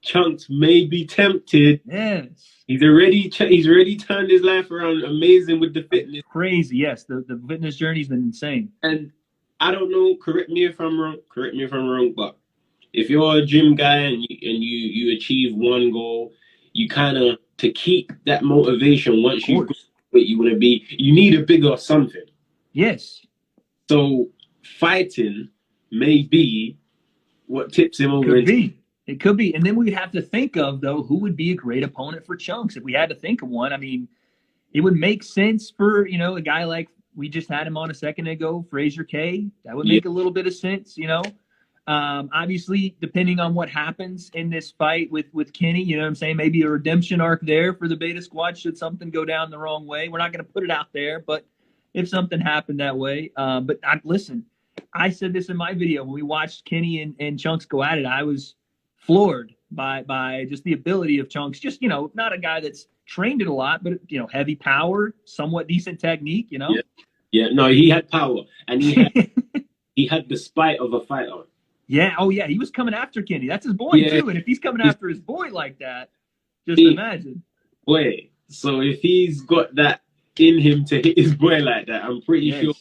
Chunks may be tempted. Yes. He's already turned his life around. Amazing with the fitness. Crazy, yes. The fitness journey's been insane. And I don't know, correct me if I'm wrong, but if you're a gym guy and you achieve one goal, you kind of, to keep that motivation once you go where you want to be, you need a bigger something. Yes. So fighting may be what tips him over. It could be. And then we'd have to think of, though, who would be a great opponent for Chunks. If we had to think of one, I mean, it would make sense for, a guy like we just had him on a second ago, Fraser K. That would make a little bit of sense, Obviously, depending on what happens in this fight with Kenny, you know what I'm saying? Maybe a redemption arc there for the Beta Squad should something go down the wrong way. We're not going to put it out there, but if something happened that way. Listen, I said this in my video. When we watched Kenny and Chunks go at it, I was floored by just the ability of Chunks. Just, not a guy that's trained it a lot, but, heavy power, somewhat decent technique, Yeah, no, he had power. And he had he had the spite of a fighter. Yeah. Oh, yeah. He was coming after Kenny. That's his boy, too. And if he's coming after his boy like that, just imagine. Boy. So if he's got that in him to hit his boy like that, I'm pretty sure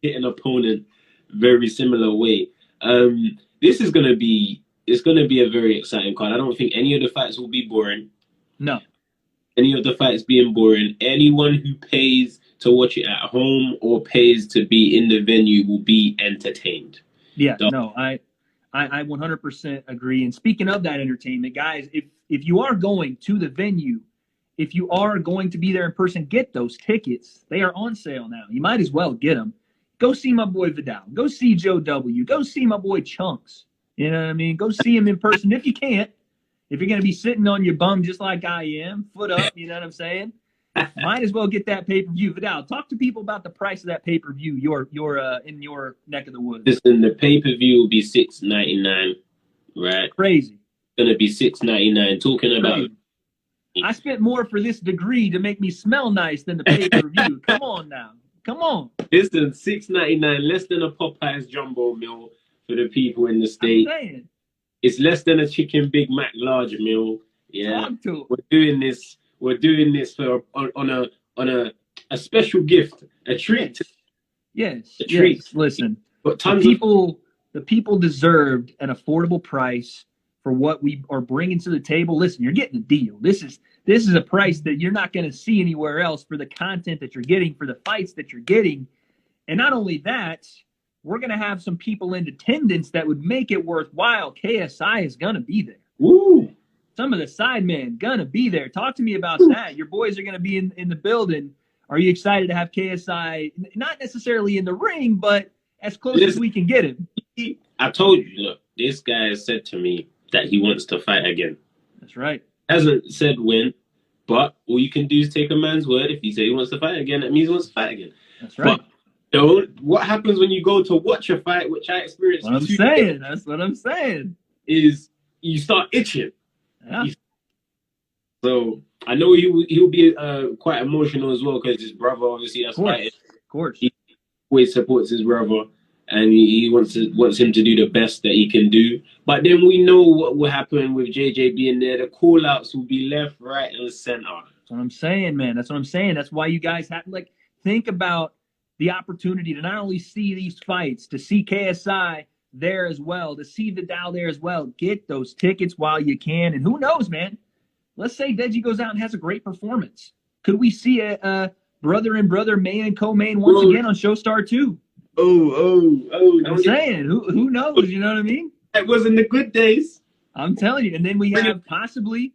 hit an opponent very similar way. This is gonna be a very exciting card. I don't think any of the fights will be boring. No. Any of the fights being boring. Anyone who pays to watch it at home or pays to be in the venue will be entertained. Yeah, no, I 100% agree. And speaking of that entertainment, guys, if you are going to the venue, if you are going to be there in person, get those tickets. They are on sale now. You might as well get them. Go see my boy Vidal. Go see Joe W. Go see my boy Chunks. You know what I mean? Go see him in person if you can't. If you're going to be sitting on your bum just like I am, foot up, you know what I'm saying? Might as well get that pay-per-view. Vidal, talk to people about the price of that pay-per-view in your neck of the woods. Listen, the pay-per-view will be $6.99, right? Crazy. It's going to be $6.99. Talking about... I spent more for this degree to make me smell nice than the pay-per-view. Come on now. Come on. Listen, $6.99, less than a Popeyes Jumbo meal for the people in the state. I'm saying. It's less than a chicken Big Mac large meal. Yeah. We're doing this for on a special gift, a treat. Yes. A treat. Yes. Listen, but the people deserved an affordable price for what we are bringing to the table. Listen, you're getting a deal. This is a price that you're not going to see anywhere else for the content that you're getting, for the fights that you're getting. And not only that, we're going to have some people in attendance that would make it worthwhile. KSI is going to be there. Woo! Some of the sidemen going to be there. Talk to me about that. Your boys are going to be in the building. Are you excited to have KSI, not necessarily in the ring, but as close as we can get him? I told you, look, this guy said to me that he wants to fight again. That's right. Hasn't said when, but all you can do is take a man's word. If he says he wants to fight again, that means he wants to fight again. That's right. But what happens when you go to watch a fight, which I experienced? That's what I'm saying. Is you start itching. Yeah. So I know he'll be quite emotional as well because his brother obviously has fighting. Of course. He always supports his brother. And he wants him to do the best that he can do. But then we know what will happen with JJ being there. The call-outs will be left, right, and center. That's what I'm saying, man. That's what I'm saying. That's why you guys have to, think about the opportunity to not only see these fights, to see KSI there as well, to see Vidal there as well. Get those tickets while you can. And who knows, man? Let's say Deji goes out and has a great performance. Could we see a brother and brother, main and co-main once again on Showstar 2? I'm saying, who knows? You know what I mean? It was in the good days. I'm telling you. And then we have possibly,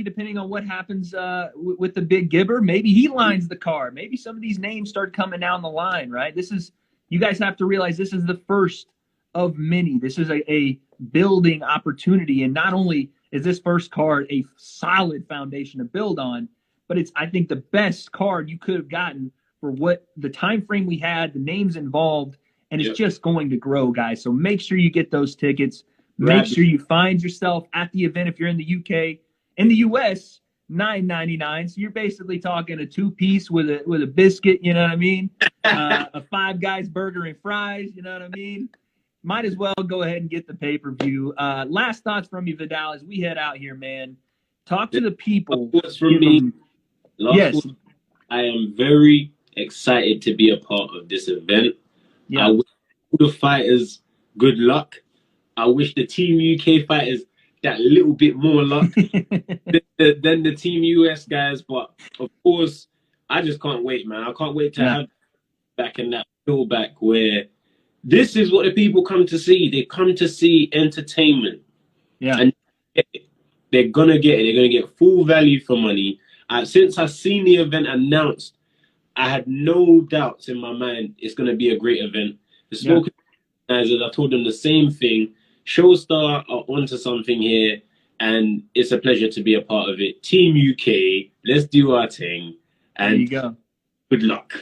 depending on what happens with the big Gibber, maybe he lines the card. Maybe some of these names start coming down the line, right? You guys have to realize this is the first of many. This is a building opportunity. And not only is this first card a solid foundation to build on, but it's, I think, the best card you could have gotten for what the time frame we had, the names involved, and it's just going to grow, guys. So make sure you get those tickets. Make sure you find yourself at the event if you're in the UK. In the US, $9.99. So you're basically talking a 2-piece with a biscuit, you know what I mean? A Five Guys burger and fries, you know what I mean? Might as well go ahead and get the pay-per-view. Last thoughts from you, Vidal, as we head out here, man. Talk to the people. Thoughts from me. Yes. I am very excited to be a part of this event. Yeah. I wish all the fighters good luck. I wish the Team UK fighters that little bit more luck than the Team US guys. But of course, I just can't wait, man. I can't wait to have back in that fallback where this is what the people come to see. They come to see entertainment. Yeah. And they're gonna get it. They're gonna get full value for money. Since I've seen the event announced, I had no doubts in my mind it's going to be a great event. The spoken organizers, I told them the same thing. Showstar are onto something here, and it's a pleasure to be a part of it. Team UK, let's do our thing. And there you go. Good luck.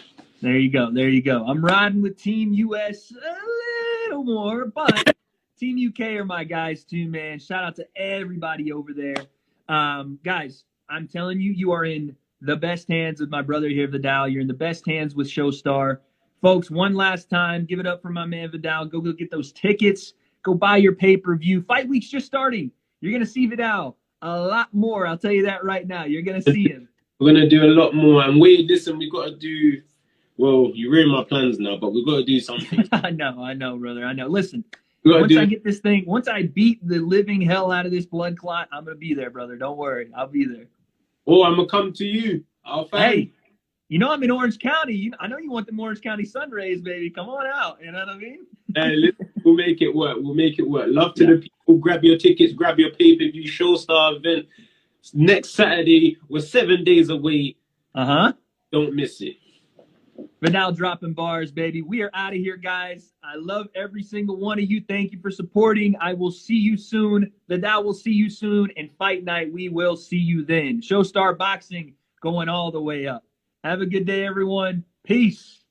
There you go. There you go. I'm riding with Team US a little more, but Team UK are my guys too, man. Shout out to everybody over there. Guys, I'm telling you, you are in the best hands with my brother here, Vidal. You're in the best hands with Showstar. Folks, one last time, give it up for my man Vidal. Go get those tickets. Go buy your pay-per-view. Fight week's just starting. You're going to see Vidal a lot more. I'll tell you that right now. You're going to see him. We're going to do a lot more. And listen, we got to do, well, you ruined my plans now, but we've got to do something. I know, brother. I know. Listen, once I get this thing, once I beat the living hell out of this blood clot, I'm going to be there, brother. Don't worry. I'll be there. Oh, I'm going to come to you. Hey, you know I'm in Orange County. I know you want the Orange County sun rays, baby. Come on out. You know what I mean? Listen, we'll make it work. We'll make it work. Love to the people. Grab your tickets. Grab your pay-per-view Showstar event. Next Saturday. We're 7 days away. Don't miss it. Vidal dropping bars, baby. We are out of here, guys. I love every single one of you. Thank you for supporting. I will see you soon. Vidal will see you soon. And Fight Night, we will see you then. Showstar Boxing going all the way up. Have a good day, everyone. Peace.